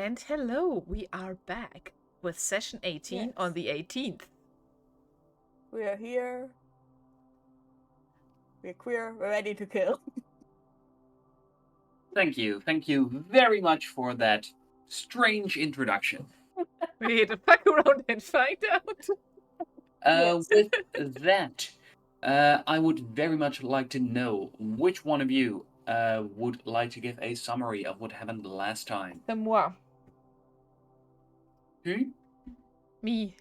and hello, we are back with session 18 on the 18th. We are here. We're queer. We're ready to kill. Thank you very much for that strange introduction. We need to fuck around and find out. With that, I would very much like to know which one of you would like to give a summary of what happened last time. C'est moi. Hmm? Me.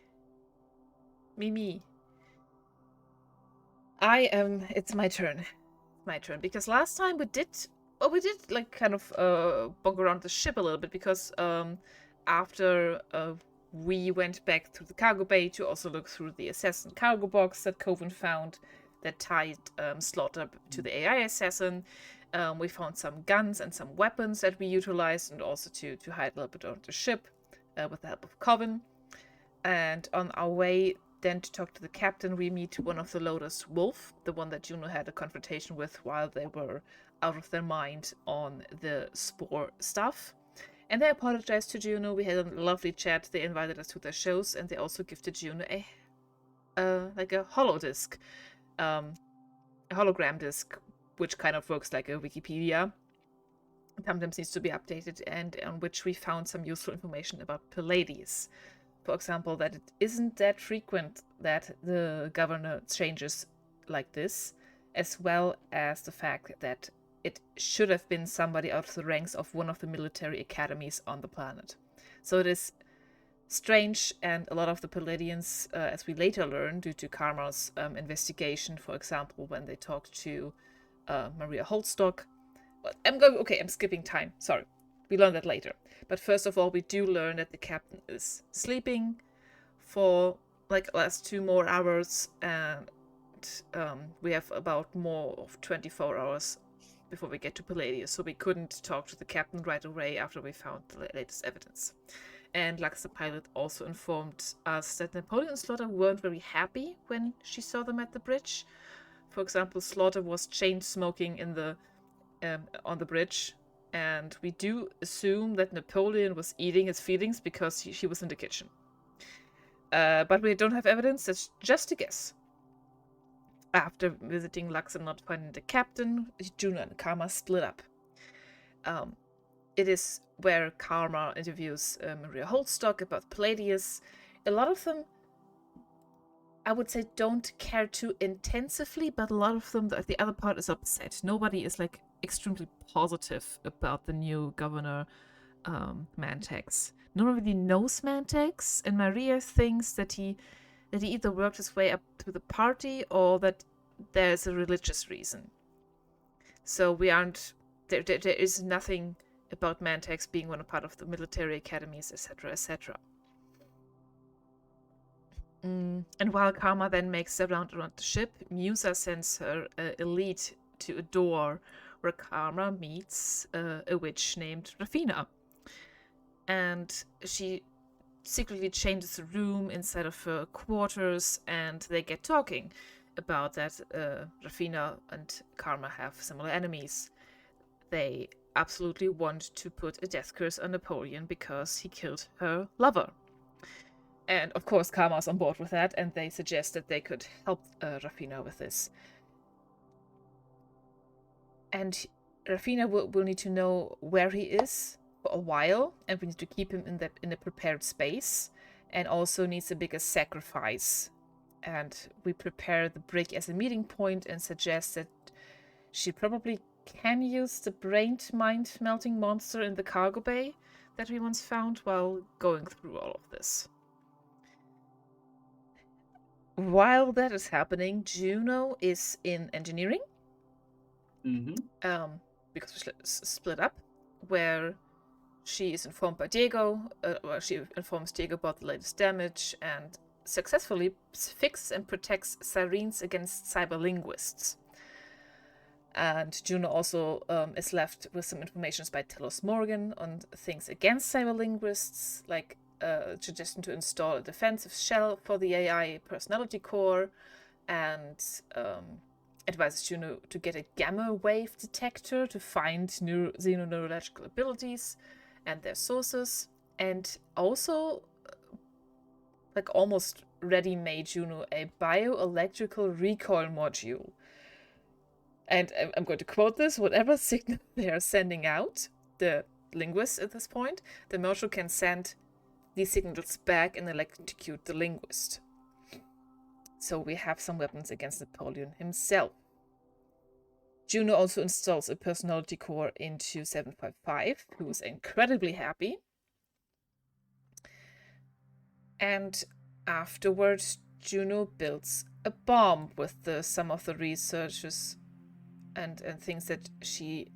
It's my turn. Because last time we did like kind of bug around the ship a little bit because after we went back through the cargo bay to also look through the assassin cargo box that Coven found that tied Slaughter to the AI assassin. We found some guns and some weapons that we utilized, and also to hide a little bit on the ship with the help of Coven. And on our way then to talk to the captain, we meet one of the loaders, Wolf, the one that Juno had a confrontation with while they were out of their mind on the spore stuff. And they apologized to Juno. We had a lovely chat. They invited us to their shows, and they also gifted Juno a holodisc, a hologram disc, which kind of works like a Wikipedia. Sometimes needs to be updated, and on which we found some useful information about Pallades. For example, that it isn't that frequent that the governor changes like this, as well as the fact that it should have been somebody out of the ranks of one of the military academies on the planet. So it is strange, and a lot of the Palladians, as we later learn, due to Karma's investigation, for example, when they talked to Maria Holstock. I'm skipping time, sorry. We learn that later. But first of all, we do learn that the captain is sleeping for like last 2 more hours, and we have about more of 24 hours before we get to Palladius, so we couldn't talk to the captain right away after we found the latest evidence. And Lux the pilot also informed us that Napoleon and Slaughter weren't very happy when she saw them at the bridge. For example, Slaughter was chain smoking in the on the bridge, and we do assume that Napoleon was eating his feelings because she was in the kitchen. But we don't have evidence, that's just a guess. After visiting Lux and not finding the captain, Juno and Karma split up. It is where Karma interviews Maria Holstock about Palladius. A lot of them, I would say, don't care too intensively, but a lot of them, the other part is upset. Nobody is like extremely positive about the new governor, Mantex. No one really knows Mantex, and Maria thinks that he either worked his way up to the party or that there's a religious reason. So we aren't there is nothing about Mantex being one part of the military academies, etc., etc. And while Karma then makes a round around the ship, Musa sends her elite to a door where Karma meets a witch named Rafina. And she secretly changes the room inside of her quarters, and they get talking about that Rafina and Karma have similar enemies. They absolutely want to put a death curse on Napoleon because he killed her lover. And of course, Karma's on board with that, and they suggest that they could help Rafina with this. And Rafina will need to know where he is for a while, and we need to keep him in a prepared space, and also needs a bigger sacrifice. And we prepare the brig as a meeting point and suggest that she probably can use the brained mind-melting monster in the cargo bay that we once found while going through all of this. While that is happening, Juno is in engineering. Mm-hmm. Because we split up, where she is informed by Diego, she informs Diego about the latest damage and successfully fixes and protects sirens against cyberlinguists. And Juno also is left with some information by Telos Morgan on things against cyberlinguists, like suggestion to install a defensive shell for the AI personality core, and advises Juno to get a gamma wave detector to find xenoneurological abilities and their sources. and also, like almost ready-made Juno, a bioelectrical recoil module. And I'm going to quote this: whatever signal they are sending out, the linguist at this point, the module can send these signals back and electrocute the linguist. So we have some weapons against Napoleon himself. Juno also installs a personality core into 755, who is incredibly happy. And afterwards, Juno builds a bomb with some of the researches and things that she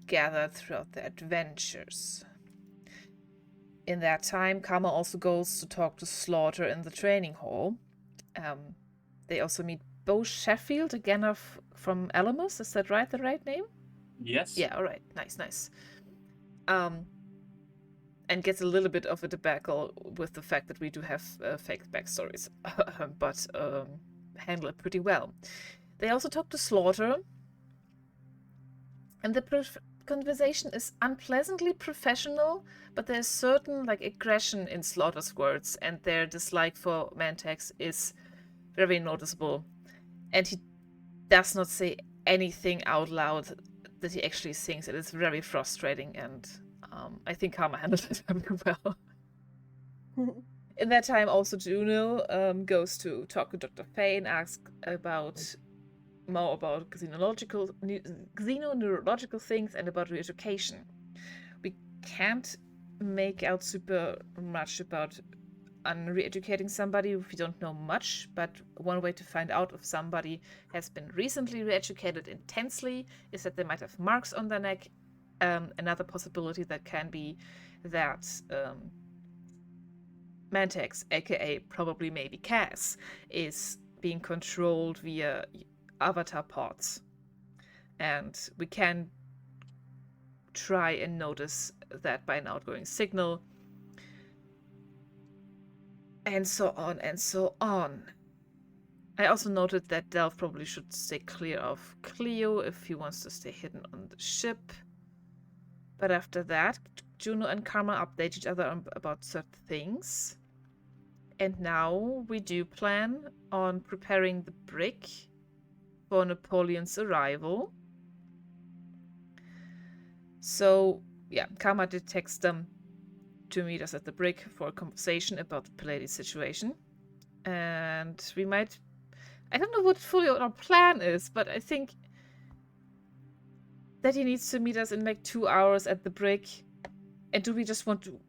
gathered throughout the adventures. In that time, Karma also goes to talk to Slaughter in the training hall. They also meet Bo Sheffield, again from Alamus. Is that right? The right name? Yes. Yeah, all right. Nice. And gets a little bit of a debacle with the fact that we do have fake backstories, but handle it pretty well. They also talk to Slaughter, and the conversation is unpleasantly professional, but there's certain aggression in Slaughter's words, and their dislike for Mantex is very noticeable. And he does not say anything out loud that he actually thinks. It is very frustrating, and I think Karma handled it very well. In that time, also Juno goes to talk to Dr. Faye and ask more about xenoneurological things and about re-education. We can't make out super much about re-educating somebody if we don't know much, but one way to find out if somebody has been recently re-educated intensely is that they might have marks on their neck. Another possibility that can be that Mantex, aka probably maybe Cass, is being controlled via avatar pods. And we can try and notice that by an outgoing signal. And so on and so on. I also noted that Delph probably should stay clear of Cleo if he wants to stay hidden on the ship. But after that, Juno and Karma update each other about certain things. And now we do plan on preparing the brick for Napoleon's arrival. So, yeah, Karma did text them to meet us at the brick for a conversation about the Pallades situation. And we might... I don't know what fully our plan is, but I think that he needs to meet us in 2 hours at the brick. And do we just want to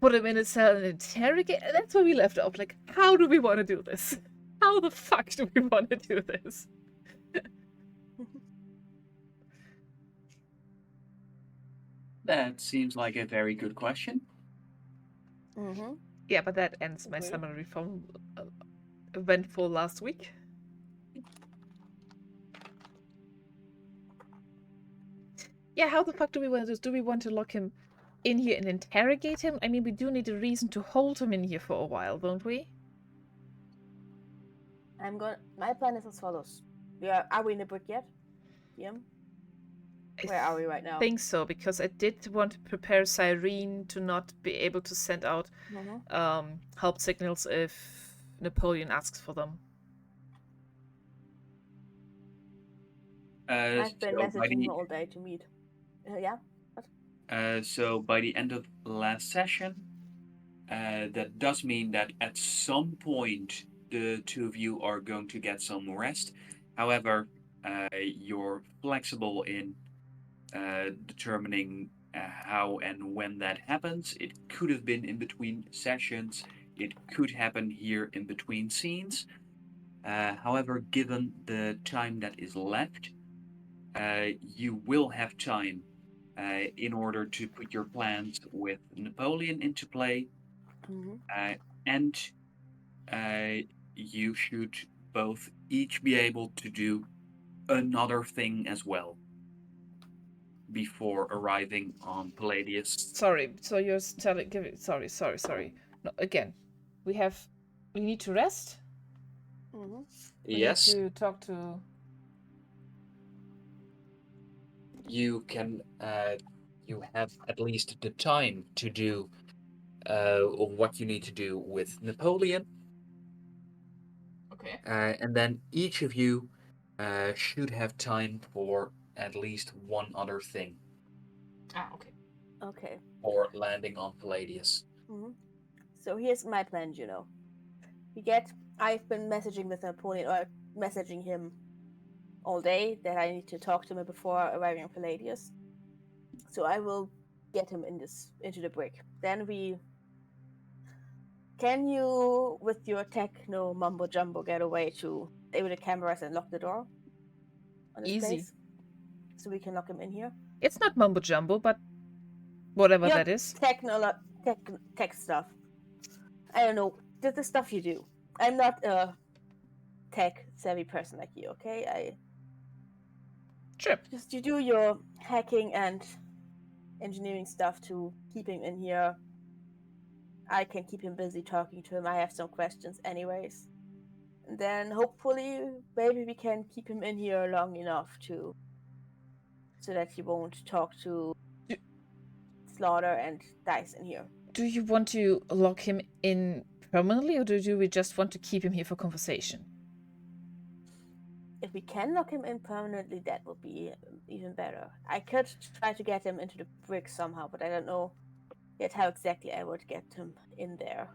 put him in a cell and interrogate? That's where we left off. How do we want to do this? How the fuck do we want to do this? That seems like a very good question. Mm-hmm. Yeah, but that ends my summary from eventful last week. Yeah, how the fuck do we want to do this? Do we want to lock him in here and interrogate him? I mean, we do need a reason to hold him in here for a while, don't we? My plan is as follows. Are we in the brick yet? Yeah. Where are we right now? I think so, because I did want to prepare Cyrene to not be able to send out help signals if Napoleon asks for them. I've been messaging him all day to meet. Yeah? So by the end of last session, that does mean that at some point the two of you are going to get some rest. However, you're flexible in determining how and when that happens. It could have been in between sessions. It could happen here in between scenes. However, given the time that is left, you will have time in order to put your plans with Napoleon into play. And you should both each be able to do another thing as well before arriving on Palladius. Sorry, so you're telling... Sorry. No, again, we need to rest? Mm-hmm. Yes. We need to talk to... You can, you have at least the time to do of what you need to do with Napoleon. Okay. And then each of you should have time for at least one other thing Ah, okay. Okay. for landing on Palladius. hmm So here's my plan, Juno. I've been messaging with Napoleon, or messaging him all day that I need to talk to him before arriving on Palladius. So I will get him into the brick. Then can you, with your techno mumbo jumbo, get away to stay with the cameras and lock the door on this Easy. place? So we can lock him in here? It's not mumbo jumbo, but whatever that is. Tech stuff. I don't know. The stuff you do. I'm not a tech savvy person like you, okay? Sure. Just you do your hacking and engineering stuff to keep him in here. I can keep him busy talking to him. I have some questions anyways. And then hopefully maybe we can keep him in here long enough so that he won't talk to Slaughter and Dice in here. Do you want to lock him in permanently, or do we just want to keep him here for conversation? If we can lock him in permanently, that would be even better. I could try to get him into the brick somehow, but I don't know yet how exactly I would get him in there.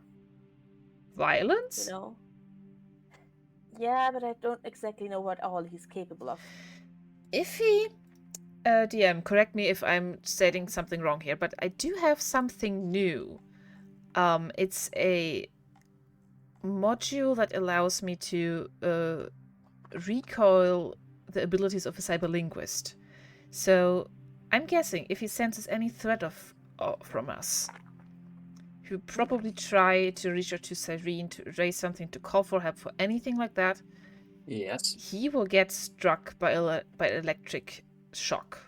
Violence? You know? Yeah, but I don't exactly know what all he's capable of. If he... DM, correct me if I'm stating something wrong here, but I do have something new. It's a module that allows me to recoil the abilities of a cyberlinguist. So I'm guessing if he senses any threat from us, he would probably try to reach out to Cyrene to raise something, to call for help, for anything like that. Yes. He will get struck by electric shock.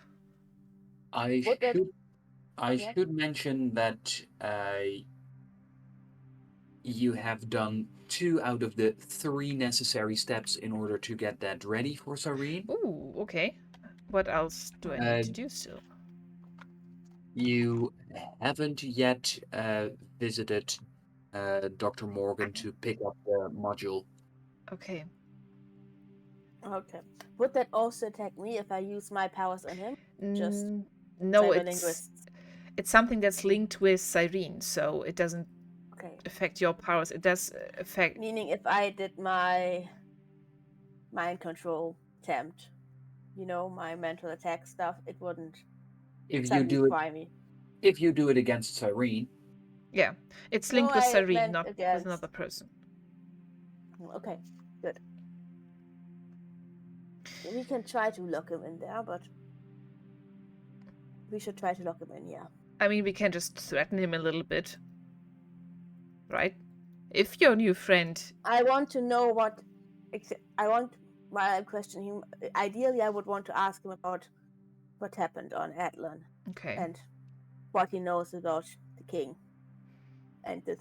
I should mention that you have done 2 out of the 3 necessary steps in order to get that ready for Cyrene. Ooh, okay. What else do I need to do still? You haven't yet visited Dr. Morgan to pick up the module. Okay. Okay. Would that also attack me if I use my powers on him? Just no, cyberlinguists. It's something that's linked with Cyrene, so it doesn't affect your powers. It does affect... Meaning if I did my mind control attempt, my mental attack stuff, it wouldn't If you do me. If you do it against Cyrene. Yeah, it's linked with Cyrene, not with another person. Okay, good. We can try to lock him in there, but we should try to lock him in, yeah. I mean, we can just threaten him a little bit, right? If your new friend... I want to know while I'm questioning him, ideally I would want to ask him about what happened on Atlan. Okay. And what he knows about the king and the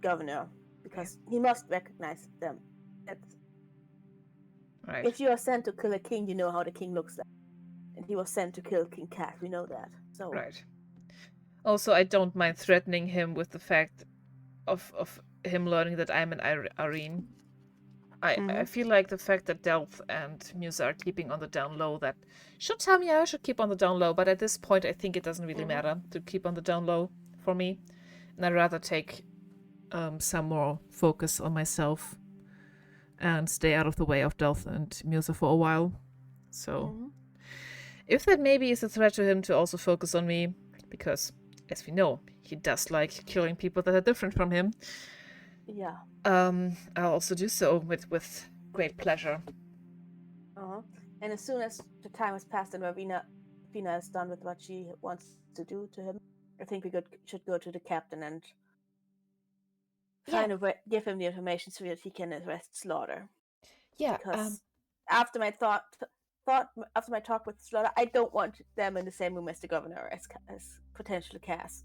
governor, because he must recognize them. Right. If you are sent to kill a king, you know how the king looks like. And he was sent to kill King Cat, we know that. So right. Also, I don't mind threatening him with the fact of him learning that I'm an Irene. I feel like the fact that Delph and Musa are keeping on the down low, that should tell me I should keep on the down low, but at this point I think it doesn't really matter to keep on the down low for me. And I'd rather take some more focus on myself and stay out of the way of Delph and Musa for a while. So if that maybe is a threat to him to also focus on me, because as we know, he does like killing people that are different from him. Yeah. I'll also do so with great pleasure. And as soon as the time has passed and Ravina is done with what she wants to do to him, I think we should go to the captain and give him the information so that he can arrest Slaughter. Yeah. Because after my after my talk with Slaughter, I don't want them in the same room as the governor, as potential Cass.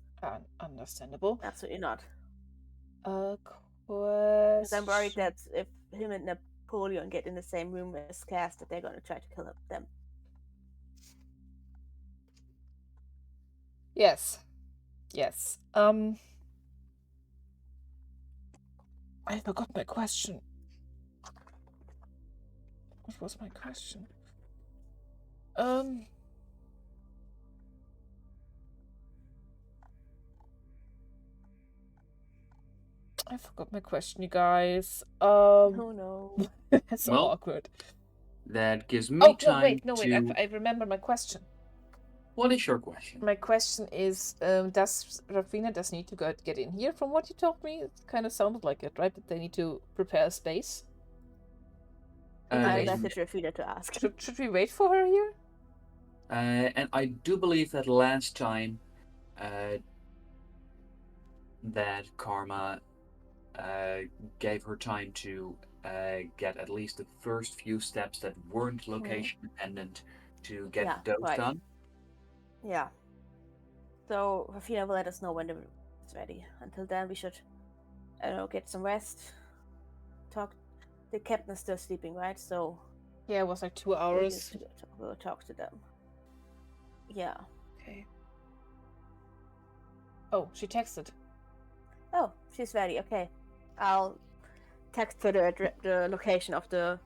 Understandable. Absolutely not. Because I'm worried that if him and Napoleon get in the same room as Cass, that they're going to try to kill them. Yes. I forgot my question. What was my question? I forgot my question, you guys. Oh no. It's so Well, awkward. that gives me Oh, time no, wait. to. I remember my question. What is your question? My question is, does Rafina need to get in here? From what you told me, it kind of sounded like it, right? That they need to prepare a space. I wait. messaged Rafina to ask. Should we wait for her here? And I do believe that last time that Karma gave her time to get at least the first few steps that weren't location dependent to get Yeah, those right. done. Yeah. So Rafina will let us know when it's ready. Until then, we should, I don't know, get some rest. Talk. The captain's still sleeping, right? So Yeah, it was like 2 hours. we'll talk to them. Yeah. Okay. Oh, she texted. Oh, she's ready. Okay. I'll text her the location of the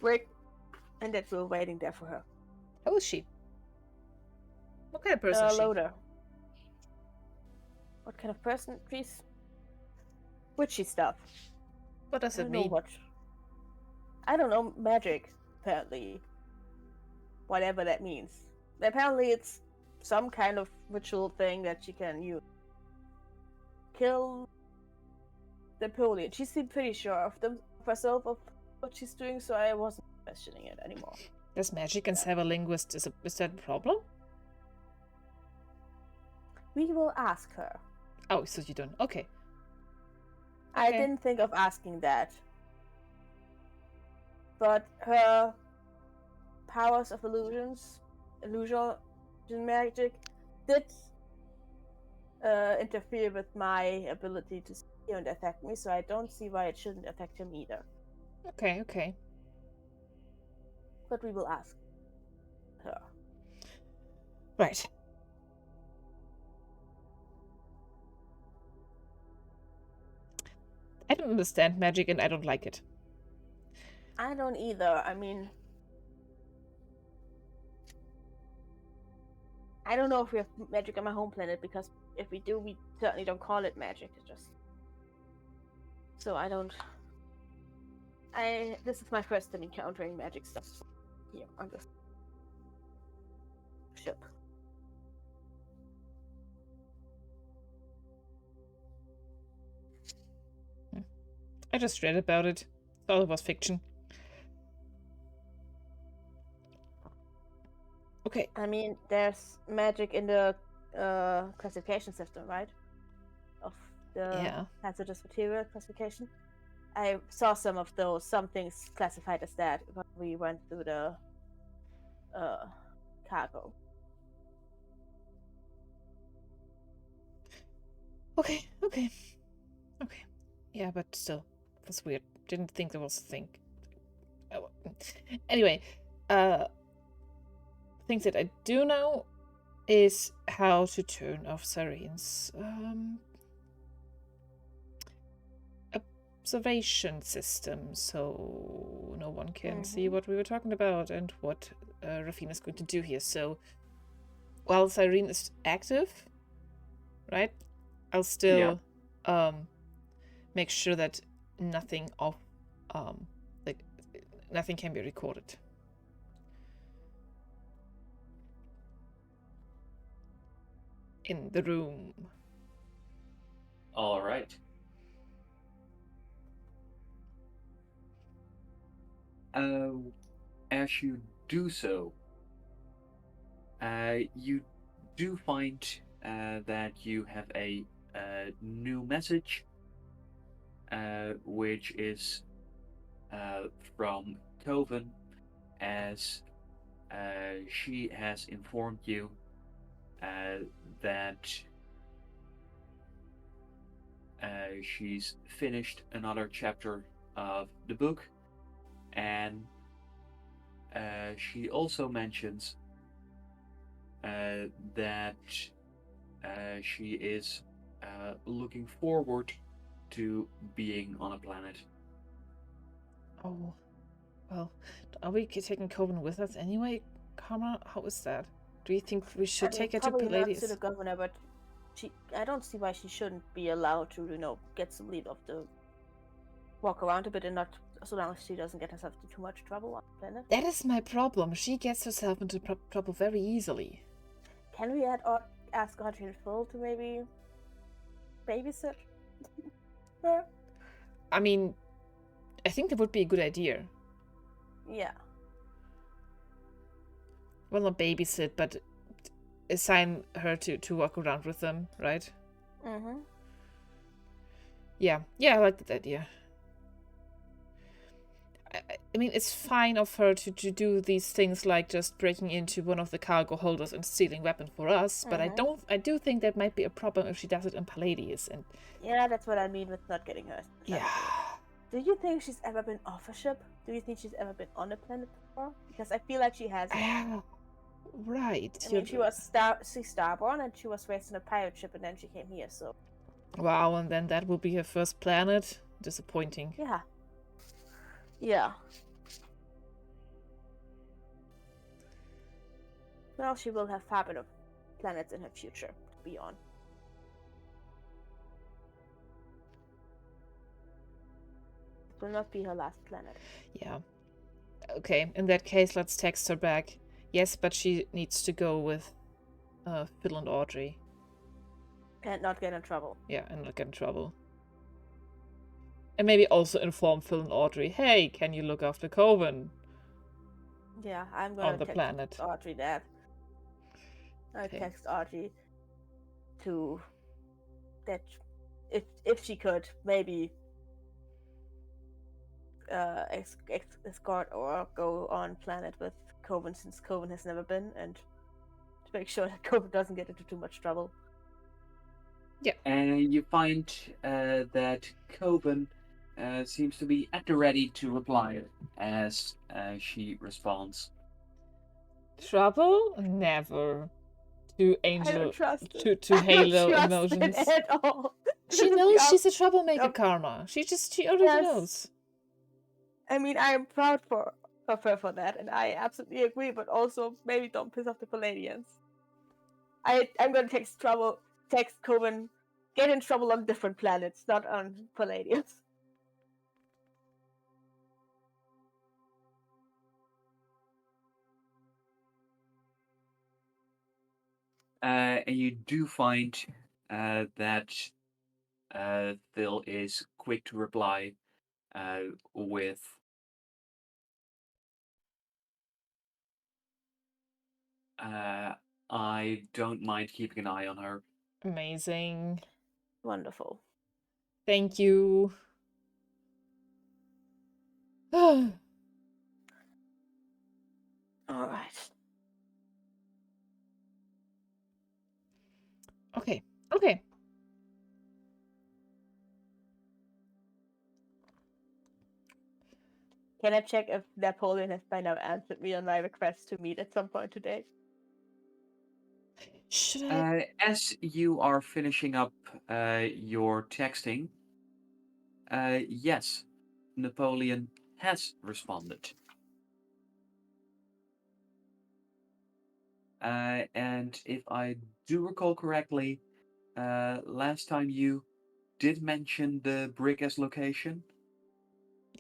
brig, and that we're waiting there for her. How is she? What kind of person is she? Loader. What kind of person, please? Witchy stuff. What does I it don't mean? know what. I don't know magic. Apparently, whatever that means. Apparently, it's some kind of ritual thing that she can use. Kill Napoleon. She seemed pretty sure of herself of what she's doing, so I wasn't questioning it anymore. Does magic and cyber linguist is that a problem? We will ask her. Oh, so you don't. Okay. I Okay. didn't think of asking that. But her powers of illusion magic did interfere with my ability to see and affect me, so I don't see why it shouldn't affect him either. Okay. But we will ask her. Right. I don't understand magic and I don't like it. I don't either. I mean, I don't know if we have magic on my home planet, because if we do, we certainly don't call it magic. It's just... So I don't... This is my first time encountering magic stuff here on this ship. I just read about it. Thought it was fiction. Okay. I mean, there's magic in the classification system, right? Of the hazardous material classification. I saw some of those, some things classified as that when we went through the cargo. Okay. Yeah, but still, it was weird. Didn't think there was a thing. Oh. Anyway, things that I do know is how to turn off sirens. Observation system, so no one can see what we were talking about and what Rafina is going to do here. So while Cyrene is active, right, I'll still make sure that nothing nothing can be recorded. In the room. All right. As you do so, you do find that you have a new message, which is from Coven, as she has informed you that she's finished another chapter of the book, and she also mentions that she is looking forward to being on a planet. Oh, well, are we taking Coven with us anyway, Karma? How is that? Do you think we should take her to probably not to the Palladius? governor, but I don't see why she shouldn't be allowed to, get some leave of the walk around a bit and not, so long as she doesn't get herself into too much trouble on the planet. That is my problem. She gets herself into trouble very easily. Can we ask Audrey and Phil to maybe babysit? I mean, I think that would be a good idea. Yeah. Well, not babysit, but assign her to walk around with them, right? Mm-hmm. Yeah, I like that idea. I mean, it's fine of her to do these things like just breaking into one of the cargo holders and stealing weapon for us, but I do think that might be a problem if she does it in Palladius. And yeah, that's what I mean with not getting her. yeah. Do you think she's ever been off a ship? Do you think she's ever been on a planet before? Because I feel like she hasn't. Right. I mean, she was starborn and she was raised on a pirate ship and then she came here, so. Wow, and then that will be her first planet? Disappointing. Yeah. Yeah. Well, she will have far better planets in her future to be on. It will not be her last planet. Yeah. Okay, in that case, let's text her back. Yes, but she needs to go with Phil and Audrey. And not get in trouble. Yeah, and not get in trouble. And maybe also inform Phil and Audrey, hey, can you look after Coven? Yeah, I'm gonna on the text planet. Audrey that. I Okay. text Audrey to that if she could maybe escort or go on planet with Coven since Coven has never been, and to make sure that Coven doesn't get into too much trouble. Yeah. And you find that Coven seems to be at the ready to reply as she responds. Trouble? Never. To Angel. I don't trust to Halo trust emotions. it at all. She knows she's a troublemaker, Karma. She already Yes. knows. I mean, I am proud of her for that, and I absolutely agree, but also maybe don't piss off the Palladians. I'm gonna text Coven, get in trouble on different planets, not on Palladians. And you do find that Phil is quick to reply with I don't mind keeping an eye on her. Amazing. Wonderful. Thank you. All right. Okay. Can I check if Napoleon has by now answered me on my request to meet at some point today? Should I? As you are finishing up your texting, yes, Napoleon has responded. And if I do recall correctly, last time you did mention the brick as location.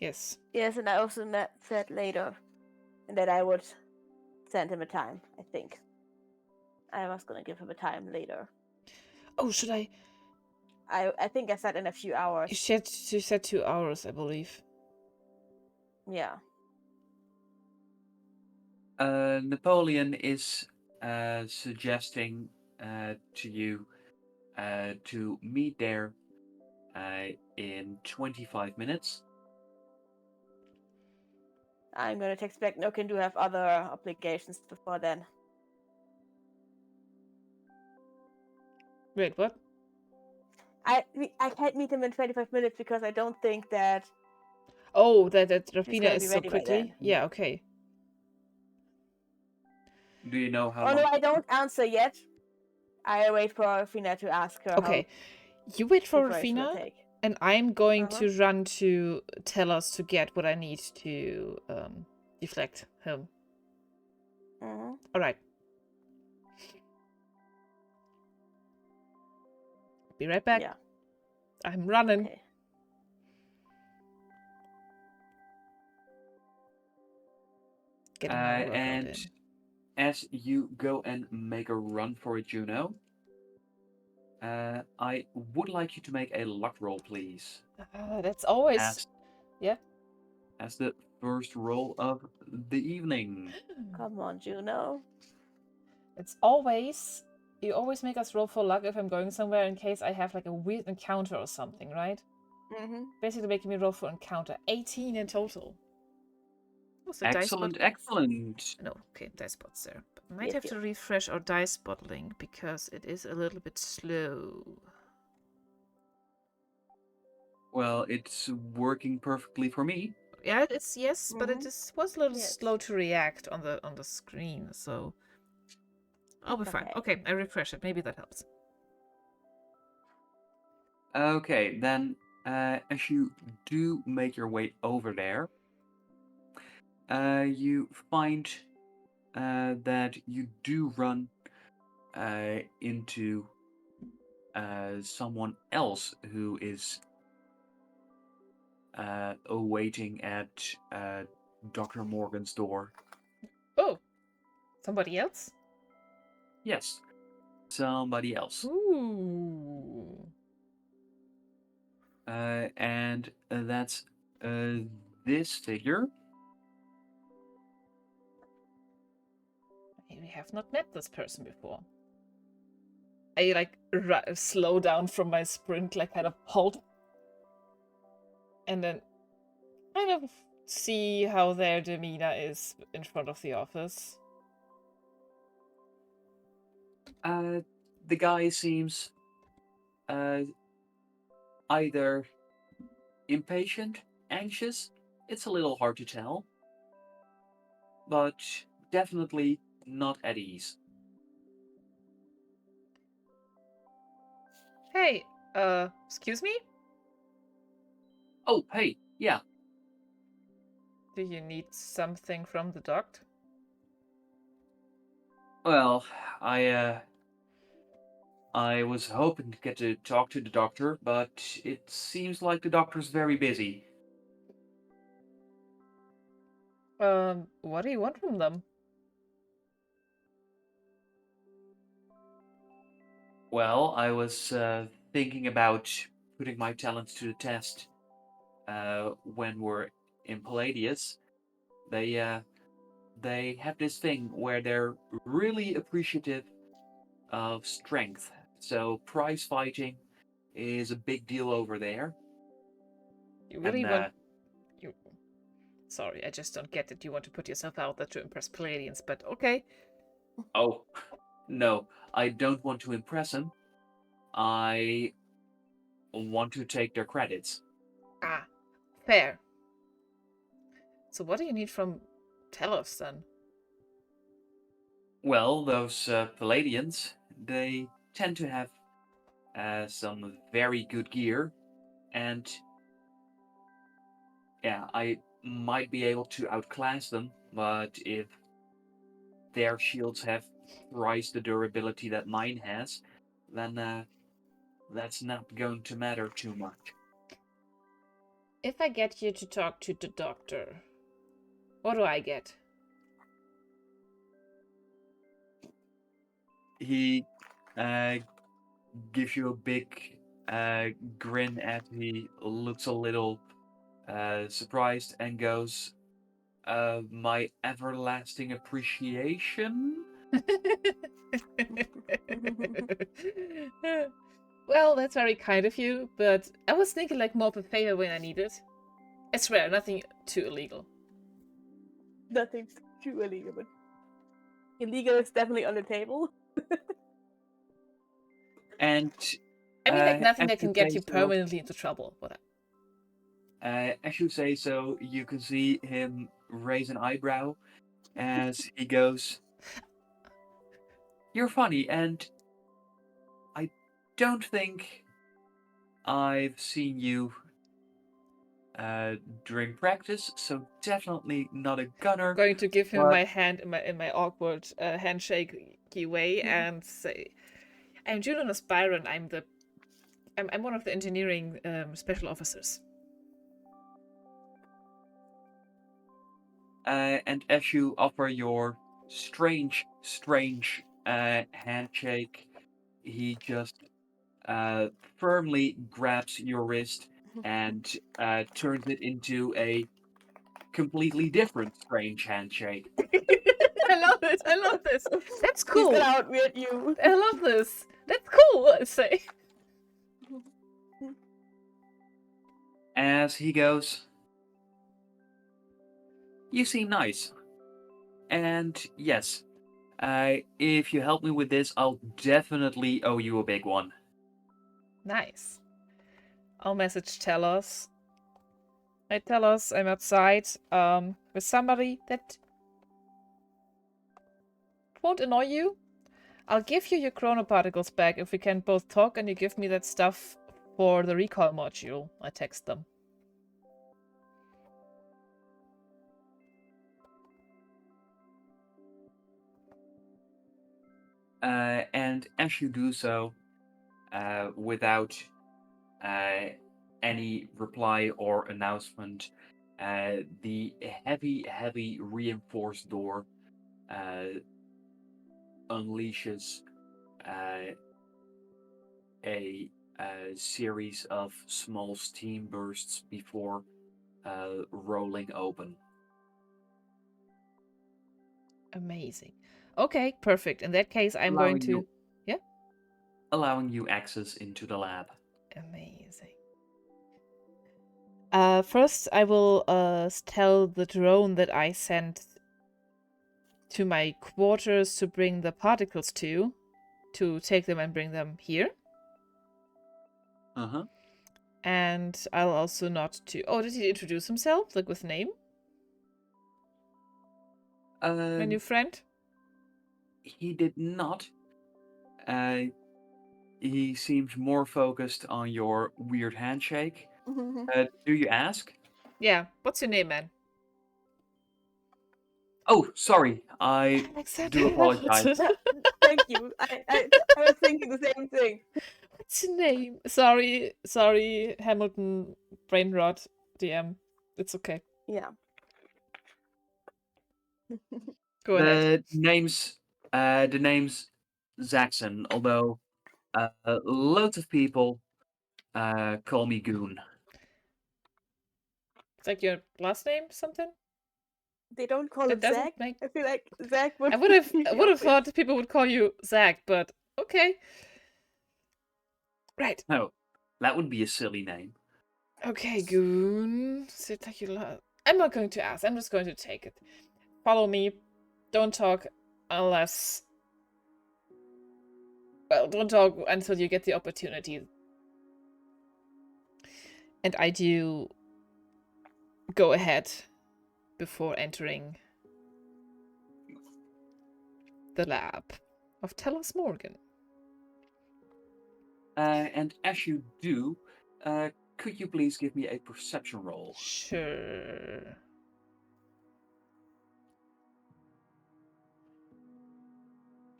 Yes. Yes, and I also said later that I would send him a time, I think. I was gonna give him a time later. Oh, should I? I think I said in a few hours. You said 2 hours, I believe. Yeah. Napoleon is suggesting to you to meet there in 25 minutes. I'm gonna text back. No, can do have other obligations before then. Wait, what? I can't meet him in 25 minutes because I don't think that. Oh, that Rafina gonna is be so ready by quickly? then. Yeah, okay. Do you know how Oh long? no, I don't answer yet. I wait for Rafina to ask her. Okay. You wait for preparation will Rafina, take. And I'm going Uh-huh. to run to Telos to get what I need to deflect him. Mhm. All right. Be right back. Yeah. I'm running. Okay. Getting my workout And in. as you go and make a run for it, Juno, I would like you to make a luck roll, please. That's always. As Yeah. as the first roll of the evening. Come on, Juno. It's always. You always make us roll for luck if I'm going somewhere in case I have like a weird encounter or something, right? Mhm. Basically making me roll for encounter. 18 in total. What's the dice Excellent, bot? excellent. No, okay, dice bot's there. But I might Yes, have yes. to refresh our dice bot link because it is a little bit slow. Well, it's working perfectly for me. Yeah, it's yes, but it Mhm. was a little Yes. slow to react on the screen, so I'll be fine. Okay. Okay, I refresh it. Maybe that helps. Okay, then as you do make your way over there, you find that you do run into someone else who is awaiting at Dr. Morgan's door. Oh, somebody else? Yes, somebody else. Ooh. And that's this figure. We have not met this person before. I like slow down from my sprint, like kind of halt, and then kind of see how their demeanor is in front of the office. The guy seems either impatient, anxious. It's a little hard to tell, but definitely not at ease. Hey, excuse me? Oh, hey, yeah. Do you need something from the doctor? Well, I was hoping to get to talk to the doctor, but it seems like the doctor's very busy. What do you want from them? Well, I was thinking about putting my talents to the test when we're in Palladius. They have this thing where they're really appreciative of strength. So prize fighting is a big deal over there. You really And want you Sorry, I just don't get it. You want to put yourself out there to impress Palladians, but okay. oh no, I don't want to impress them. I want to take their credits. Ah, fair. So what do you need from Telos then? Well, those Palladians, they tend to have some very good gear, and yeah, I might be able to outclass them, but if their shields have thrice the durability that mine has, then that's not going to matter too much. If I get you to talk to the doctor, what do I get? He uh, gives you a big grin as he looks a little surprised and goes, my everlasting appreciation? Well, that's very kind of you, but I was thinking like more of a favor when I need it. I swear, nothing too illegal. Nothing's too illegal, but illegal is definitely on the table. And I mean, like nothing as that you can get say you so, permanently into trouble. What? as you say so, you can see him raise an eyebrow as he goes, "You're funny, and I don't think I've seen you during practice, so definitely not a gunner. Going to give him but- my hand in my awkward handshakey way and say, "I'm Juno Byron. I'm one of the engineering special officers." And as you offer your strange handshake, he just firmly grabs your wrist and turns it into a completely different strange handshake. I love it. I love this. That's He's cool. gonna outwit you. I love this. That's cool. I say. As he goes, "You seem nice. And yes, if you help me with this, I'll definitely owe you a big one." Nice. I'll message Telos. I tell us I'm outside with somebody that won't annoy you. I'll give you your chronoparticles back if we can both talk and you give me that stuff for the recall module. I text them. And as you do so, without any reply or announcement, the heavy reinforced door unleashes a series of small steam bursts before rolling open. Amazing. Okay, perfect. In that case, I'm Allowing going to... you- Yeah? Allowing you access into the lab. Amazing. First, I will tell the drone that I sent to my quarters to bring the particles to take them and bring them here. Uh-huh. And I'll also not to... Oh, did he introduce himself? Like with name? My new friend? He did not. He seems more focused on your weird handshake. Do you ask? Yeah. What's your name, man? Oh, sorry. I do apologize. Thank you. I was thinking the same thing. What's your name? Sorry, Hamilton Brainrot DM. It's okay. Yeah. Go ahead. The name's Zaxxon, although loads of people call me Goon. It's like your last name, something? They don't call That him doesn't Zach. make... I feel like Zach would. I would have be thought obvious. that people would call you Zach, but okay. Right. No, that would be a silly name. Okay, Goon. I'm not going to ask. I'm just going to take it. Follow me. Don't talk unless... Well, don't talk until you get the opportunity. And I do go ahead before entering the lab of Telos Morgan. And as you do, could you please give me a perception roll? Sure.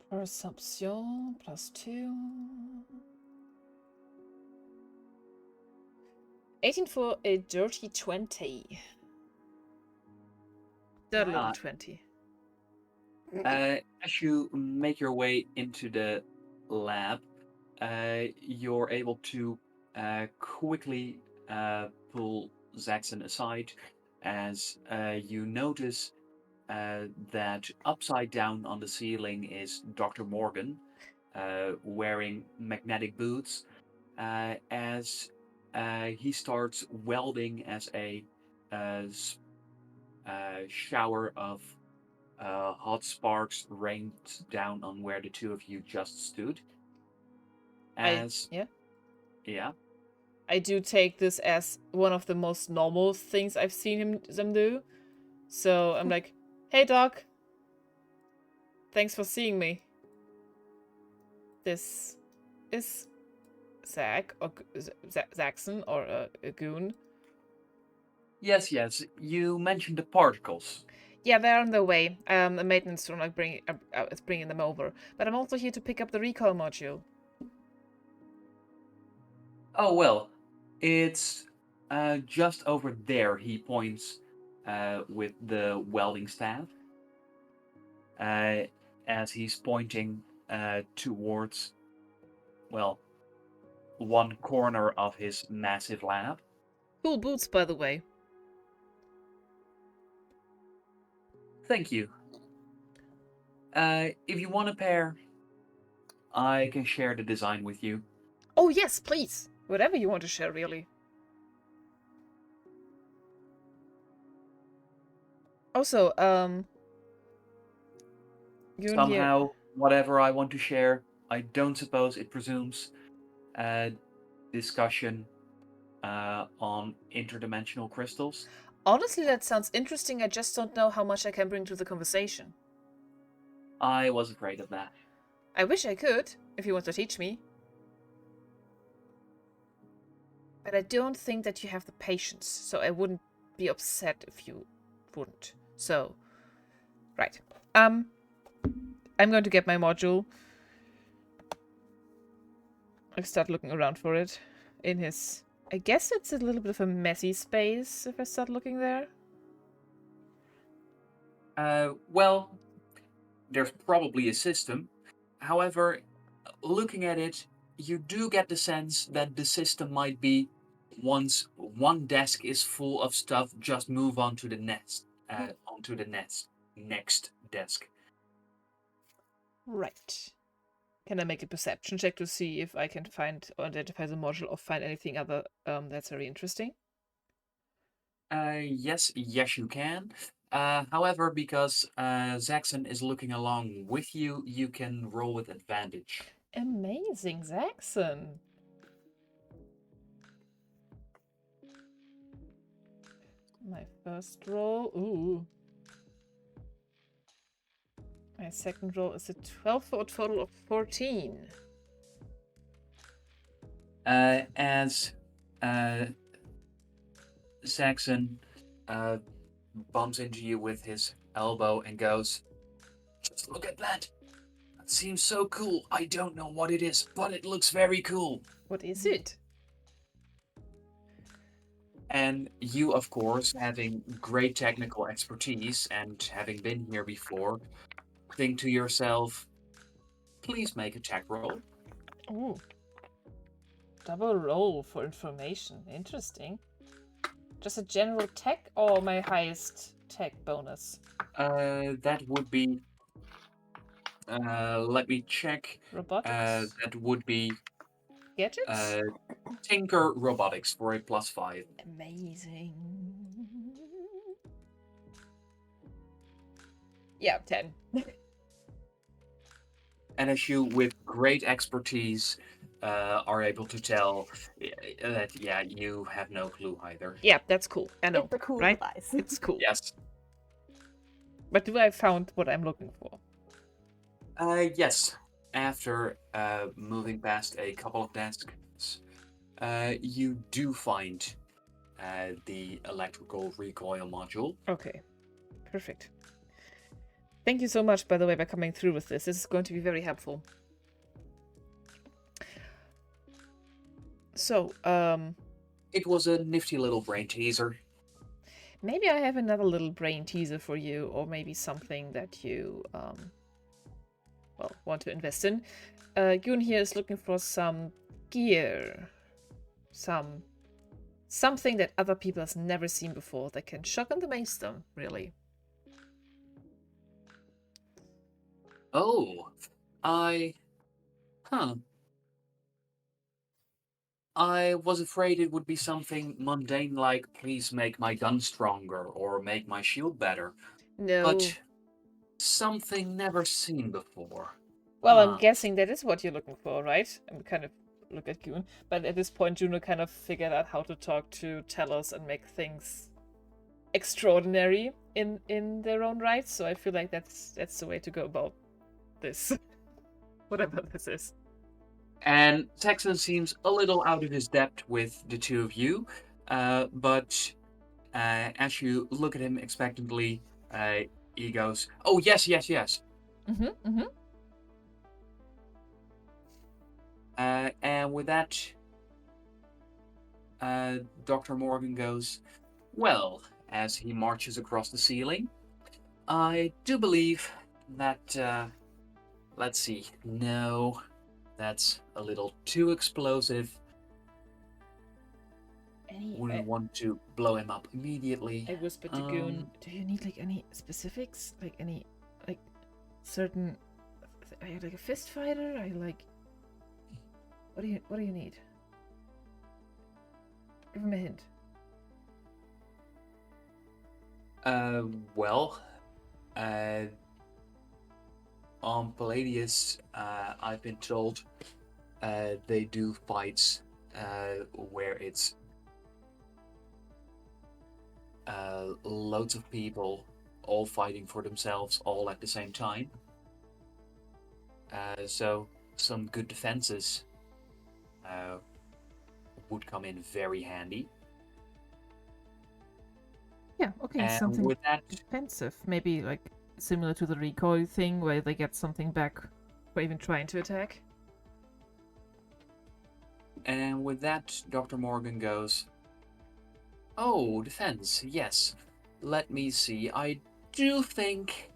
Perception +2. 18 for a dirty 20. Dirty little 20. As you make your way into the lab, you're able to quickly pull Zaxxon aside as you notice that upside down on the ceiling is Dr. Morgan, wearing magnetic boots, as he starts welding as a shower of hot sparks rains down on where the two of you just stood. Yeah. I do take this as one of the most normal things I've seen them do. So I'm like, hey Doc. Thanks for seeing me. This is Zach or Zaxxon or a goon. Yes, you mentioned the particles. Yeah, they're on their way. The maintenance room is bringing them over. But I'm also here to pick up the recall module. Oh, well, it's just over there, he points with the welding staff. As he's pointing towards, well, one corner of his massive lab. Cool boots, by the way. Thank you. If you want a pair, I can share the design with you. Oh, yes, please. Whatever you want to share, really. Also, Somehow, whatever I want to share, I don't suppose it presumes discussion on interdimensional crystals. Honestly, that sounds interesting. I just don't know how much I can bring to the conversation. I was afraid of that. I wish I could, if you want to teach me. But I don't think that you have the patience, so I wouldn't be upset if you wouldn't. So, right. I'm going to get my module. I start looking around for it in his... I guess it's a little bit of a messy space if I start looking there. Well, there's probably a system. However, looking at it, you do get the sense that the system might be once one desk is full of stuff, just move on to the next, next desk. Right. Can I make a perception check to see if I can find or identify the module or find anything other that's very interesting? Yes, you can. However, because Zaxxon is looking along with you, you can roll with advantage. Amazing, Zaxxon. My first roll, ooh. My second roll is a 12 for a total of 14. As Zaxxon bumps into you with his elbow and goes, "Just look at that. That seems so cool. I don't know what it is, but it looks very cool." What is it? And you, of course, having great technical expertise and having been here before, think to yourself, please make a check roll. Ooh. Double roll for information. Interesting. Just a general tech or my highest tech bonus? That would be, let me check. Robotics? That would be Gadgets? Tinker Robotics for a +5. Amazing. Yeah, 10. And as you, with great expertise, are able to tell that, yeah, you have no clue either. Yeah, that's cool. I know, It's a cool right? device. It's cool. Yes. But do I found what I'm looking for? Yes. After moving past a couple of desks, you do find the electrical recoil module. Okay, perfect. Thank you so much, by the way, by coming through with this. This is going to be very helpful. So, It was a nifty little brain teaser. maybe I have another little brain teaser for you, or maybe something that you, well, want to invest in. Gun here is looking for some gear. Something that other people has never seen before that can shock and amaze them, really. Oh, I was afraid it would be something mundane like, please make my gun stronger or make my shield better. No. But something never seen before. Well, I'm guessing that is what you're looking for, right? I'm kind of look at Goon. But at this point, Juno kind of figured out how to talk to Telos and make things extraordinary in their own right. So I feel like that's the way to go about this. Whatever this is. And Saxon seems a little out of his depth with the two of you, but as you look at him expectantly, he goes, "Oh yes, yes, yes." And with that, Dr. Morgan goes, "Well," as he marches across the ceiling, "I do believe that, let's see, no, that's a little too explosive. Wouldn't want to blow him up immediately." I whispered to Goon, do you need like any specifics? Like any like certain are you like a fist fighter? Are you like what do you need? Give him a hint. Well, on Palladius, I've been told they do fights where it's loads of people all fighting for themselves all at the same time. So some good defenses would come in very handy. Yeah, okay, And something with that, defensive. Maybe like similar to the recoil thing where they get something back for even trying to attack. Dr. Morgan goes, "Oh, defense, yes. Let me see. I do think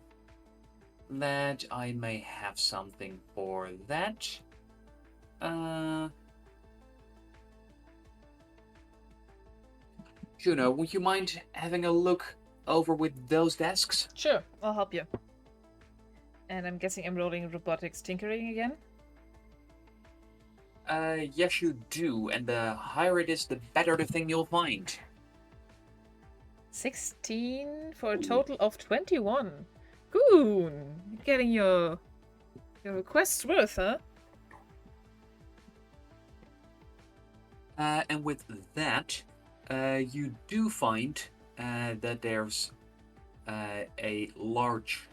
that I may have something for that. Juno, would you mind having a look over with those desks?" Sure, I'll help you. And I'm guessing I'm rolling robotics tinkering again? Yes you do, and the higher it is, the better the thing you'll find. 16 for a total of 21. Goon! You're getting your request's worth, huh? And with that, you do find that there's a large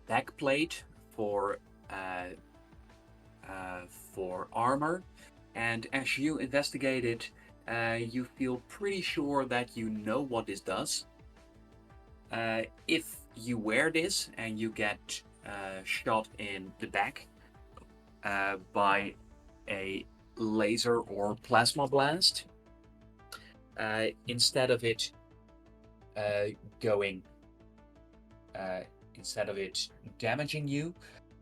backplate for armor, and as you investigate it, you feel pretty sure that you know what this does. If you wear this and you get shot in the back by a laser or plasma blast, instead of it damaging you,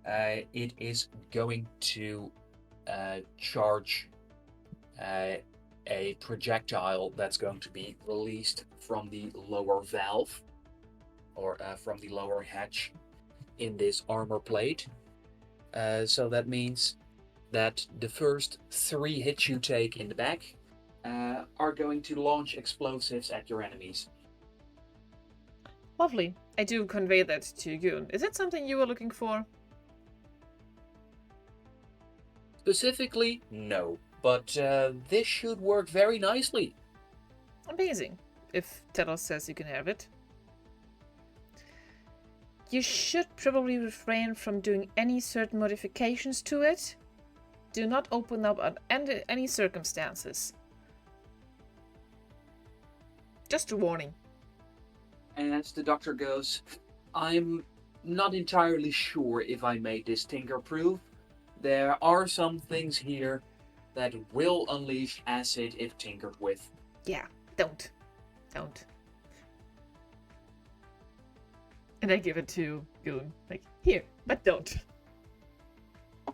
it is going to charge a projectile that's going to be released from the lower valve or from the lower hatch in this armor plate. So that means that the first 3 hits you take in the back are going to launch explosives at your enemies. Lovely. I do convey that to Goon. Is it something you were looking for? Specifically, no, but this should work very nicely. Amazing. If Telos says you can have it. You should probably refrain from doing any certain modifications to it. Do not open up under any circumstances. Just a warning. And as the doctor goes, "I'm not entirely sure if I made this tinker-proof. There are some things here that will unleash acid if tinkered with." Yeah, don't. And I give it to Goon. Like, here, but don't.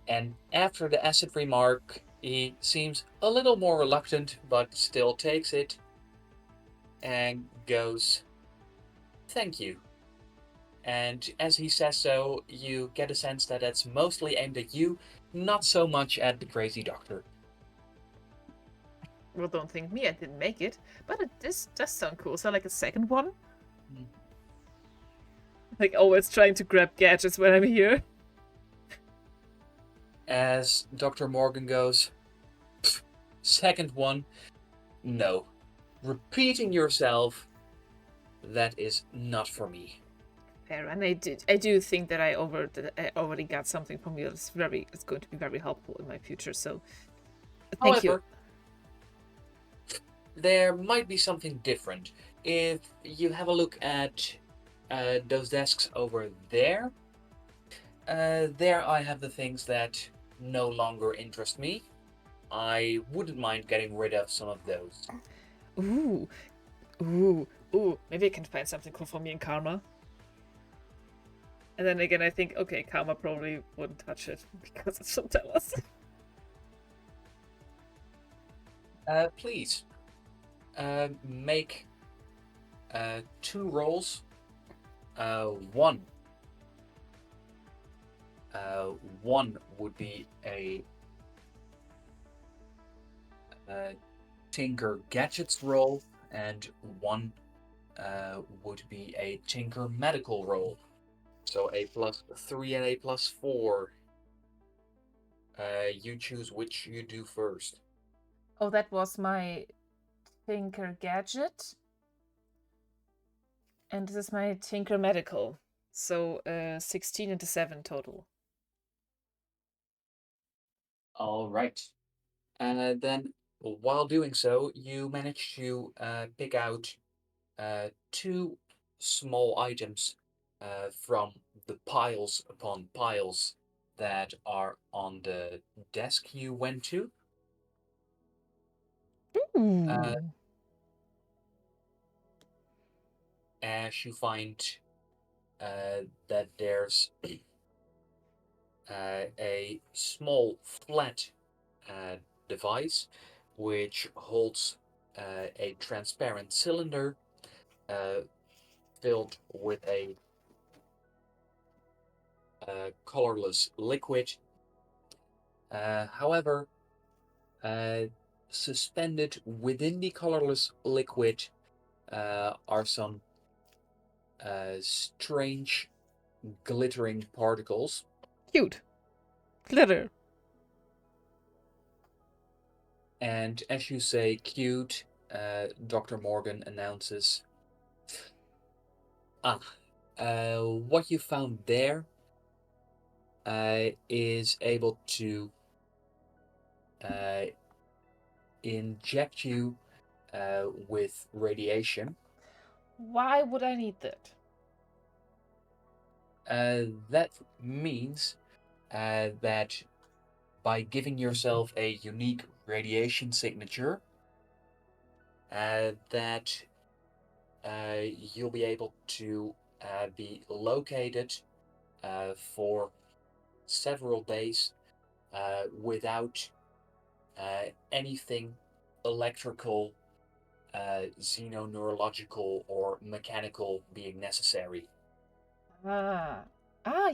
And after the acid remark, he seems a little more reluctant, but still takes it and goes, "Thank you." And as he says so, you get a sense that it's mostly aimed at you, not so much at the crazy doctor. Well, don't think me, I didn't make it. But this does sound cool. So like a second one? Like always trying to grab gadgets when I'm here. As Dr. Morgan goes, "Second one? No. Repeating yourself, that is not for me." fair. And I do think that I already got something from you that's it's going to be very helpful in my future. So thank you. However, there might be something different. If you have a look at those desks over there, there I have the things that no longer interest me. I wouldn't mind getting rid of some of those. Ooh, ooh. Maybe I can find something cool for me in Karma. And then again, I think, okay, Karma probably wouldn't touch it because it should tell us. Please, make 2 rolls. One would be a Tinker Gadgets roll, and one would be a Tinker Medical roll. So a +3 and a +4. You choose which you do first. Oh, that was my Tinker Gadget. And this is my Tinker Medical. So 16 and a 7 total. All right. Then, while doing so, you manage to pick out 2 small items from the piles upon piles that are on the desk you went to. Ooh. As you find that there's a small flat device which holds a transparent cylinder filled with a colorless liquid. However, suspended within the colorless liquid are some strange glittering particles. Cute. Glitter. And as you say cute, Dr. Morgan announces, what you found there is able to inject you with radiation. Why would I need that? That means that by giving yourself a unique radiation signature, that you'll be able to be located for several days without anything electrical, xenoneurological, or mechanical being necessary.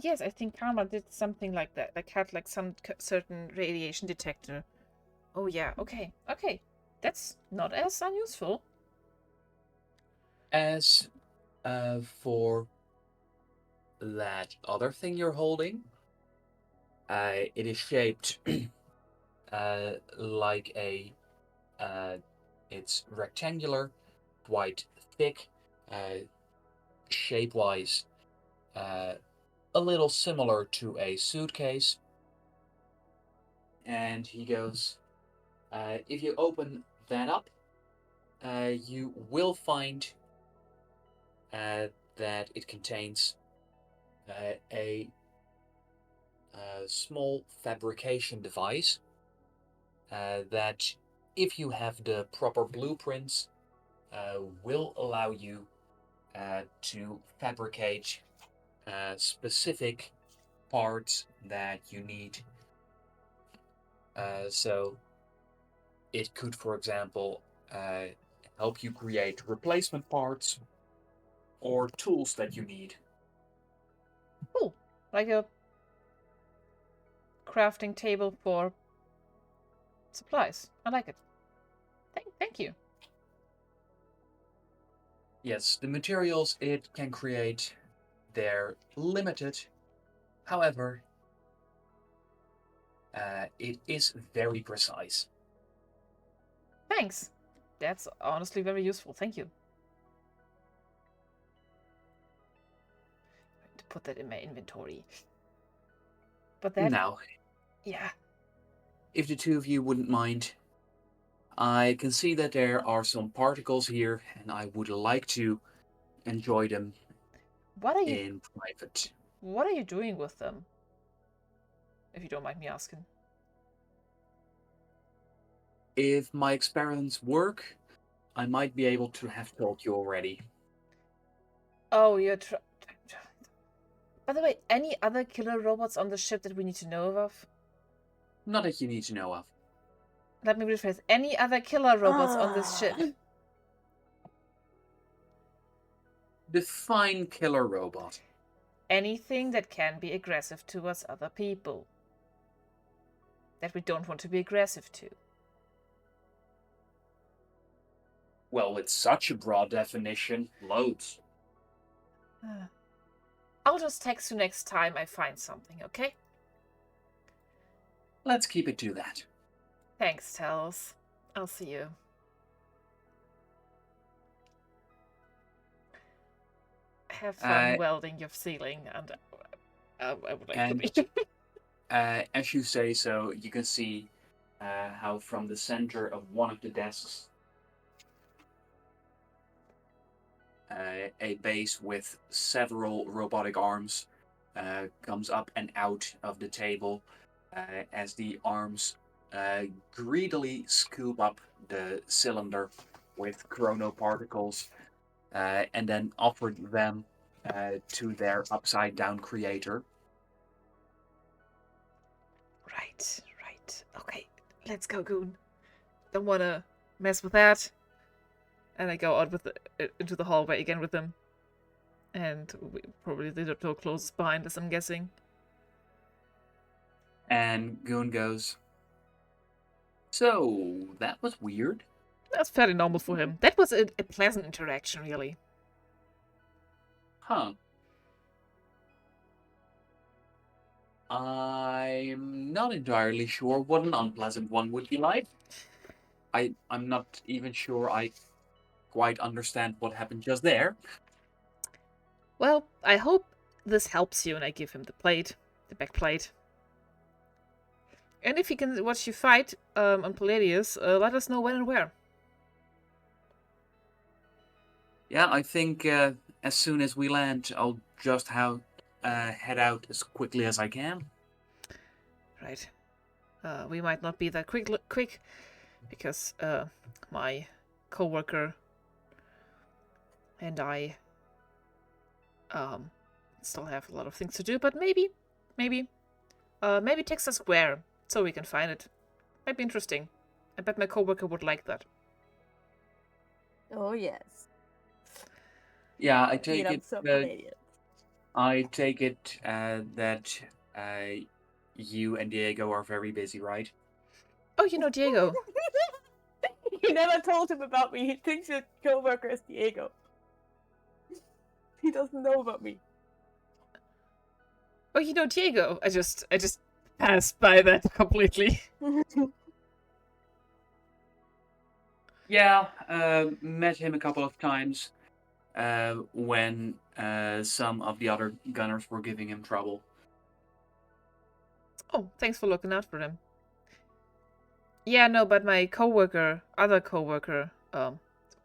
Yes, I think Karma did something like that. Like had like some certain radiation detector. Oh yeah, okay. That's not as unuseful. As for that other thing you're holding, it is shaped like a. It's rectangular, quite thick, shape-wise, a little similar to a suitcase. And he goes, if you open that up, you will find that it contains a small fabrication device that, if you have the proper blueprints, will allow you to fabricate specific parts that you need. So it could, for example, help you create replacement parts or tools that you need. Cool. Like a crafting table for supplies. I like it. Thank you. Yes, the materials it can create, they're limited. However, it is very precise. Thanks. That's honestly very useful. Thank you. put that in my inventory. But that... Now, Yeah. if the two of you wouldn't mind, I can see that there are some particles here, and I would like to enjoy them What are you... in private. What are you doing with them? If you don't mind me asking. If my experiments work, I might be able to have told you already. Oh, you're By the way, any other killer robots on the ship that we need to know of? Not that you need to know of. Let me rephrase. Any other killer robots on this ship? Define killer robot. Anything that can be aggressive towards other people. That we don't want to be aggressive to. Well, it's such a broad definition. Loads. I'll just text you next time I find something, okay? Let's keep it to that. Thanks, Tels. I'll see you. Have fun welding your ceiling, and I would like to be. As you say so, you can see how from the center of one of the desks, a base with several robotic arms comes up and out of the table as the arms greedily scoop up the cylinder with chronoparticles and then offer them to their upside-down creator. Right. Okay, let's go, Goon. Don't want to mess with that. And I go out with into the hallway again with them. And probably the door closes behind us, I'm guessing. And Goon goes, "So, that was weird." That's fairly normal for him. That was a pleasant interaction, really. Huh. I'm not entirely sure what an unpleasant one would be like. I'm not even sure I quite understand what happened just there. Well, I hope this helps you, and I give him the plate, the back plate. And if he can watch you fight on Palladius, let us know when and where. Yeah, I think as soon as we land, I'll just head out as quickly as I can. Right. We might not be that quick because my co-worker and I still have a lot of things to do, but maybe Texas Square so we can find it. Might be interesting. I bet my co-worker would like that. Oh yes. Yeah, I take Meet up it. some Canadians. I take it that you and Diego are very busy, right? Oh, you know Diego. You never told him about me. He thinks your co-worker is Diego. He doesn't know about me. Oh, you know Diego. I just passed by that completely. Yeah, met him a couple of times when some of the other gunners were giving him trouble. Oh, thanks for looking out for him. Yeah, no, but my other co-worker,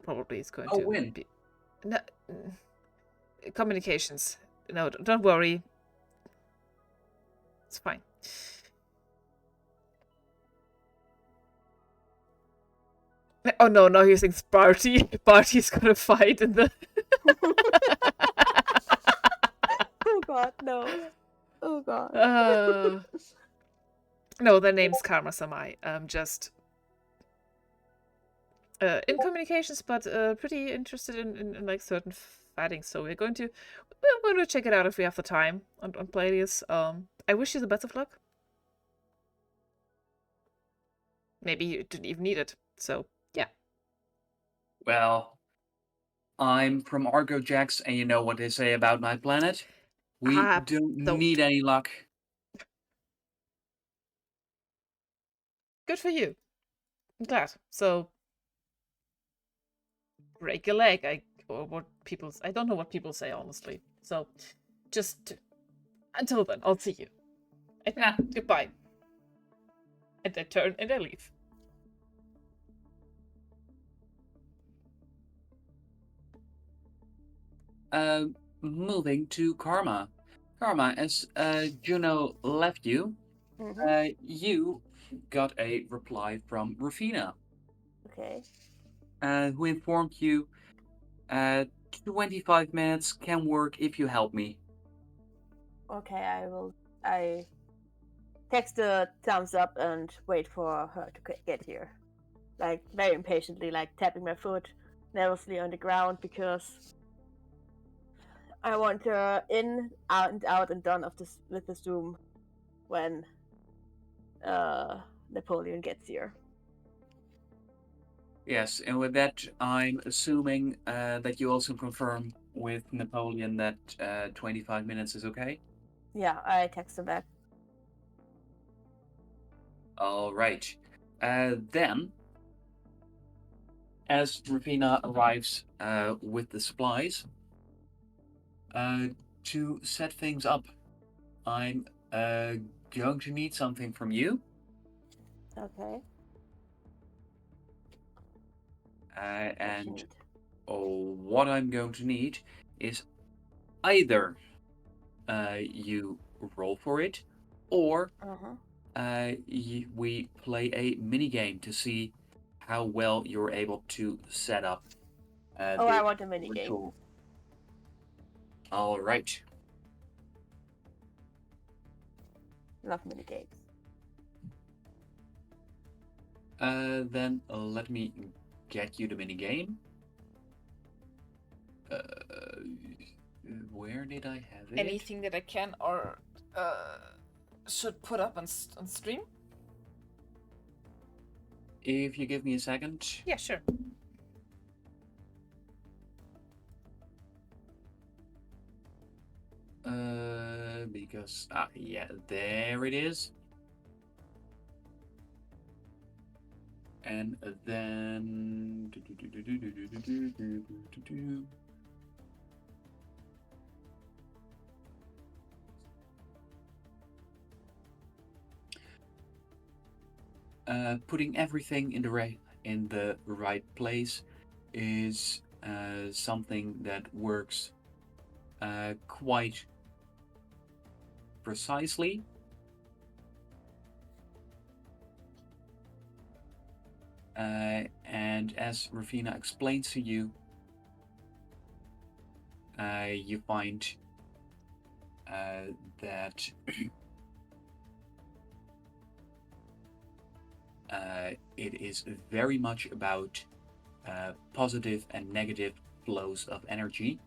probably is going to Win. be... No, communications. No, don't worry. It's fine. Oh no, now he thinks Barty. Barty's gonna fight in the... Oh god, no. Oh god. No, their name's Karma Samai. Just in communications, but pretty interested in like certain fighting. So we're going to check it out if we have the time on Palladius. I wish you the best of luck. Maybe you didn't even need it. So yeah. Well, I'm from Argo Jax, and you know what they say about my planet. We don't need any luck. Good for you. I'm glad. So break a leg. I don't know what people say honestly. So just until then, I'll see you. And goodbye. And I turn and I leave. Moving to Karma. Karma, as Juno left you, you got a reply from Rufina, Okay. who informed you 25 minutes can work if you help me. Okay, I text a thumbs up and wait for her to get here. Like, very impatiently, like tapping my foot nervously on the ground because I want her in, out, and done with this room when Napoleon gets here. Yes, and with that, I'm assuming that you also confirm with Napoleon that 25 minutes is okay? Yeah, I text him back. All right. Then, as Ravina arrives with the supplies, to set things up, I'm going to need something from you. Okay. And what I'm going to need is either you roll for it, or we play a mini game to see how well you're able to set up. I want a mini game. All right. Love mini games. Then let me get you the mini game. Where did I have it? Anything that I can or should put up on stream? If you give me a second. Yeah, sure. Because yeah, there it is. And then putting everything in the right place is something that works quite precisely. And as Ravina explains to you, you find that it is very much about positive and negative flows of energy.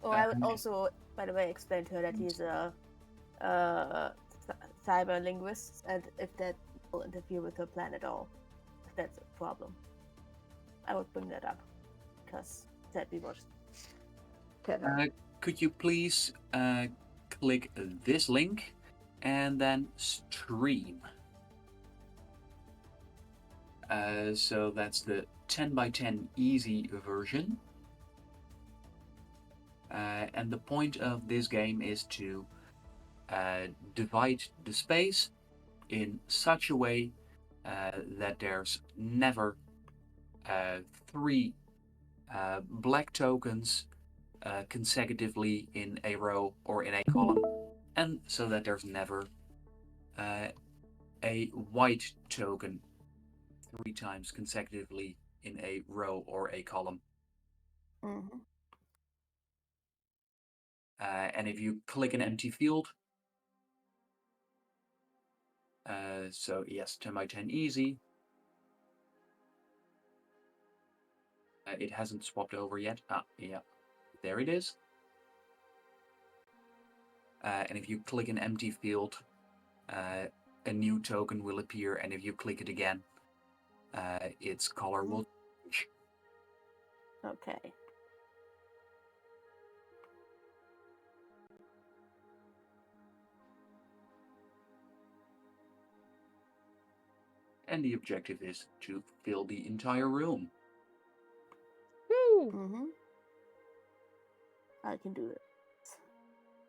I would also, by the way, explain to her that he's a cyber linguist, and if that will interfere with her plan at all, if that's a problem, I would bring that up because that we would. Could you please click this link and then stream? So that's the 10x10 easy version. And the point of this game is to divide the space in such a way that there's never 3 black tokens consecutively in a row or in a column, and so that there's never a white token 3 times consecutively in a row or a column. And if you click an empty field, so yes, 10x10 easy. It hasn't swapped over yet. Yeah, there it is. And if you click an empty field, a new token will appear, and if you click it again, its color will change. Okay. And the objective is to fill the entire room. Woo! I can do it.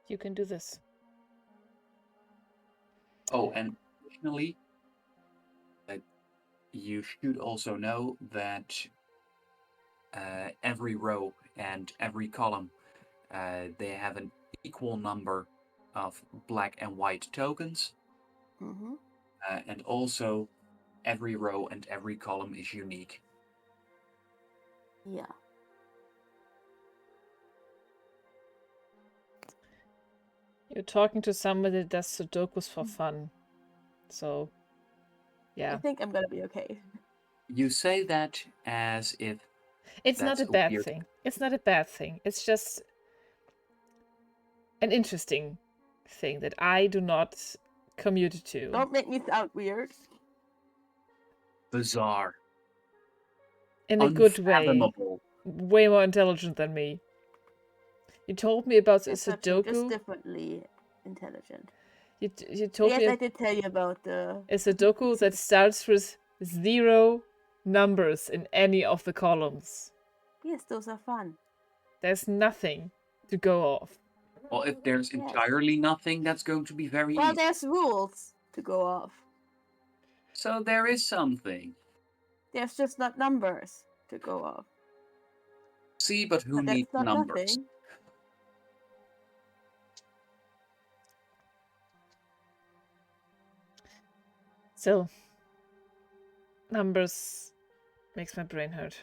You can do this. Oh, and additionally, you should also know that every row and every column, they have an equal number of black and white tokens. Mm-hmm. And also, every row and every column is unique. Yeah. You're talking to somebody that does Sudokus for fun. So, yeah. I think I'm gonna be okay. You say that as if It's not that's a bad weird. thing. It's not a bad thing. It's just an interesting thing that I do not commute to. Don't make me sound weird. Bizarre. In a good way. Unfathomable. Way more intelligent than me. You told me about a That's not true, just Sudoku. differently intelligent. You told Yes, me I did tell you about the. a Sudoku that starts with 0 numbers in any of the columns. Yes, those are fun. There's nothing to go off. Well, if there's Yes. entirely nothing, that's going to be very Well, easy. there's rules to go off. So there is something. There's just not numbers to go off. See, but who But that's needs not numbers? nothing. Still, numbers makes my brain hurt.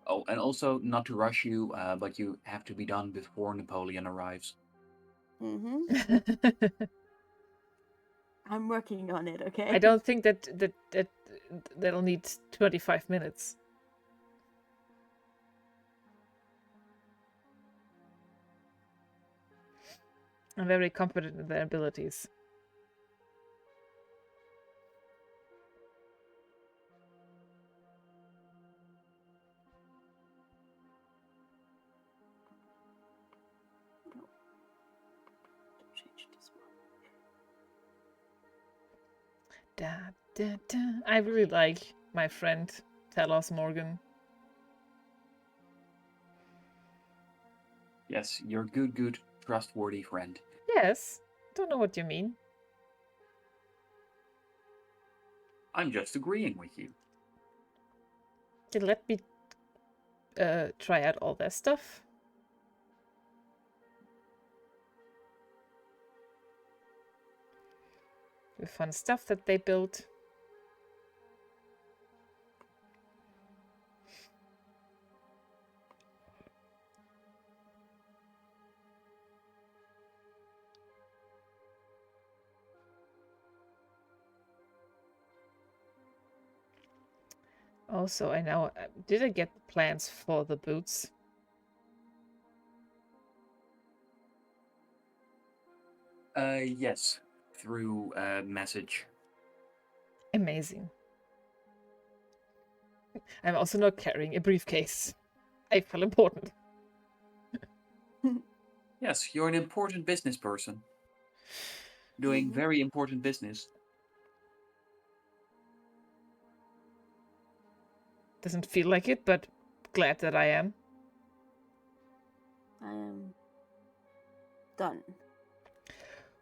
Oh, and also not to rush you, but you have to be done before Napoleon arrives. Mm-hmm. I'm working on it, okay? I don't think that'll need 25 minutes. I'm very confident in their abilities. Change this one. Da, da, da. I really like my friend Talos Morgan. Yes, your good, trustworthy friend. Yes, don't know what you mean. I'm just agreeing with you. Okay, let me try out all their stuff. The fun stuff that they built. Also, I know, did I get plans for the boots? Yes, through a message. Amazing. I'm also not carrying a briefcase. I feel important. Yes, you're an important business person. Doing very important business. Doesn't feel like it, but glad that I am. I am done.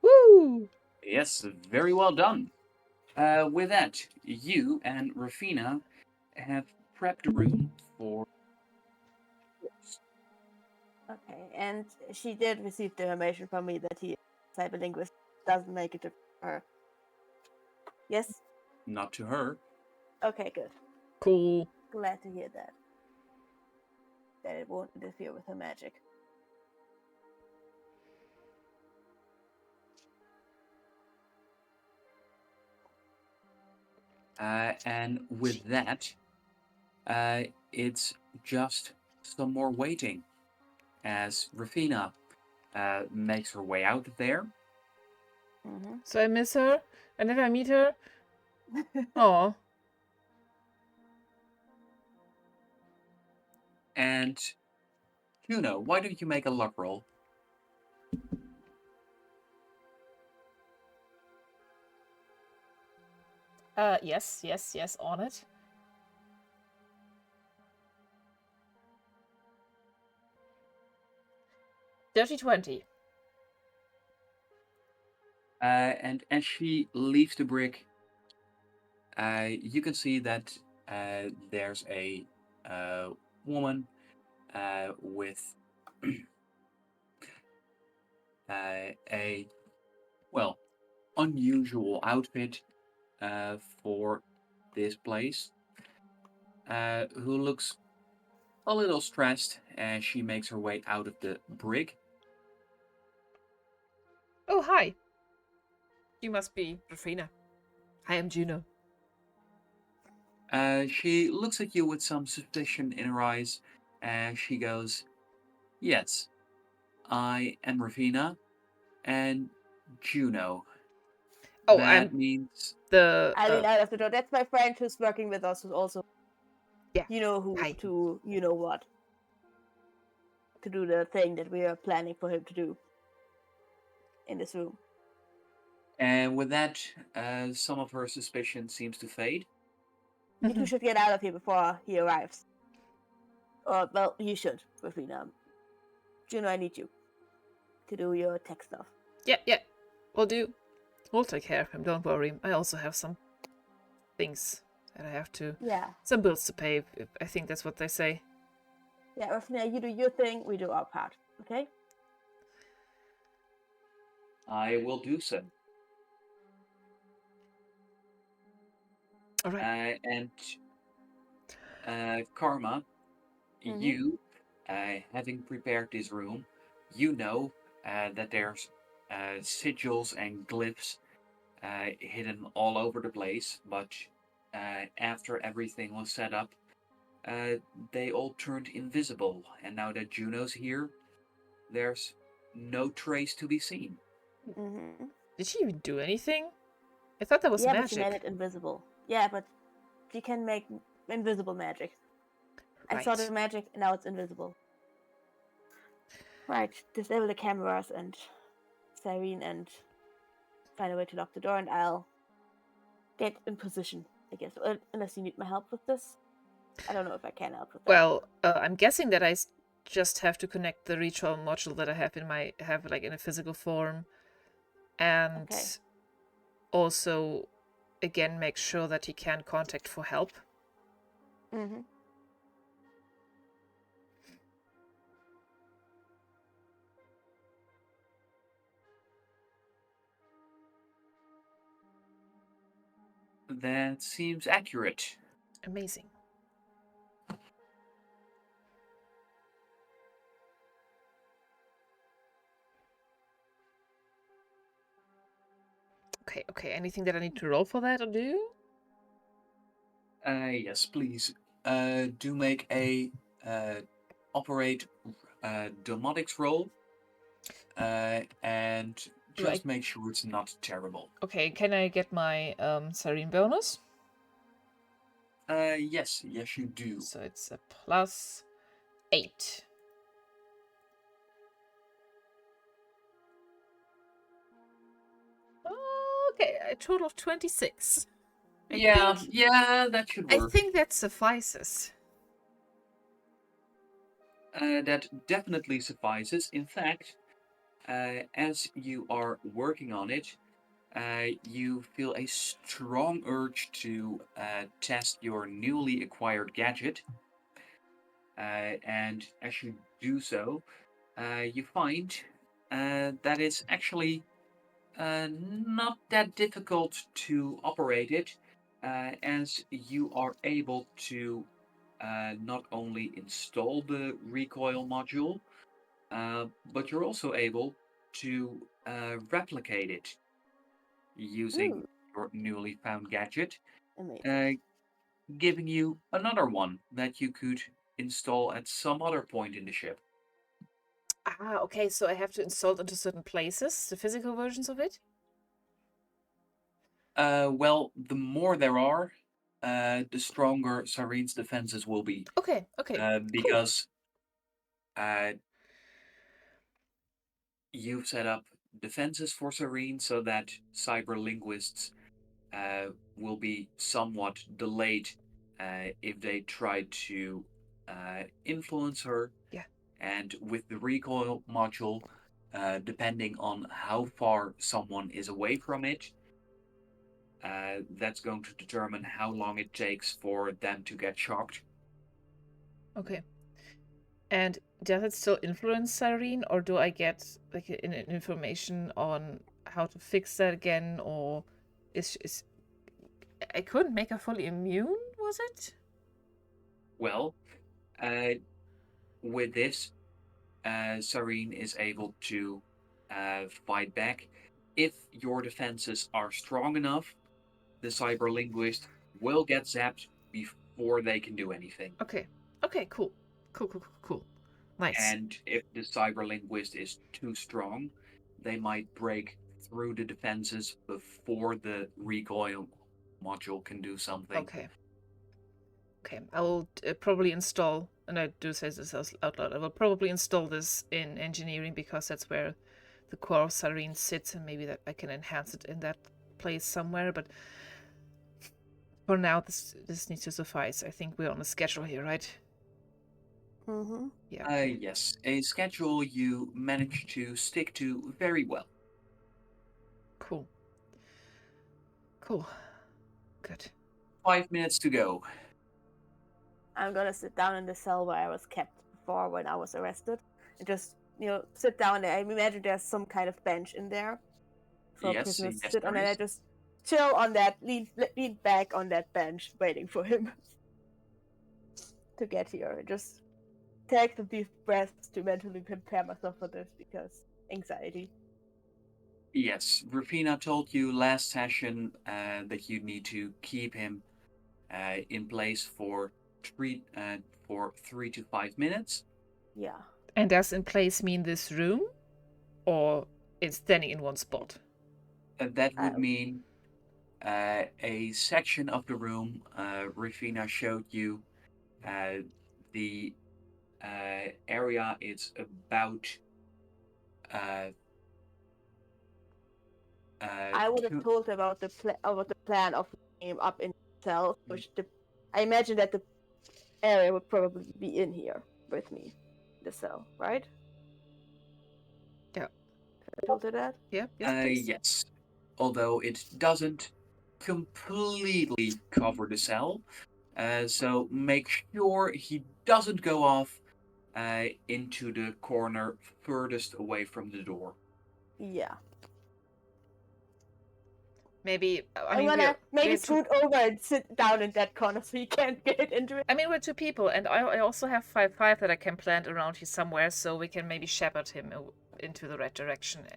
Woo! Yes, very well done. With that, you and Rafina have prepped the room for. Okay, and she did receive the information from me that he is cyberlinguist. Doesn't make it to her. Yes? Not to her. Okay, good. Cool. Glad to hear that. That it won't interfere with her magic. And with that, it's just some more waiting as Rafina makes her way out of there. Mm-hmm. So I miss her. I never meet her. Aw. And Juno, why don't you make a luck roll? Yes, on it. Dirty 20. And as she leaves the brig, you can see that there's a woman with a, well, unusual outfit for this place, who looks a little stressed as she makes her way out of the brig. Oh, hi. You must be Rafina. I am Juno. She looks at you with some suspicion in her eyes, and she goes, "Yes, I am Rafina, and Juno. Oh, That I'm means the. I lean out of the door. That's my friend who's working with us, who's also, Yeah. you know who, Hi. to you know what, to do the thing that we are planning for him to do in this room. And with that, some of her suspicion seems to fade. You two should get out of here before he arrives. Or, well, you should, Rafina. Juno, I need you to do your tech stuff. Yeah. We'll do. We'll take care of him, don't worry. I also have some things that I have to. Yeah. Some bills to pay, I think that's what they say. Yeah, Rafina, you do your thing, we do our part. Okay? I will do so. All right. And Karma, Mhm. you, having prepared this room, you know that there's sigils and glyphs hidden all over the place, but after everything was set up, they all turned invisible, and now that Juno's here, there's no trace to be seen. Mm-hmm. Did she even do anything? I thought that was Yeah, but she made magic. it invisible. Yeah, but she can make invisible magic. I saw the Right. magic, and now it's invisible. Right, disable the cameras and Cyrene and find a way to lock the door, and I'll get in position, I guess. Unless you need my help with this. I don't know if I can help with that. Well, I'm guessing that just have to connect the recall module that I have in a physical form, and Okay. also, again, make sure that he can contact for help. Mm-hmm. That seems accurate. Amazing. Okay. Anything that I need to roll for that or do? Yes, please. Do make a operate domotics roll, and Do I- just make sure it's not terrible. Okay, can I get my Serene bonus? Yes, you do. So it's a +8. Okay, a total of 26. Yeah, that should I work. think that suffices. That definitely suffices. In fact, as you are working on it, you feel a strong urge to test your newly acquired gadget. And as you do so, you find that it's actually not that difficult to operate it, as you are able to not only install the recoil module, but you're also able to replicate it using Ooh, your newly found gadget, amazing. giving you another one that you could install at some other point in the ship. Okay, so I have to install it into certain places, the physical versions of it? Well, the more there are, the stronger Sarene's defenses will be. Okay, cool. Because uh, you've set up defenses for Serene so that cyber linguists will be somewhat delayed if they try to influence her. Yeah. And with the recoil module, depending on how far someone is away from it, that's going to determine how long it takes for them to get shocked. Okay. And does it still influence Cyrene, or do I get like information on how to fix that again, or is I couldn't make her fully immune, was it? Well, with this, Cyrene is able to fight back. If your defenses are strong enough, the cyber linguist will get zapped before they can do anything. Okay. Okay, cool. Cool. Nice. And if the cyber linguist is too strong, they might break through the defenses before the recoil module can do something. Okay. I will probably install, and I do say this out loud, I will probably install this in engineering because that's where the core of Cyrene sits, and maybe that I can enhance it in that place somewhere, but for now this needs to suffice. I think we're on a schedule here, right? Mm-hmm. Yeah. Yes, a schedule you managed to stick to very well. Cool. Good. 5 minutes to go. I'm gonna sit down in the cell where I was kept before when I was arrested, and just sit down there. I imagine there's some kind of bench in there for Yes, prisoners to yes, sit on, there and I is. just chill on that, lean back on that bench, waiting for him to get here. Just take some deep breaths to mentally prepare myself for this, because anxiety. Yes, Rufina told you last session that you need to keep him in place for 3 to 5 minutes. Yeah. And does in place mean this room, or it's standing in one spot? That would mean a section of the room. Rufina showed you the area is about. I would have told about the plan of game up in itself, which I imagine that the area would probably be in here with me, the cell, right? Yeah. I told her that. Yeah. Yes. Yes, although it doesn't completely cover the cell, so make sure he doesn't go off into the corner furthest away from the door. Yeah. Maybe I'm gonna maybe scoot over and sit down in that corner so you can't get into it. I mean, we're 2 people, and I also have 5 that I can plant around here somewhere, so we can maybe shepherd him into the right direction.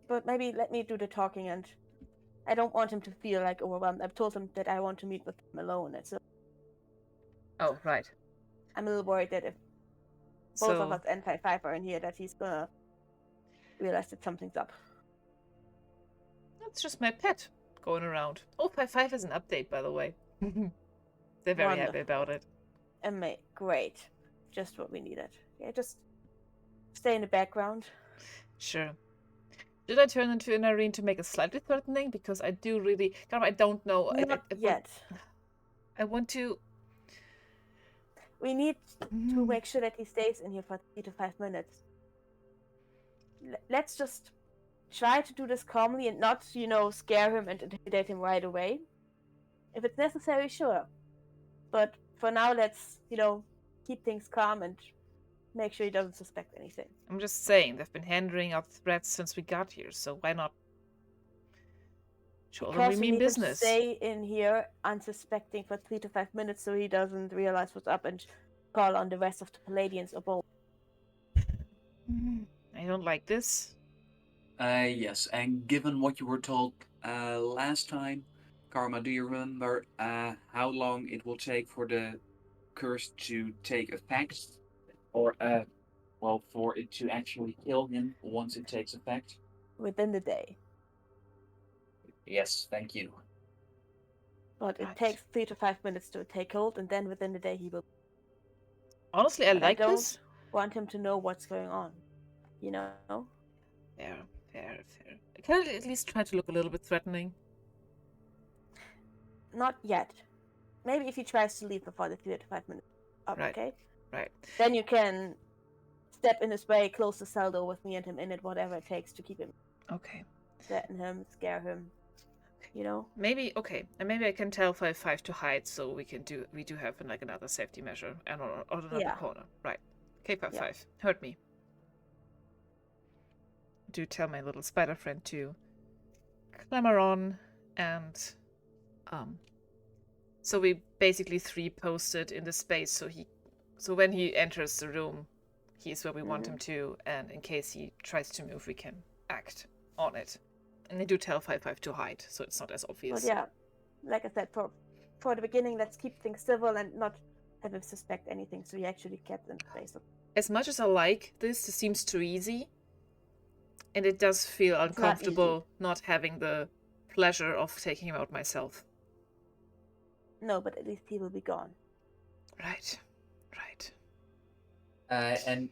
But maybe let me do the talking, and I don't want him to feel like overwhelmed. I've told him that I want to meet with him alone. Oh, right. I'm a little worried that if both of us and 5 are in here, that he's gonna realize that something's up. That's just my pet going around. Oh, 5 is an update, by the way. They're very happy about it. Great. Just what we needed. Yeah, just stay in the background. Sure. Did I turn into an arena to make it slightly threatening? Because I do really... I don't know. Not yet. I want to... We need to make sure that he stays in here for 3 to 5 minutes. Let's just try to do this calmly and not, scare him and intimidate him right away. If it's necessary, sure. But for now, let's, keep things calm and make sure he doesn't suspect anything. I'm just saying, they've been handing out threats since we got here, so why not show them we mean business? Because we need to stay in here unsuspecting for 3 to 5 minutes so he doesn't realize what's up and call on the rest of the Palladians or both. I don't like this. Yes, and given what you were told last time, Karma, do you remember how long it will take for the curse to take effect? Or, for it to actually kill him once it takes effect? Within the day. Yes, thank you. But it takes 3 to 5 minutes to take hold, and then within the day he will... Honestly, I like this. I don't want him to know what's going on, Fair. Can I at least try to look a little bit threatening? Not yet. Maybe if he tries to leave before the 3 to 5 minutes up, Right. okay? Right. Then you can step in his way, close the cell door with me and him in it, whatever it takes to keep him, Okay. threaten him, scare him. You know? Maybe okay, and maybe I can tell 5-5 to hide, so we do have like another safety measure and on another Yeah. corner. Right. Okay, 5-5. Yeah. Heard me. Do tell my little spider friend to clamber on, and so we basically 3 posted in the space, so when he enters the room, he's where we want him to, and in case he tries to move, we can act on it. And they do tell 5-5 to hide, so it's not as obvious. But yeah, like I said, for the beginning, let's keep things civil and not have him suspect anything, so he actually kept in place. As much as I like this seems too easy, and it does feel uncomfortable not having the pleasure of taking him out myself. No, but at least he will be gone. Right. And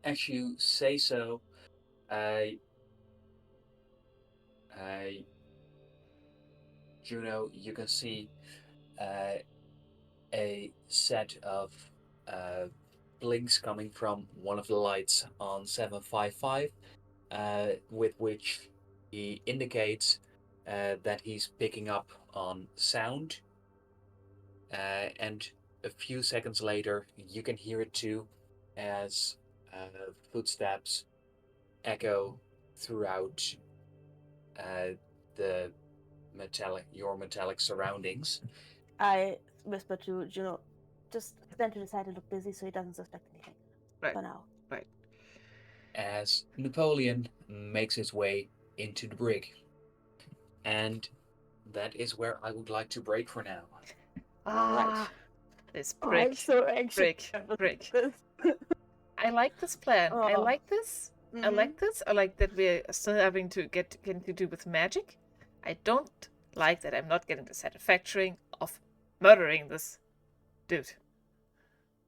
as you say so, Juno, you can see a set of blinks coming from one of the lights on 755, with which he indicates that he's picking up on sound. And a few seconds later, you can hear it too, as footsteps echo throughout your metallic surroundings. I whisper to Juno, just stand to the side and look busy so he doesn't suspect anything. Right. For now. Right. As Napoleon makes his way into the brig. And that is where I would like to break for now. Ah, this brick. I'm so anxious. Brick. I like this plan. I like this. I like this. I like that we're still having to get to do with magic. I don't like that I'm not getting the satisfaction of murdering this dude.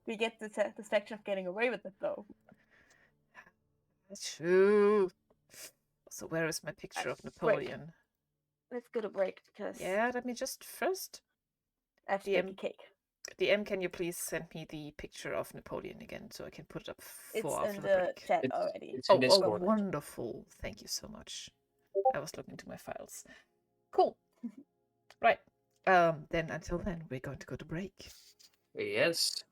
We get the satisfaction of getting away with it, though. That's true. So where is my picture of Napoleon? Let's get a break, because... Yeah, let me just first... I have to make a cake. DM, can you please send me the picture of Napoleon again so I can put it up for after It's in the the break? chat already. It's in Discord. Wonderful. Thank you so much. I was looking to my files. Cool. Right. Then until then, we're going to go to break. Yes.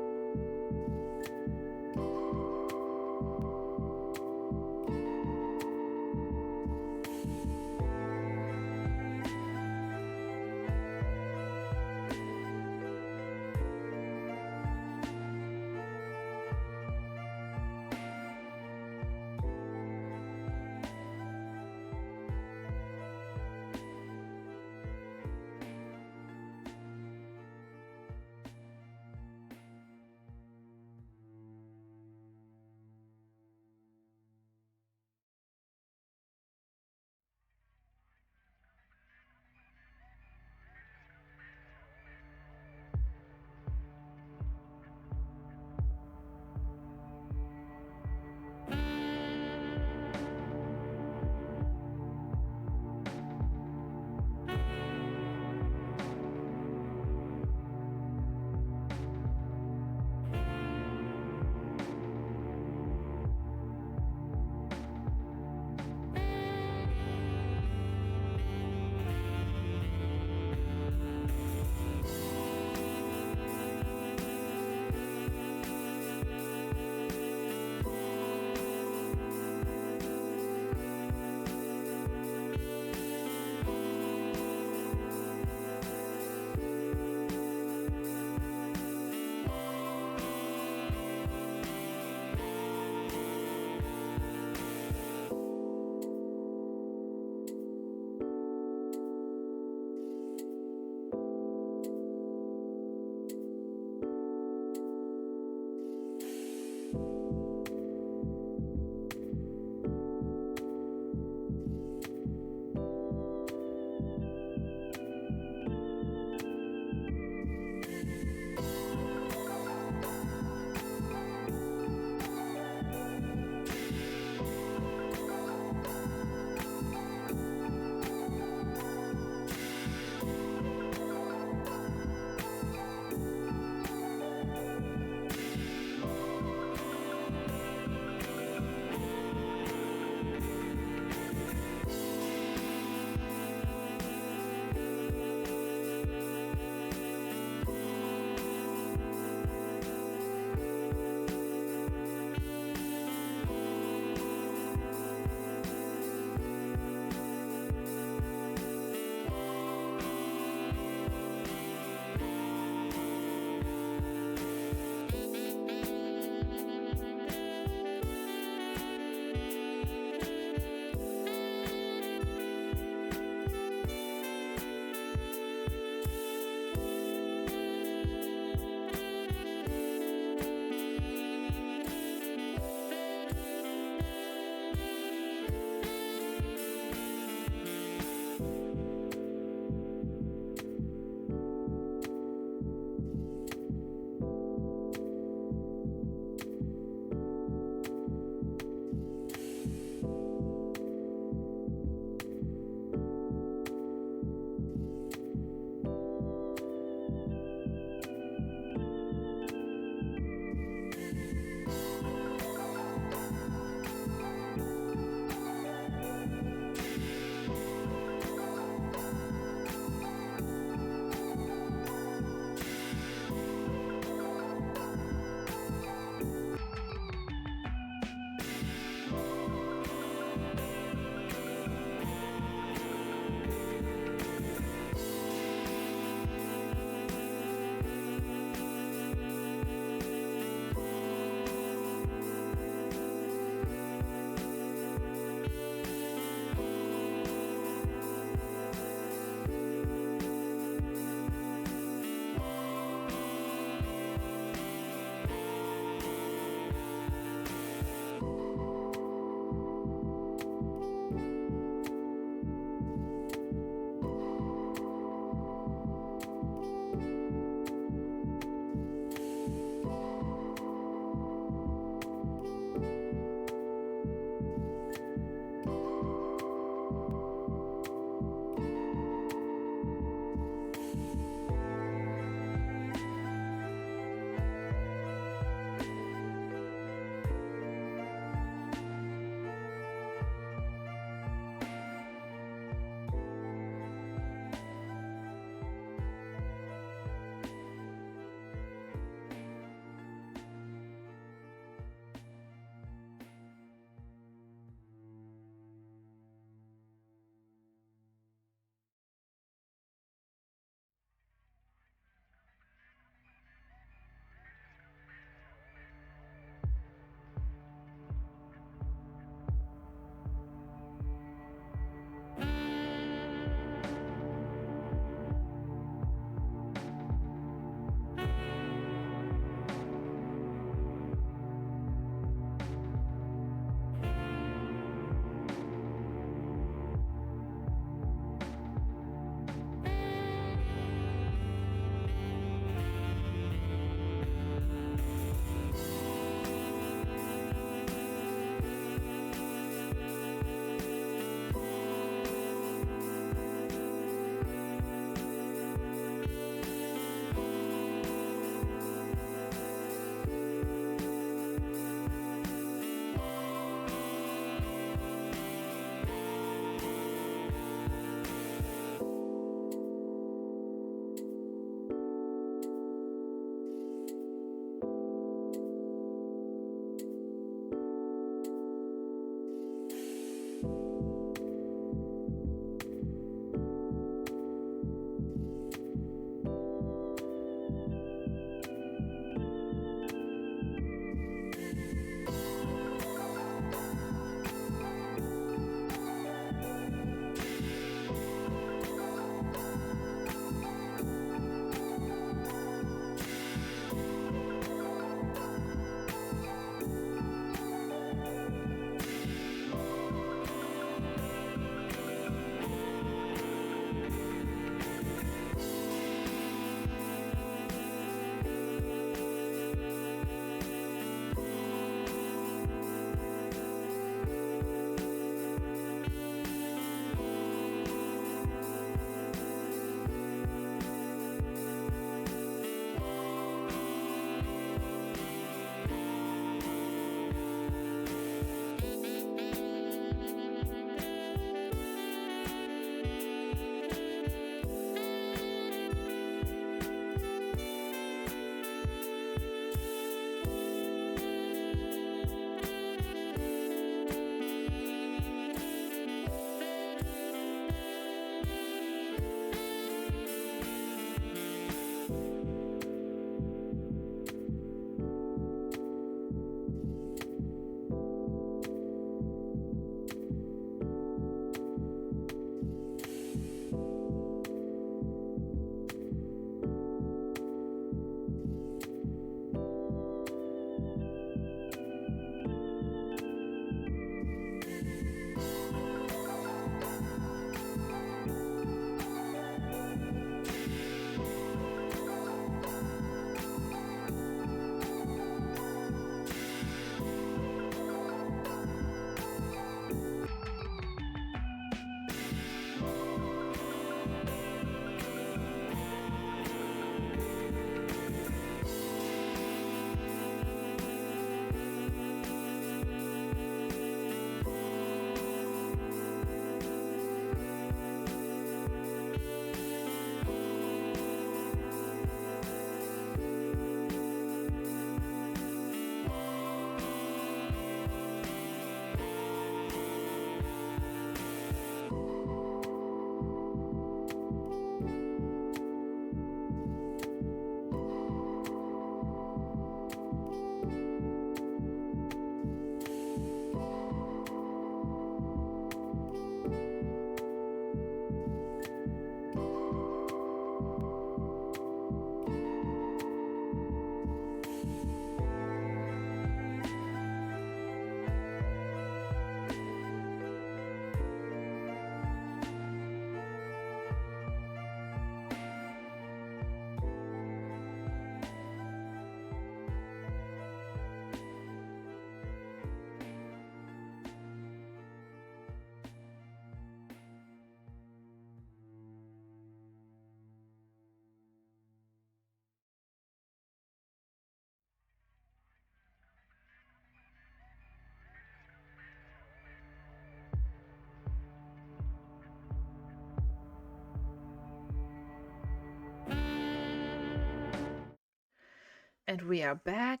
And we are back.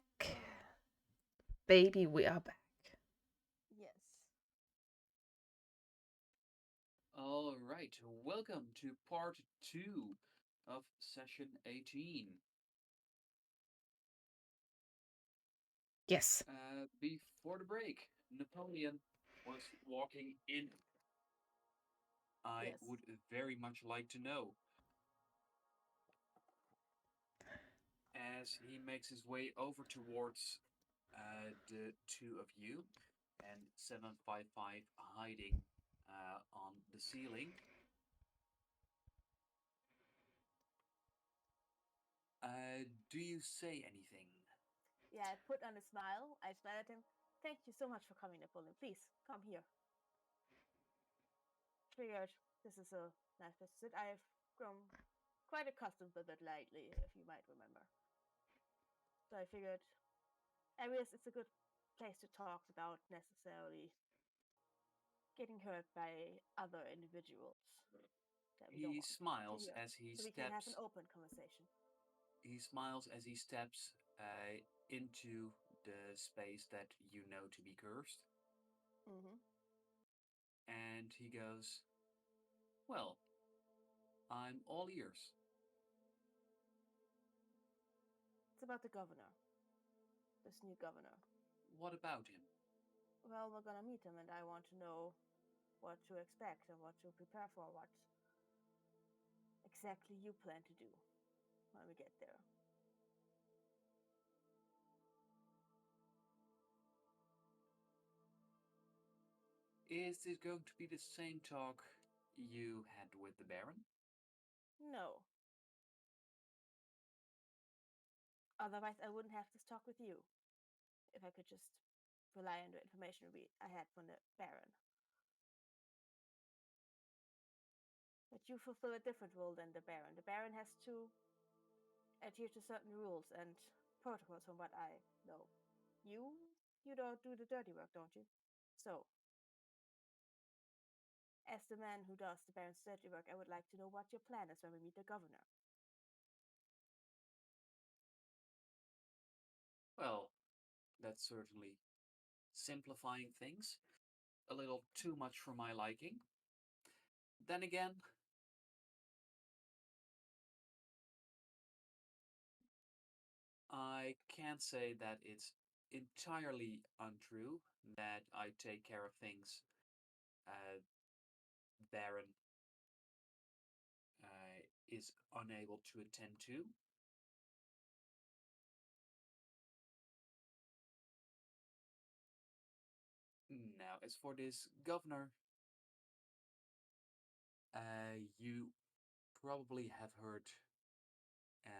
Baby, we are back. Yes. All right, welcome to part 2 of session 18. Yes. Before the break, Napoleon was walking in. I Yes. would very much like to know, as he makes his way over towards the two of you, and 755 hiding on the ceiling. Do you say anything? Yeah, I put on a smile. I smile at him. Thank you so much for coming, Napoleon. Please, come here. Figured this is a nice place to sit. I've grown quite accustomed with it lately, if you might remember. So I figured, Arius, it's a good place to talk without necessarily getting hurt by other individuals that we don't He want to smiles hear. as he So we can have an steps. open conversation. He smiles as he steps into the space that you know to be cursed, Mm-hmm. and he goes, "Well, I'm all ears. It's about the governor, this new governor. What about him?" Well, we're gonna meet him, and I want to know what to expect and what to prepare for, what exactly you plan to do when we get there. Is this going to be the same talk you had with the Baron? No. Otherwise, I wouldn't have this talk with you if I could just rely on the information I had from the Baron. But you fulfill a different role than the Baron. The Baron has to adhere to certain rules and protocols from what I know. You you don't do the dirty work, don't you? So, as the man who does the Baron's dirty work, I would like to know what your plan is when we meet the governor. Well, that's certainly simplifying things a little too much for my liking. Then again, I can't say that it's entirely untrue that I take care of things Baron is unable to attend to. Now, as for this governor, you probably have heard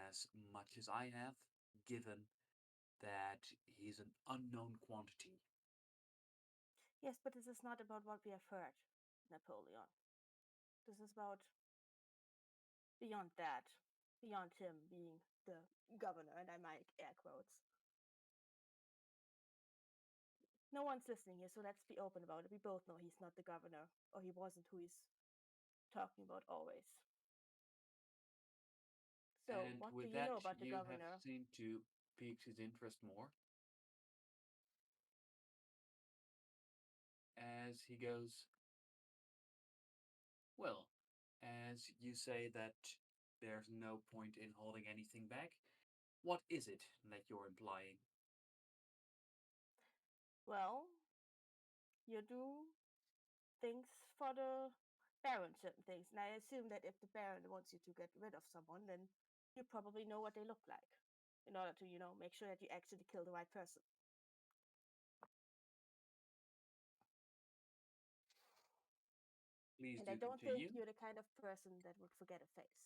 as much as I have, given that he's an unknown quantity. Yes, but this is not about what we have heard, Napoleon. This is about beyond that, beyond him being the governor, and I might air quotes. No one's listening here, so let's be open about it. We both know he's not the governor, or he wasn't who he's talking about always. So, And what do with you know that, about the you have governor? seemed to pique his interest more as he goes, well, as you say that there's no point in holding anything back, what is it that you're implying? Well, you do things for the Baron, certain things, and I assume that if the Baron wants you to get rid of someone, then you probably know what they look like in order to, make sure that you actually kill the right person. Please And I do don't think continue. you're the kind of person that would forget a face.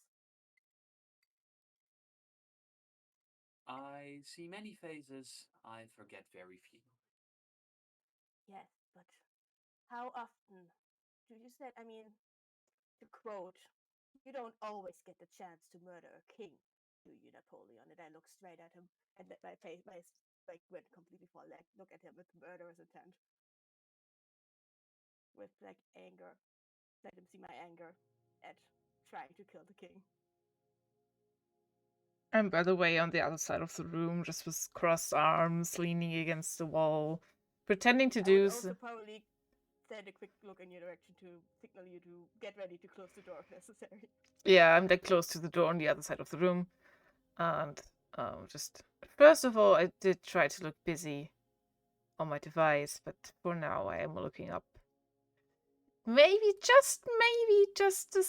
I see many faces, I forget very few. Yes, but how often do you say? I mean, to quote, you don't always get the chance to murder a king, do you, Napoleon? And I look straight at him and let my face, my like went completely fall. Like look at him with murderous intent, with like anger. Let him see my anger at trying to kill the king. I'm, by the way, on the other side of the room, just with crossed arms, leaning against the wall, pretending to I do would also probably send a quick look in your direction to signal you to get ready to close the door if necessary. Yeah, I'm like close to the door on the other side of the room. And just first of all, I did try to look busy on my device, but for now I am looking up. Maybe just the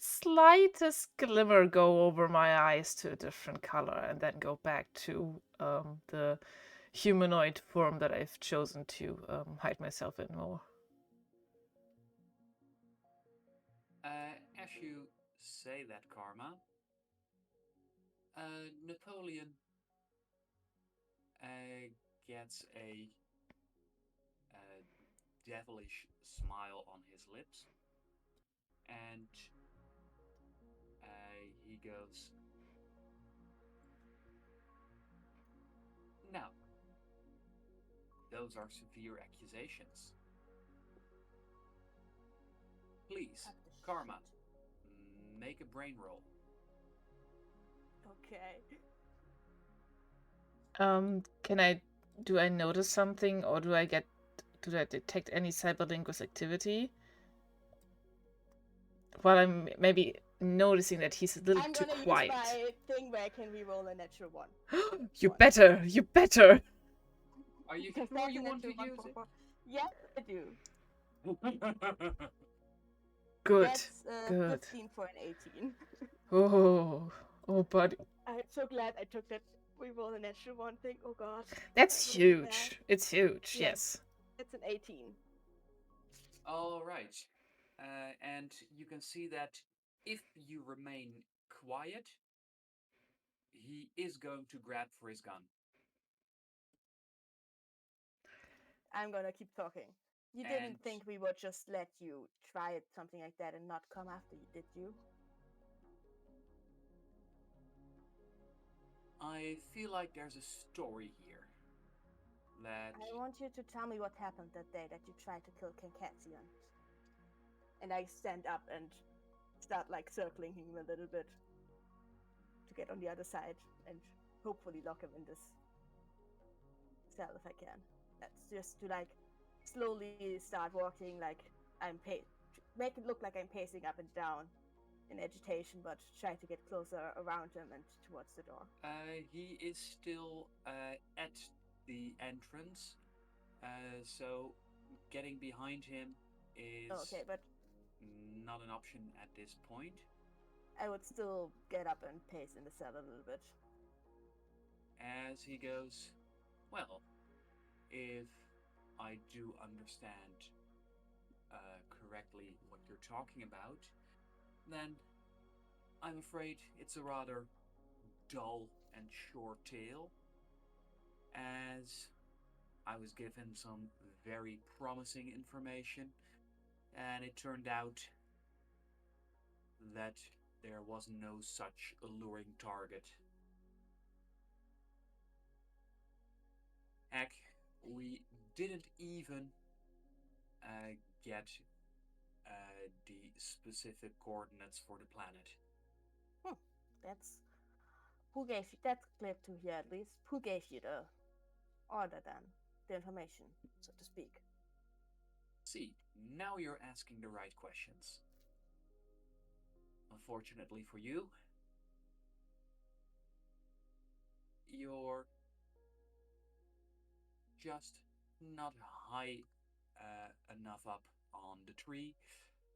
slightest glimmer go over my eyes to a different color and then go back to the humanoid form that I've chosen to hide myself in more. As you say that, Karma, Napoleon gets a devilish smile on his lips, and he goes, "Now, those are severe accusations. Please, Cut the Karma, shit. make a brain roll." Okay. Do I notice something, or do I detect any cyberlinguist activity? While I'm maybe noticing that he's a little too quiet. I'm gonna use my thing where I can reroll a natural one. You better! You better! Are you Because sure that's you a want to natural one use for it? four. Yes, I do. Good. That's Good. 15 for an 18. Oh, buddy. I'm so glad I took that reroll a natural one thing. Oh god. That's That would've been bad. huge. It's huge, yes. It's an 18. All right. And you can see that if you remain quiet, he is going to grab for his gun. I'm gonna keep talking. You And didn't think we would just let you try it, something like that, and not come after you, did you? I feel like there's a story here that I want you to tell me what happened that day that you tried to kill Kankatzian. And I stand up and start like circling him a little bit to get on the other side and hopefully lock him in this cell if I can. That's just to like slowly start walking, like make it look like I'm pacing up and down in agitation, but try to get closer around him and towards the door. he is still at the entrance, so getting behind him is Okay, but not an option at this point. I would still get up and pace in the cell a little bit. As he goes, well, if I do understand correctly what you're talking about, then I'm afraid it's a rather dull and short tale, as I was given some very promising information, and it turned out that there was no such alluring target. Heck, we didn't even get the specific coordinates for the planet. That's who gave you. That's clear to hear at least. Who gave you the order then? The information, so to speak. See, now you're asking the right questions. Unfortunately for you, you're just not high enough up on the tree,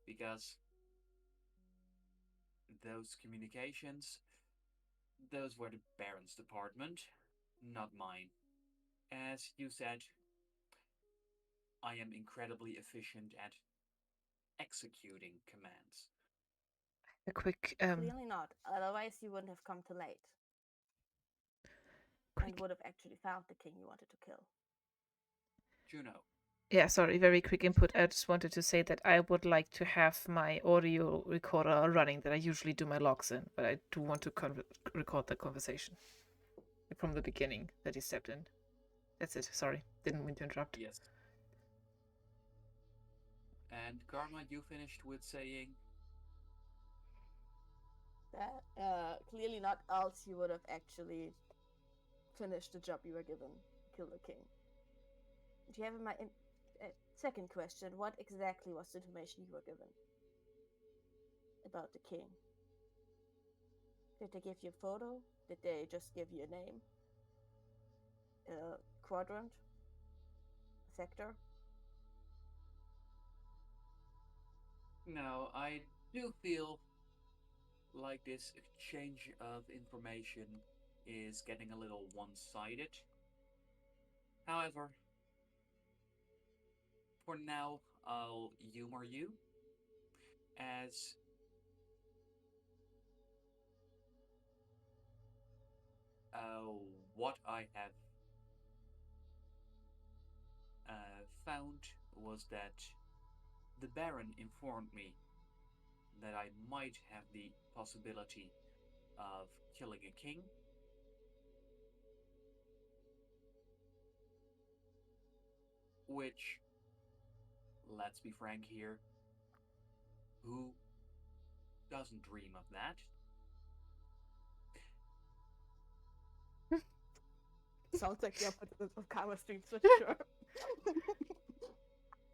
because those communications, those were the Baron's department, not mine. As you said, I am incredibly efficient at executing commands. A quick Clearly not. Otherwise, you wouldn't have come too late. And would have actually found the king you wanted to kill. Juno. Yeah, sorry, very quick input. I just wanted to say that I would like to have my audio recorder running that I usually do my logs in, but I do want to record the conversation from the beginning that he stepped in. That's it. Sorry, didn't mean to interrupt. Yes. And Karma, you finished with saying? That clearly not else you would have actually finished the job you were given, kill the king. Do you have my second question? What exactly was the information you were given about the king? Did they give you a photo? Did they just give you a name? A quadrant? A sector? No, I do feel like this exchange of information is getting a little one-sided. However, for now, I'll humor you as what I have found was that the Baron informed me that I might have the possibility of killing a king, which, let's be frank here, who doesn't dream of that? Sounds like the opposite of karma streams for sure.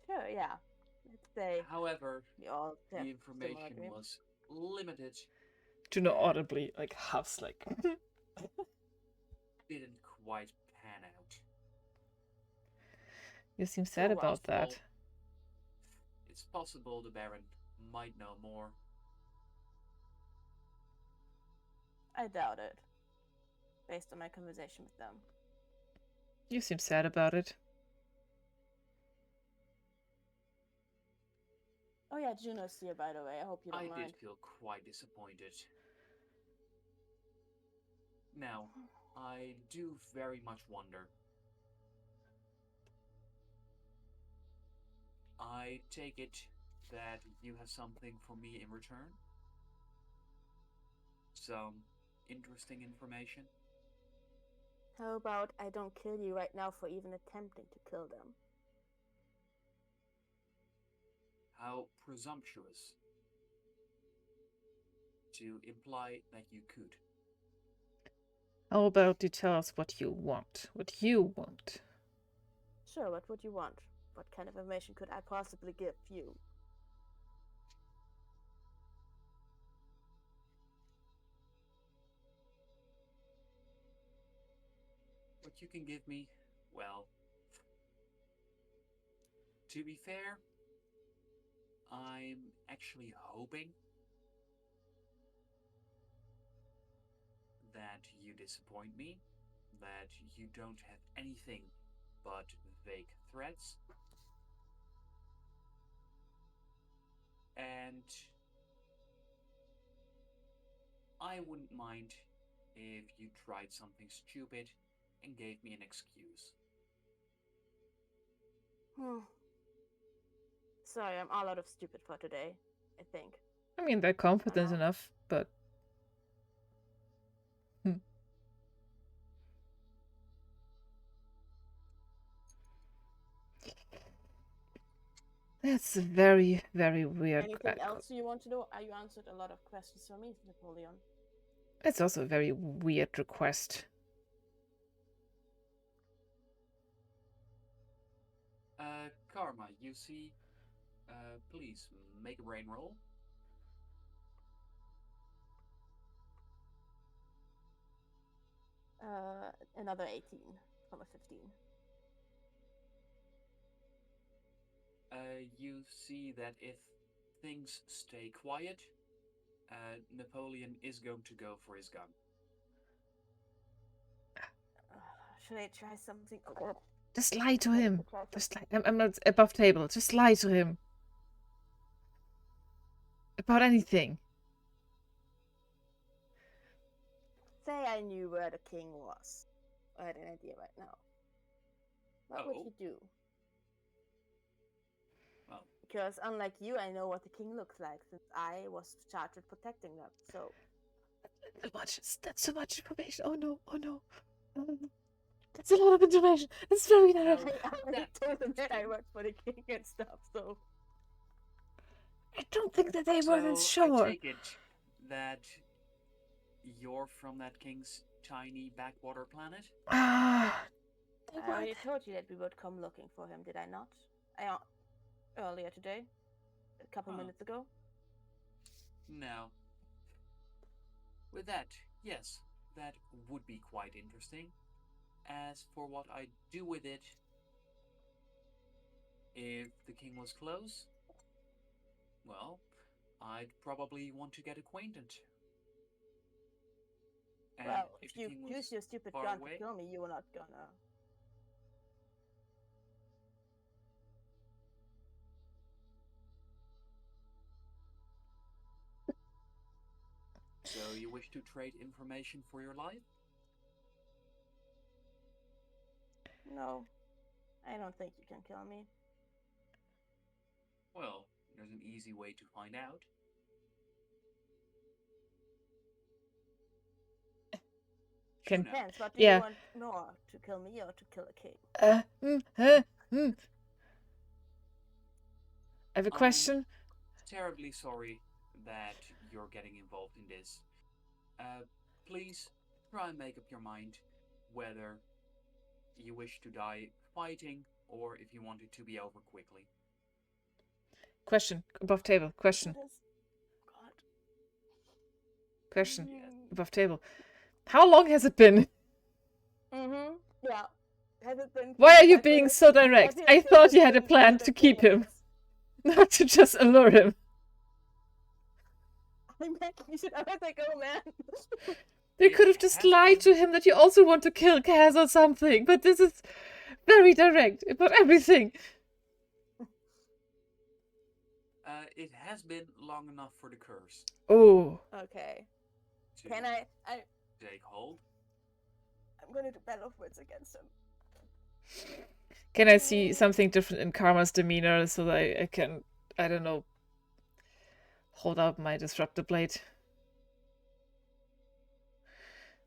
Sure, yeah. Let's say However, we all have the similar information dreams. was limited, Juno audibly like huffs like didn't quite pan out. you seem sad So about after all, that. it's possible the Baron might know more. I doubt it, based on my conversation with them. You seem sad about it. Oh yeah, Juno's here, by the way. I hope you don't I mind. did feel quite disappointed. Now, I do very much wonder. I take it that you have something for me in return? Some interesting information? How about I don't kill you right now for even attempting to kill them? How presumptuous to imply that you could. How about you tell us what you want? What you want? Sure, what would you want? What kind of information could I possibly give you? What you can give me, well, to be fair, I'm actually hoping that you disappoint me, that you don't have anything but vague threats, and I wouldn't mind if you tried something stupid and gave me an excuse. Sorry, I'm all out of stupid for today, I think. I mean, they're confident Wow. enough, but that's a very, very weird. Anything else you want to know? You answered a lot of questions for me, Napoleon. It's also a very weird request. Karma, you see, please make a brain roll. Another 18 from a 15. You see that if things stay quiet, Napoleon is going to go for his gun. Should I try something? Just lie to him. Just lie. I'm not above table. Just lie to him. About anything. Say I knew where the king was. I had an idea right now. What would he do? Well, because unlike you, I know what the king looks like since I was charged with protecting them. So that's so much information. Oh no, oh no. That's a lot of information. It's very nice. I told him that I worked for the king and stuff, so I don't think that they weren't sure. I take it that you're from that king's tiny backwater planet? Ah, I already told you that we would come looking for him, did I not? Earlier today, a couple minutes ago. No. With that, yes, that would be quite interesting. As for what I do with it, if the king was close, well, I'd probably want to get acquainted. And Well, if if the you king use was your stupid far gun away, to kill me, you were not gonna. so you wish to trade information for your life? No, I don't think you can kill me. Well, there's an easy way to find out. Can- Juno. Depends. What do Yeah. you want more? To kill me or to kill a king? I have a I'm question. terribly sorry that you're getting involved in this. Please try and make up your mind whether you wish to die fighting or if you want it to be over quickly. Question above table. Question. God. Question Yes. above table. How long has it been? Mm-hmm. Yeah. Has it been? Why are you 45 being minutes? so direct? Has I it thought you had a been plan more to than 4 keep him, minutes? not to just allure him. I'm making you should let that go, man. They It could have just has lied been- to him that you also want to kill Kaz or something, but this is very direct about everything. It has been long enough for the curse Oh, Okay. to Can I take hold. I'm gonna do battle words against him. can I see something different in Karma's demeanor so that I can, I don't know, hold out my disruptor blade?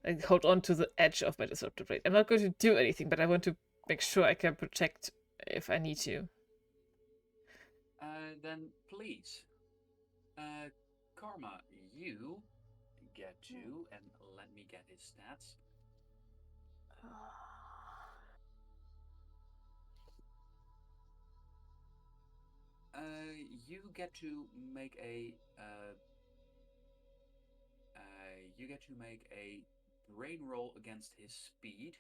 I hold on to the edge of my disruptor blade. I'm not going to do anything, but I want to make sure I can protect if I need to. Then please, Karma, you get to, and let me get his stats. You get to make a brain roll against his speed.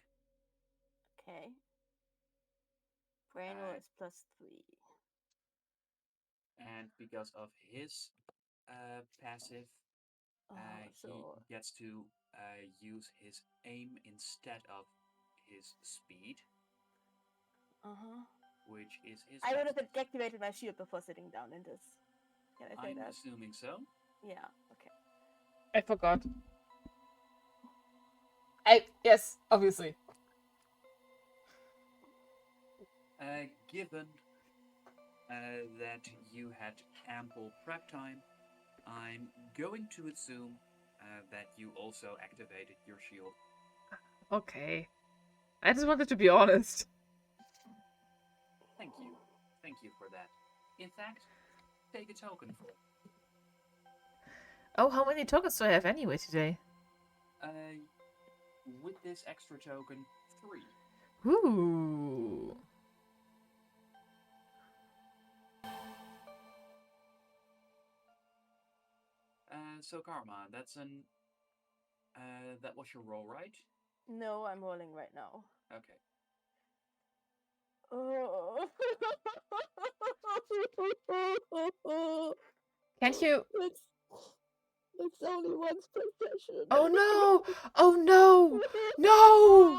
Okay. Brain roll is +3. And because of his passive, So he gets to use his aim instead of his speed, which is his. I would have passive. deactivated my shield before sitting down in this. Can I say I'm that? assuming so. Yeah. Okay. I forgot. Yes, obviously. Given that you had ample prep time, I'm going to assume that you also activated your shield. Okay. I just wanted to be honest. Thank you. Thank you for that. In fact, take a token for it. Oh, how many tokens do I have anyway today? With this extra token, 3. Ooh. So Karma, that was your roll, right? No, I'm rolling right now. Okay. Oh. Can't you? It's only once per session. Oh no! Oh no! No!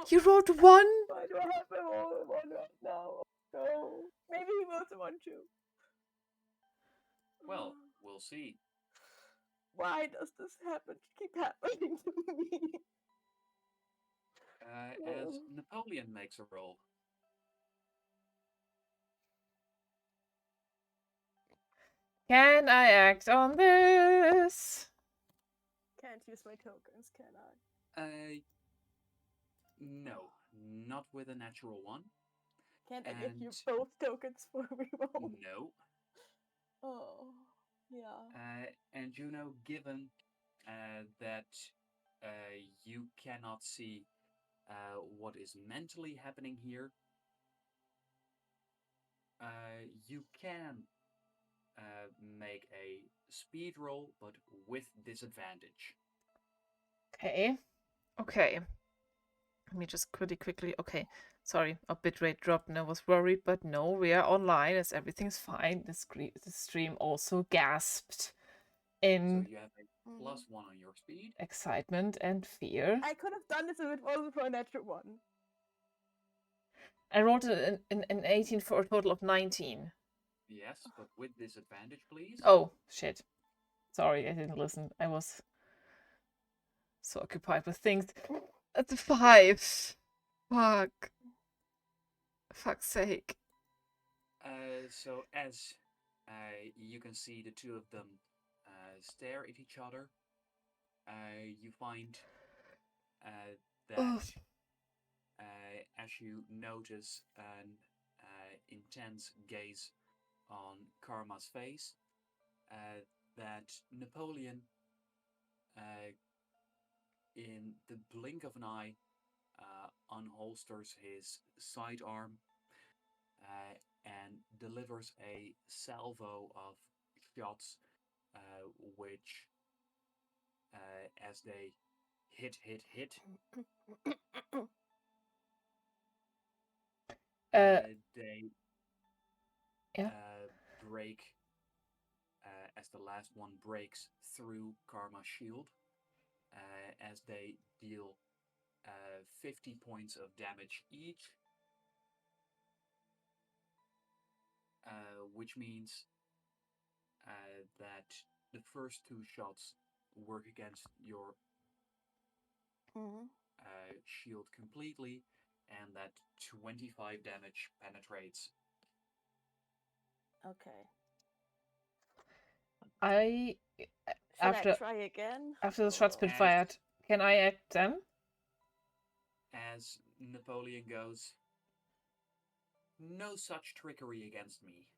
You wrote 1? Why do I have to roll 1 right now? No. Maybe he rolls a 1 too. Well, we'll see. Why does this keep happening to me? As Napoleon makes a roll. Can I act on this? Can't use my tokens, can I? No, not with a natural 1. Can't I give you both tokens for reroll? No. Oh, yeah. And Juno, given that you cannot see what is mentally happening here. You can make a speed roll, but with disadvantage. Okay. Okay. Let me just quickly. Okay. Sorry, our bitrate dropped and I was worried, but no, we are online as everything's fine. The stream also gasped in So you have a +1 on your speed. excitement and fear. I could have done this if it wasn't for a natural one. I rolled an 18 for a total of 19. Yes, but with disadvantage, please. Oh, shit. Sorry, I didn't listen. I was so occupied with things. At the 5. Fuck. Fuck's sake. So as you can see the two of them stare at each other, you find that as you notice an intense gaze on Karma's face, that Napoleon, in the blink of an eye, unholsters his sidearm and delivers a salvo of shots, which, as they hit, they Yeah. break as the last one breaks through Karma's shield, as they deal 50 points of damage each, which means that the first two shots work against your shield completely, and that 25 damage penetrates. Okay. I Should I try again? after the shots been As- fired, can I act then? As Napoleon goes, no such trickery against me.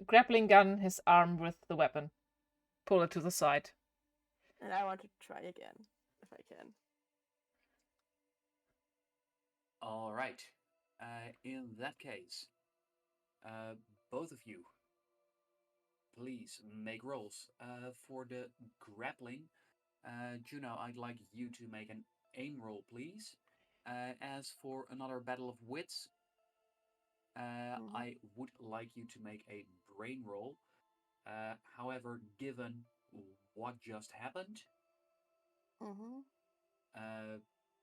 Grappling gun his arm with the weapon. Pull it to the side. And I want to try again, if I can. All right. In that case, both of you, please make rolls. For the grappling, Juno, I'd like you to make an aim roll, please. As for another battle of wits, I would like you to make a brain roll. However, given what just happened,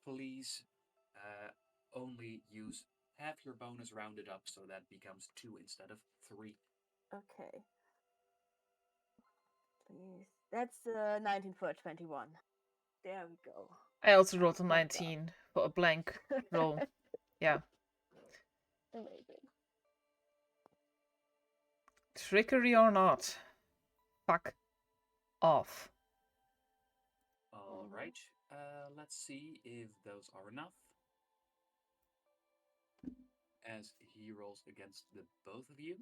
please only use half your bonus rounded up, so that becomes 2 instead of 3. Okay. Please. That's 19 for a 21. There we go. I also rolled a 19 for a blank roll. Yeah. Amazing. Trickery or not, fuck off. All right. Let's see if those are enough. As he rolls against the both of you.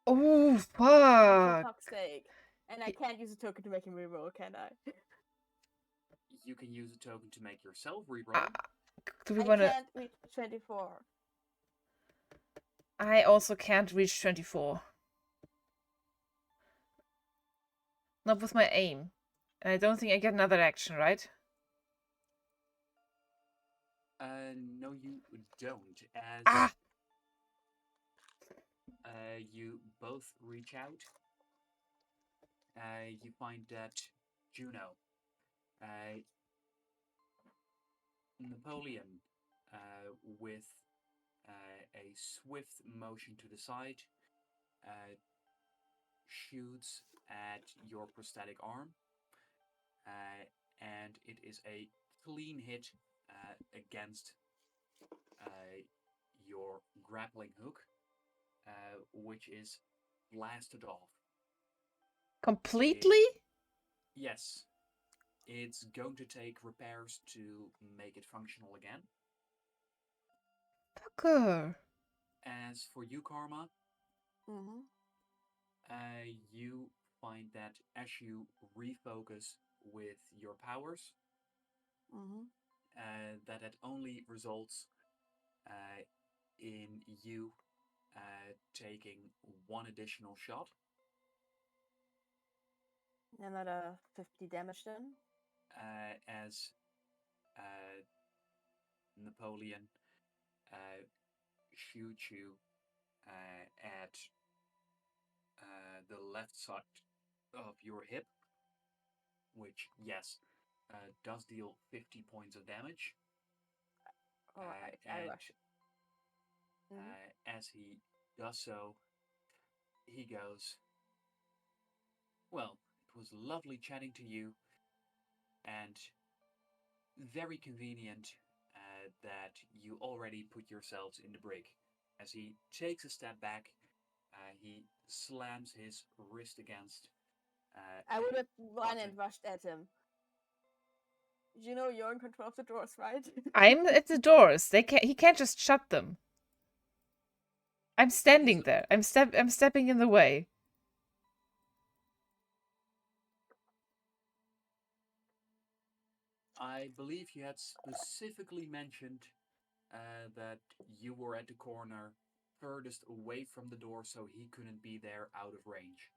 Oh, Oh, for fuck. fuck's sake. And I can't use a token to make him reroll, can I? You can use a token to make yourself reroll. Do we I wanna... can't reach 24. I also can't reach 24. Not with my aim. And I don't think I get another action, right? No, you don't. Ah! You both reach out. You find that Juno, Napoleon, with a swift motion to the side, shoots at your prosthetic arm, and it is a clean hit against your grappling hook, which is blasted off. Completely? Yes. It's going to take repairs to make it functional again. Fucker. As for you, Karma, you find that as you refocus with your powers, that it only results in you taking one additional shot. Another 50 damage then. As Napoleon shoots you at the left side of your hip, which, yes, does deal 50 points of damage. Alright, I rush. As he does so, he goes, "Well, it was lovely chatting to you, and very convenient that you already put yourselves in the brig." As he takes a step back, he slams his wrist against. I would have run button. and rushed at him. Juno, you're in control of the doors, right? I'm at the doors. He can't just shut them. I'm standing there. I'm stepping in the way. I believe you had specifically mentioned that you were at the corner furthest away from the door, so he couldn't be there out of range.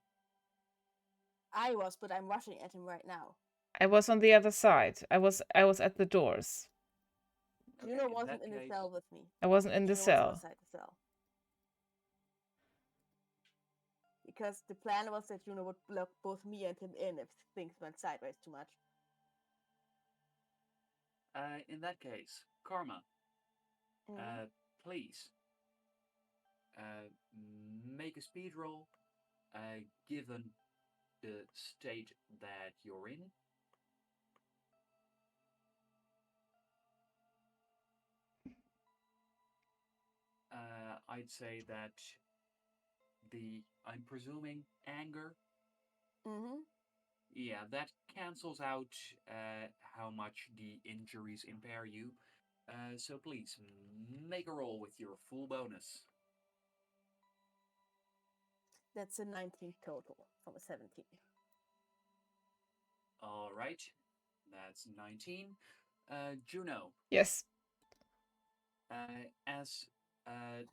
I was, but I'm rushing at him right now. I was on the other side. I was at the doors. Okay, Juno wasn't in the cell with me. I wasn't in the Juno cell. was outside the cell. Because the plan was that Juno would block both me and him in if things went sideways too much. In that case, Karma, please make a speed roll given the state that you're in. I'd say that I'm presuming anger. Yeah, that cancels out how much the injuries impair you. So please, make a roll with your full bonus. That's a 19 total from a 17. All right, that's 19. Juno. Yes. As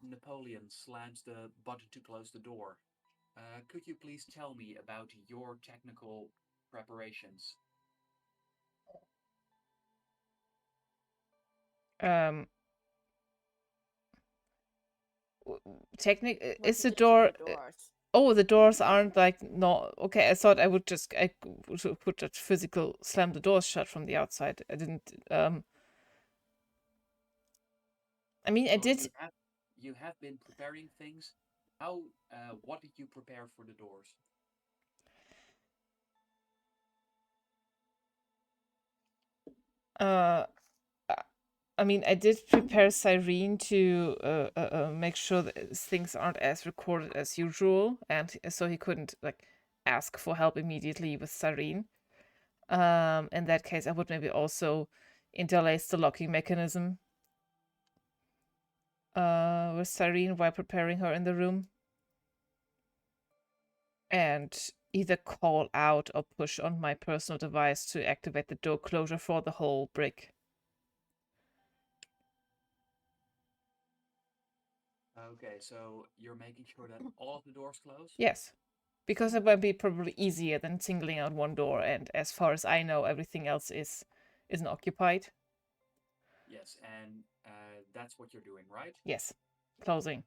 Napoleon slams the button to close the door, could you please tell me about your technical preparations? Is the door? Oh, the doors aren't like no. Okay, I thought I would put physical slam the doors shut from the outside. I didn't. I mean, I did. You have been preparing things. How? What did you prepare for the doors? I mean, I did prepare Cyrene to make sure that things aren't as recorded as usual, and so he couldn't like ask for help immediately with Cyrene. In that case, I would maybe also interlace the locking mechanism with Cyrene while preparing her in the room, and either call out or push on my personal device to activate the door closure for the whole brick. Okay, so you're making sure that all of the doors close? Yes, because it might be probably easier than singling out one door, and as far as I know, everything else isn't occupied. Yes, and that's what you're doing, right? Yes, closing.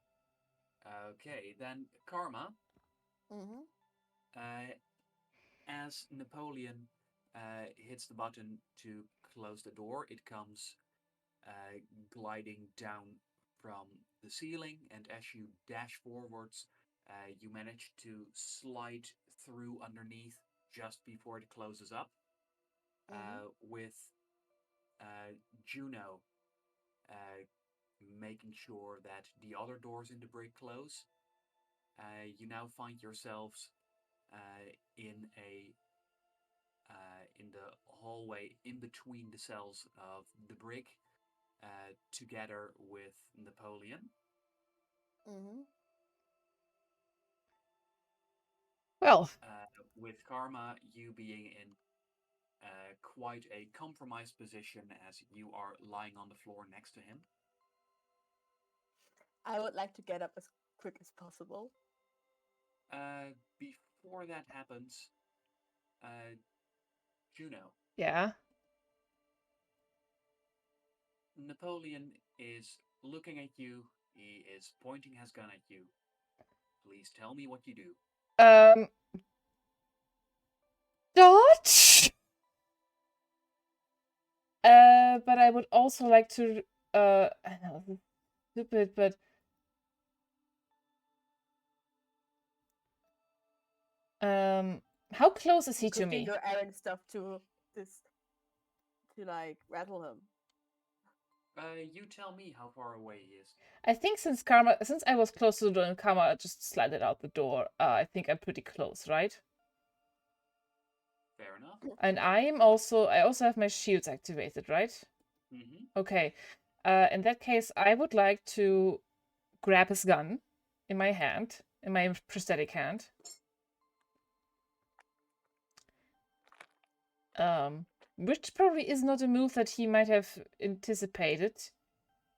Okay, then Karma. As Napoleon hits the button to close the door, it comes gliding down from the ceiling, and as you dash forwards, you manage to slide through underneath just before it closes up. With Juno making sure that the other doors in the brig close, you now find yourselves in the hallway in between the cells of the brig, together with Napoleon. Well, With Karma, you being in quite a compromised position as you are lying on the floor next to him. I would like to get up as quick as possible. Before that happens, Juno, yeah. Napoleon is looking at you. He is pointing his gun at you. Please tell me what you do. Dodge. But I would also like to. I know, this is stupid, but how close is he to Could me? do errand stuff to this to like rattle him. You tell me how far away he is. I think since I was close to the door and Karma just slided out the door, I think I'm pretty close, right? Fair enough. And I also have my shields activated, right? Mm-hmm. Okay. In that case, I would like to grab his gun in my hand, in my prosthetic hand. Which probably is not a move that he might have anticipated,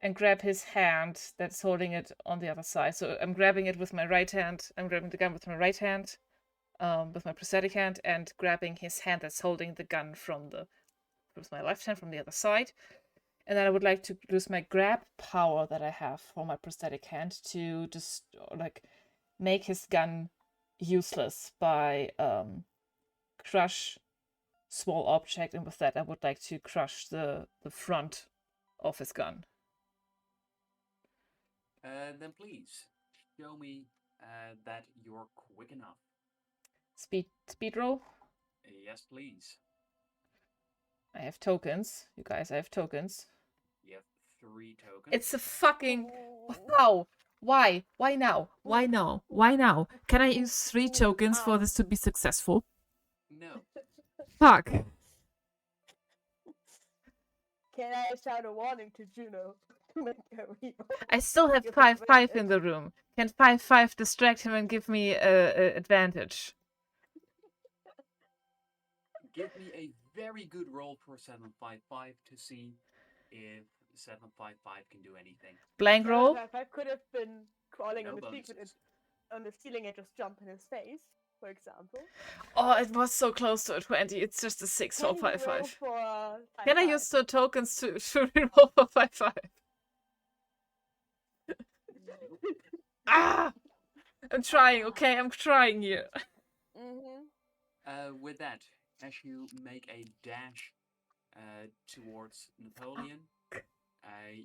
and grab his hand that's holding it on the other side. So I'm grabbing it with my right hand. I'm grabbing the gun with my right hand, with my prosthetic hand, and grabbing his hand that's holding the gun with my left hand from the other side. And then I would like to use my grab power that I have for my prosthetic hand to just like make his gun useless by crush small object, and with that I would like to crush the front of his gun. Then please show me that you're quick enough. Speed roll. Yes, please. I have tokens. You guys, I have tokens. You have 3 tokens. It's a fucking wow. Why? Why now? Why now? Why now? Can I use 3 tokens for this to be successful? No. Fuck. Can I shout a warning to Juno to make her reroll? I still have 5/5 in the room. Can 5/5 distract him and give me a advantage? Give me a very good roll for 755 to see if 755 can do anything. Blank roll. 755 could have been crawling No on the bonuses. on the ceiling and just jump in his face, for example. Oh, it was so close to a 20. It's just a 6 for Can you roll 5/5. for Can I 5/5? use the tokens to reroll for 5/5? Ah! I'm trying, okay? I'm trying here. Mm-hmm. With that, as you make a dash towards Napoleon,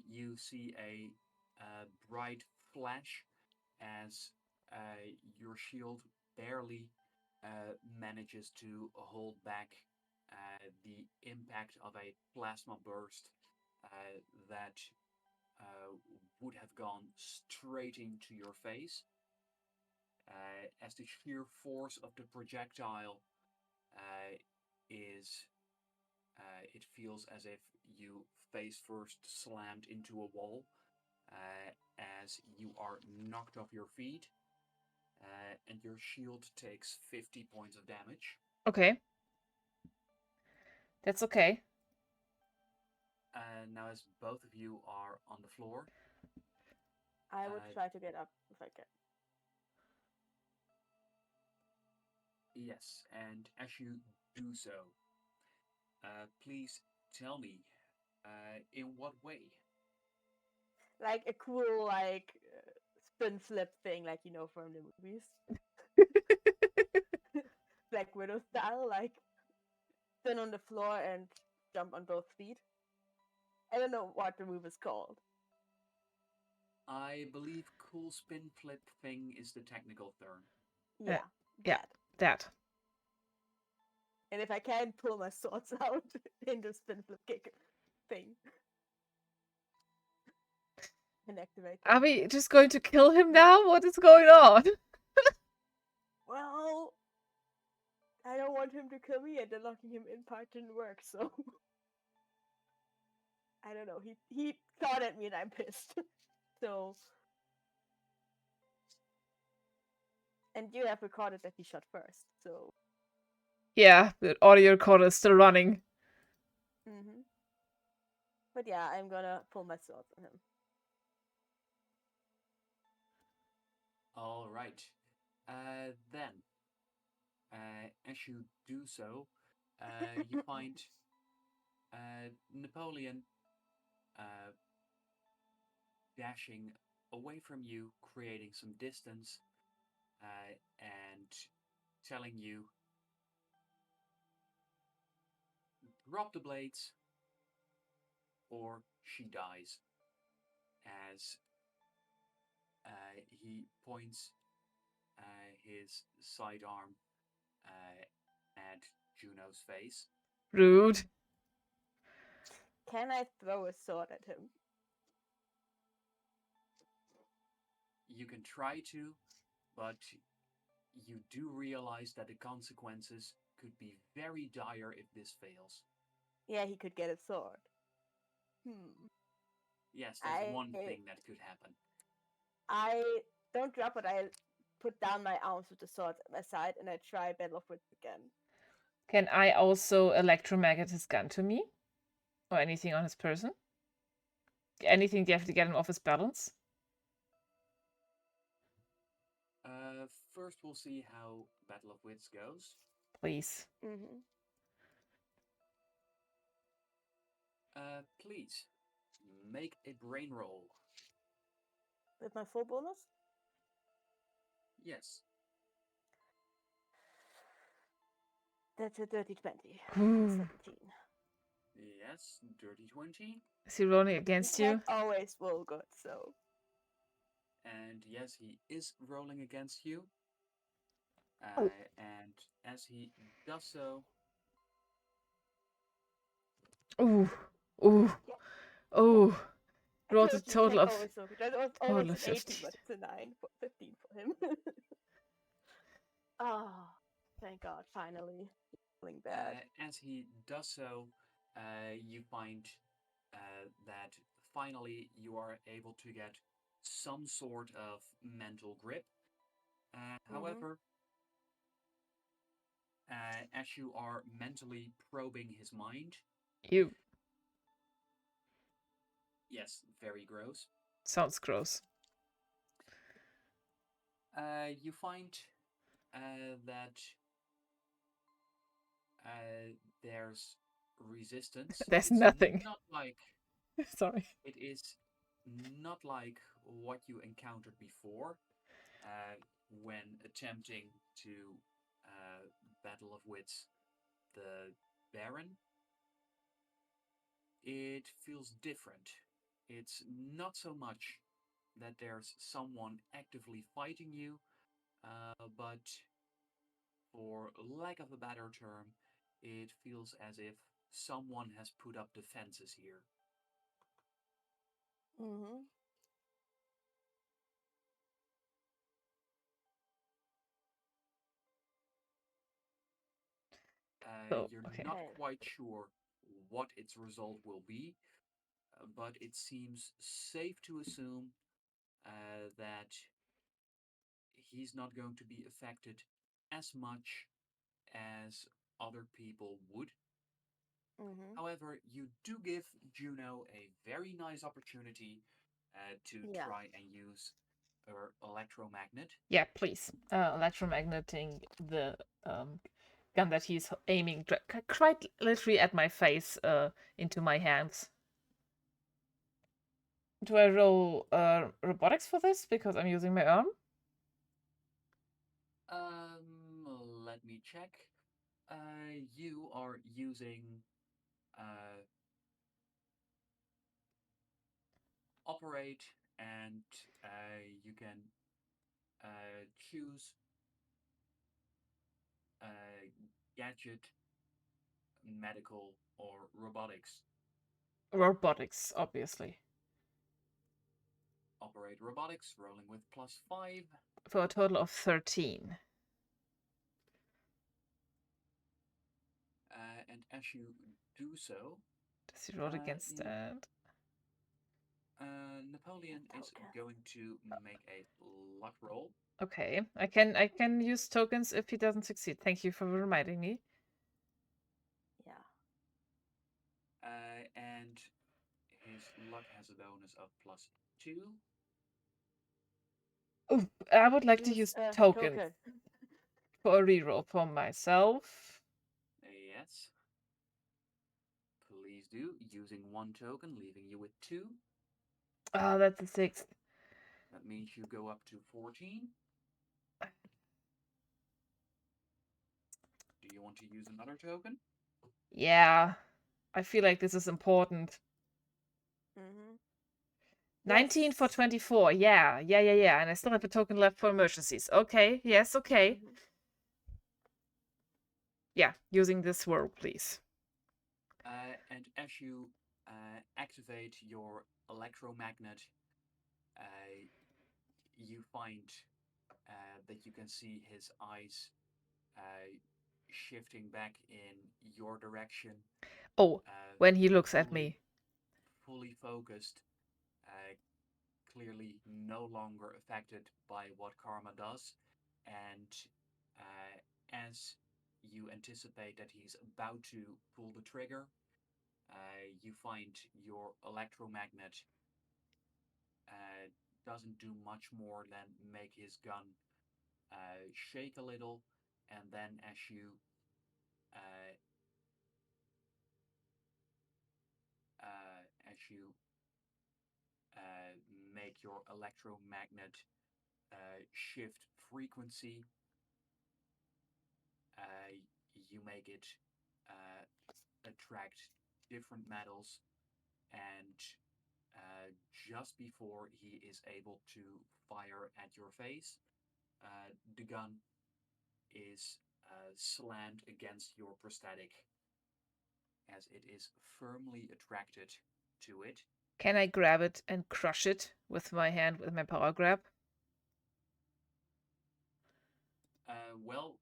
you see a bright flash as your shield barely manages to hold back the impact of a plasma burst that would have gone straight into your face. As the sheer force of the projectile is it feels as if you face first slammed into a wall as you are knocked off your feet, and your shield takes 50 points of damage. Okay. That's okay. Now, as both of you are on the floor, I would try to get up if I can. yes, and as you do so, please tell me in what way? Like a cool, like, spin flip thing, like, you know, from the movies. Black Widow style, like, spin on the floor and jump on both feet. I don't know what the move is called. I believe cool spin flip thing is the technical term. Yeah, yeah, that. And if I can pull my swords out in the spin flip kick thing. And activate them. Are we just going to kill him now? What is going on? Well, I don't want him to kill me, and the locking him in part didn't work, so I don't know. He thought at me and I'm pissed. So And you have recorded that he shot first, so. Yeah, the audio recorder is still running. Mm-hmm. But yeah, I'm gonna pull my sword on him. All right. Then, as you do so, you find Napoleon dashing away from you, creating some distance, and telling you, drop the blades or she dies. As he points his sidearm at Juno's face. Rude. Can I throw a sword at him? You can try to, but you do realize that the consequences could be very dire if this fails. Yeah, he could get a sword. Yes, that's one thing that could happen. I don't drop it. I put down my arms with the sword at my side and I try Battle of Wits again. Can I also electromagnet his gun to me? Or anything on his person? Anything you have to get him off his balance? First, we'll see how Battle of Wits goes. Please. Mm-hmm. Please, make a brain roll. With my full bonus? Yes. That's a dirty 20. Ooh. 17. Yes, dirty 20. Is he rolling against He you? can't always roll good, so. And yes, he is rolling against you. And as he does so... Ooh. Ooh. Ooh. Rolled a You total can't of... always roll good. That was total almost of an 18, 15. but it's a 9. 15 for him. Oh, thank God, finally. Feeling bad. As he does so, you find that finally you are able to get some sort of mental grip. However, as you are mentally probing his mind... You. Yes, very gross. Sounds gross. You find that there's resistance. There's It's nothing. not like... Sorry. It is not like what you encountered before when attempting to Battle of Wits the Baron. It feels different. It's not so much that there's someone actively fighting you, but for lack of a better term, it feels as if someone has put up defenses here. Mm-hmm. You're okay. not quite sure what its result will be, but it seems safe to assume that he's not going to be affected as much as other people would. However, you do give Juno a very nice opportunity to try and use her electromagnet. Yeah, please. Electromagneting the gun that he's aiming quite literally at my face into my hands. Do I roll robotics for this because I'm using my arm? Let me check. You are using operate, and you can choose gadget, medical, or robotics. Robotics, obviously. Operate robotics, rolling with +5. For a total of 13. And as you do so... Does he roll against that? Napoleon is going to make a luck roll. Okay, I can use tokens if he doesn't succeed. Thank you for reminding me. Yeah. And his luck has a bonus of +2. Ooh, I would like to Use use a tokens token. for a reroll for myself. Yes. Please do. Using 1 token, leaving you with 2. Oh, that's a 6. That means you go up to 14. Do you want to use another token? Yeah, I feel like this is important. Mm-hmm. 19 for Yes. 24. Yeah. And I still have a token left for emergencies. Okay. Yes. Okay. Mm-hmm. Yeah. Using this swirl, please. And as you activate your electromagnet, you find that you can see his eyes shifting back in your direction, Oh, when he looks at fully, me. fully focused, uh, clearly no longer affected by what karma does. And as you anticipate that he's about to pull the trigger, you find your electromagnet doesn't do much more than make his gun shake a little, and then uh, as you uh, make your electromagnet shift frequency, uh, you make it uh, attract different metals, and just before he is able to fire at your face, the gun is slammed against your prosthetic as it is firmly attracted to it. Can I grab it and crush it with my hand with my power grab? Well,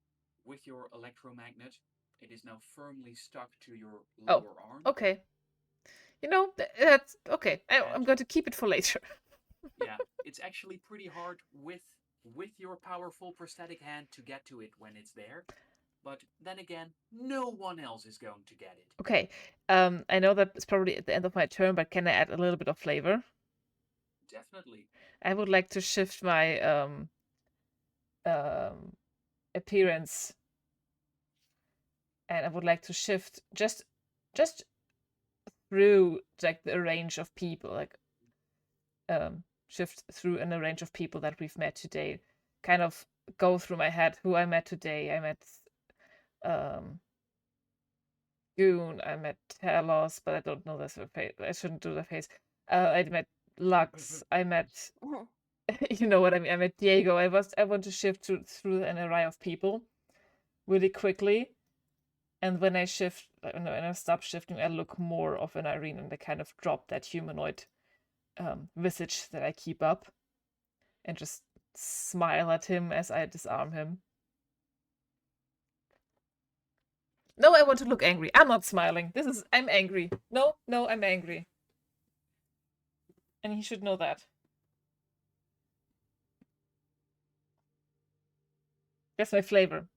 with your electromagnet, it is now firmly stuck to your Oh, lower arm, okay. That's okay. I'm and going to keep it for later. yeah, it's actually pretty hard with your powerful prosthetic hand to get to it when it's there. But then again, no one else is going to get it. Okay. I know that it's probably at the end of my turn, but can I add a little bit of flavor? Definitely. I would like to shift my um appearance, and I would like to shift just through like the range of people, like shift through in a range of people that we've met today. Kind of go through my head who I met today. I met um Goon, I met Talos, but I don't know this face. I shouldn't do the face. I met Lux. I met you know what I mean. I met Diego. I want to shift through an array of people really quickly. And when I shift, when I stop shifting, I look more of an Irene and I kind of drop that humanoid visage that I keep up and just smile at him as I disarm him. No, I want to look angry. I'm not smiling. I'm angry. No, I'm angry. And he should know that. That's my flavor.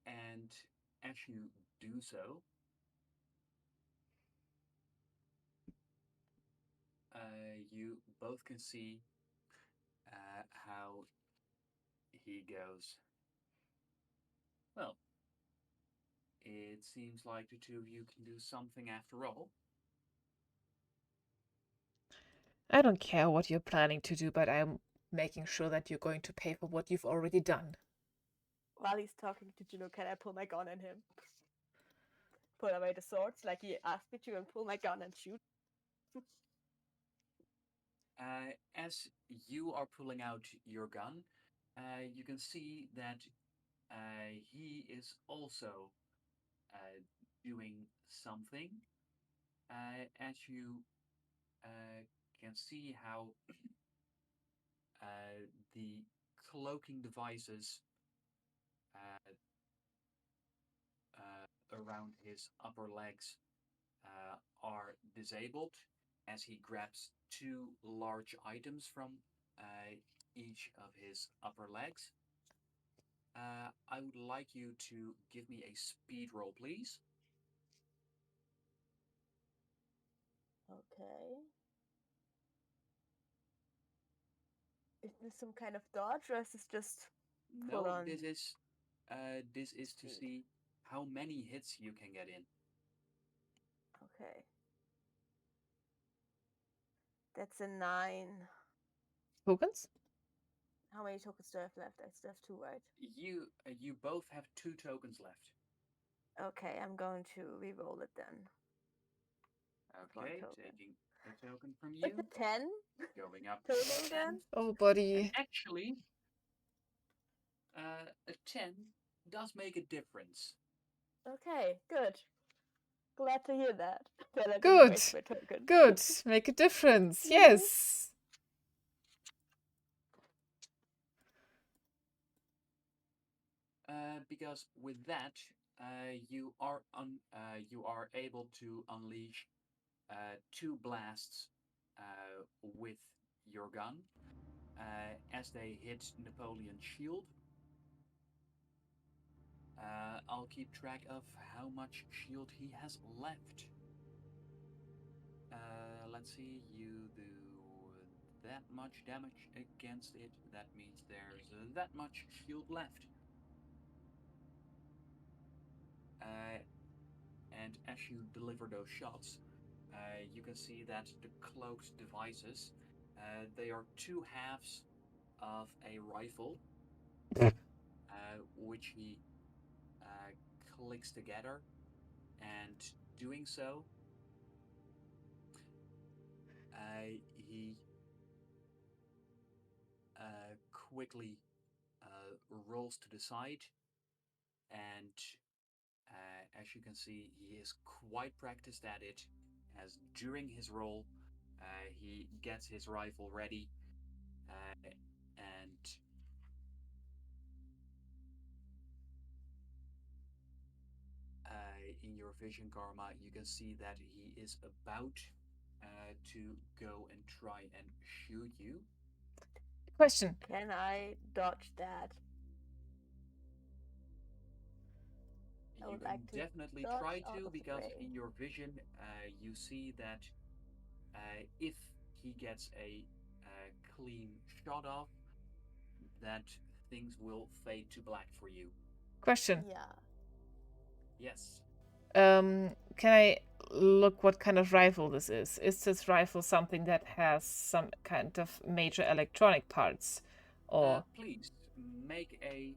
And as you do so, you both can see how he goes. Well, it seems like the two of you can do something after all. I don't care what you're planning to do, but I'm making sure that you're going to pay for what you've already done. While he's talking to Juno, can I pull my gun on him? Pull away the swords like he asked me to and pull my gun and shoot. As you are pulling out your gun, you can see that he is also doing something. As you can see how the cloaking devices uh, around his upper legs are disabled, as he grabs two large items from each of his upper legs. I would like you to give me a speed roll, please. Okay. Is this some kind of dodge, or is this just full No, on this is to speed? see how many hits you can get in. Okay. That's a 9. Tokens? How many tokens do I have left? I still have 2, right? You both have 2 tokens left. Okay, I'm going to re-roll it then. One Okay, token. taking a token from It's you, a 10 going up total to 10. then? Oh, And buddy. actually, a 10 does make a difference. Okay, good. Glad to hear that. That I didn't Good. waste my token. Good. Make a difference. Mhm. Yes. Because with that, you are able to unleash 2 blasts with your gun as they hit Napoleon's shield. I'll keep track of how much shield he has left. Let's see, you do that much damage against it. That means there's that much shield left. And as you deliver those shots, you can see that the cloaked devices, they are 2 halves of a rifle, which he clicks together, and doing so, he quickly rolls to the side, and as you can see, he is quite practiced at it, as during his roll, he gets his rifle ready, and in your vision, Karma, you can see that he is about to go and try and shoot you. Question. Can I dodge that? I You would can like to definitely dodge try out to, of the because way. in your vision, you see that if he gets a clean shot off, that things will fade to black for you. Question. Yeah. Yes. Can I look what kind of rifle this is? Is this rifle something that has some kind of major electronic parts? Or Please make a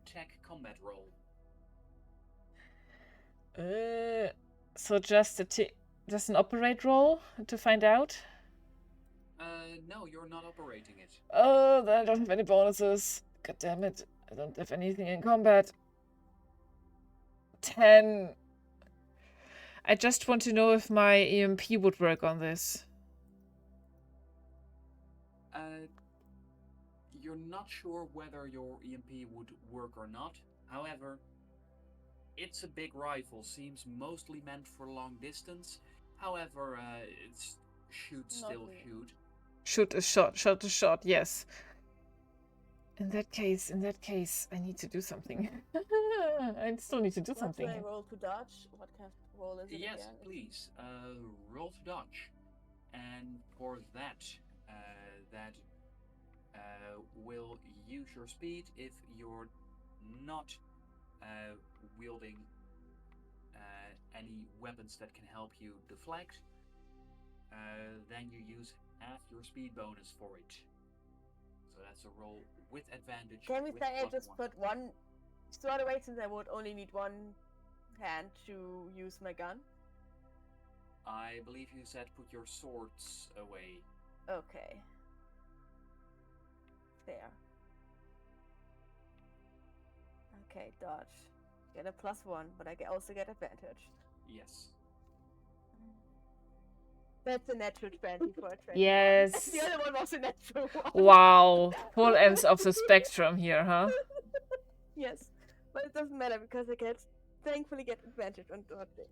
tech combat roll. so just just an operate roll to find out? No, you're not operating it. Oh, then I don't have any bonuses. God damn it. I don't have anything in combat. 10. I just want to know if my EMP would work on this. You're not sure whether your EMP would work or not. However, it's a big rifle, seems mostly meant for long distance. However, it's still really. shoot. Shoot a shot, yes. In that case, I need to do something. I still need to do What something. do I roll to dodge? What kind of roll is it Yes, again? please. Roll to dodge, and for that, that will use your speed if you're not wielding any weapons that can help you deflect. Then you use half your speed bonus for it. So that's a roll with advantage. Can we with say I plus just 1. put one sword away, since I would only need one hand to use my gun? I believe you said put your swords away. Okay. Fair. Okay, dodge. Get a +1, but I also get advantage. Yes. That's a natural 20 for a 21. Yes. The other one was a natural 1. Wow. Full ends of the spectrum here, huh? Yes. But it doesn't matter, because I thankfully get advantage on dodging.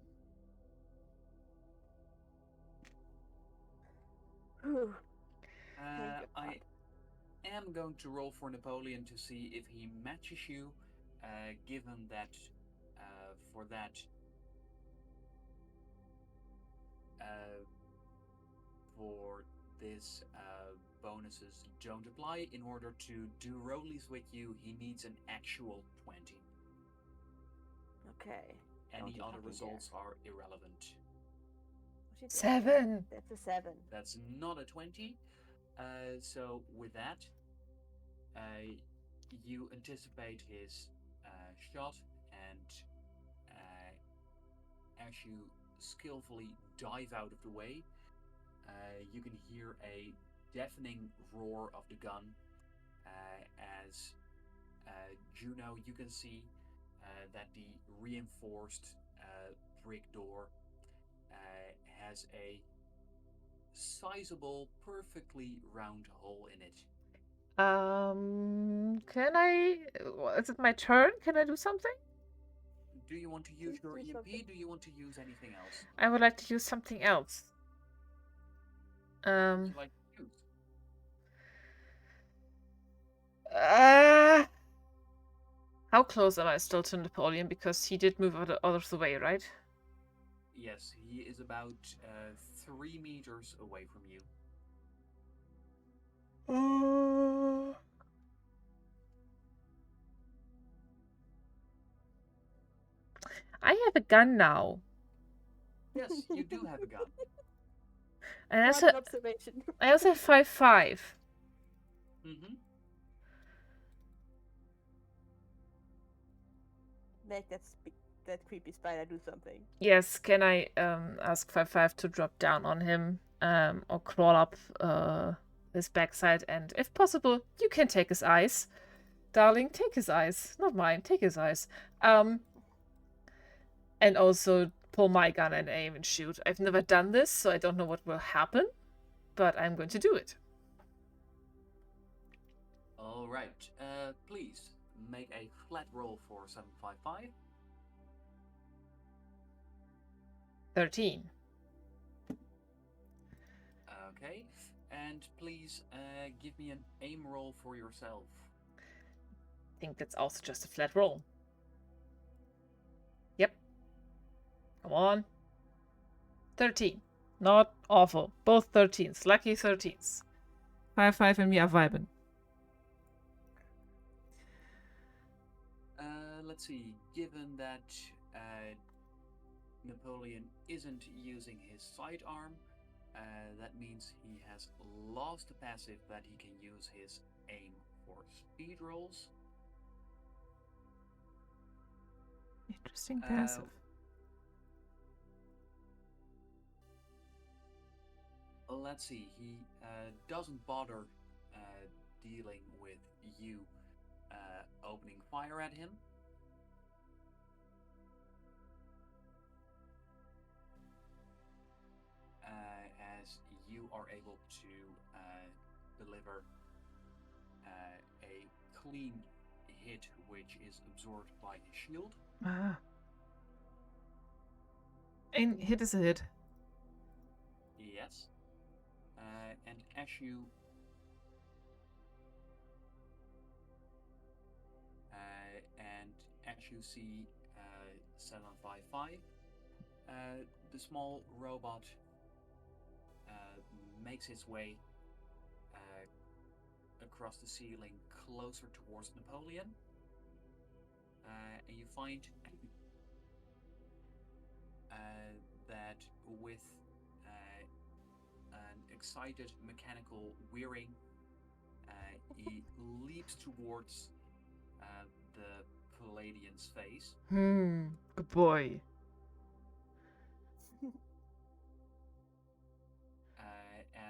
Whew. Thank you, I God. am going to roll for Napoleon to see if he matches you, given that for that uh, for this bonuses don't apply. In order to do rollies with you, he needs an actual 20. Okay. Any Don't you other fucking results dare. are irrelevant. What's he doing? 7. That's a 7. That's not a 20. So with that, uh, you anticipate his shot, and as you skillfully dive out of the way, you can hear a deafening roar of the gun as Juno, you can see that the reinforced brick door has a sizable, perfectly round hole in it. Can I? Is it my turn? Can I do something? Do you want to use Please your do EMP? something. Do you want to use anything else? I would like to use something else. What would you like to use? Uh, how close am I still to Napoleon? Because he did move out of the way, right? Yes, he is about 3 meters away from you. I have a gun now. Yes, you do have a gun. And What an observation. I also have 5/5. Mm-hmm. Make that creepy spider do something. Yes, can I ask 5/5 to drop down on him or crawl up his backside, and if possible, you can take his eyes. Darling, take his eyes. Not mine, take his eyes. And also pull my gun and aim and shoot. I've never done this, so I don't know what will happen, but I'm going to do it. All right. Please make a flat roll for 755. 13. Okay. And please give me an aim roll for yourself. I think that's also just a flat roll. Yep. Come on. 13. Not awful. Both 13s. Lucky 13s. 5/5 and me are vibing. Let's see. Given that Napoleon isn't using his sidearm, that means he has lost the passive that he can use his aim for speed rolls. Interesting passive. Let's see. He doesn't bother dealing with you opening fire at him. As you are able to deliver a clean hit, which is absorbed by his shield. Ah. And hit is a hit. Yes. And as you see 755, the small robot makes its way across the ceiling closer towards Napoleon, and you find that with an excited mechanical whirring, he leaps towards the Palladian's face. Good boy.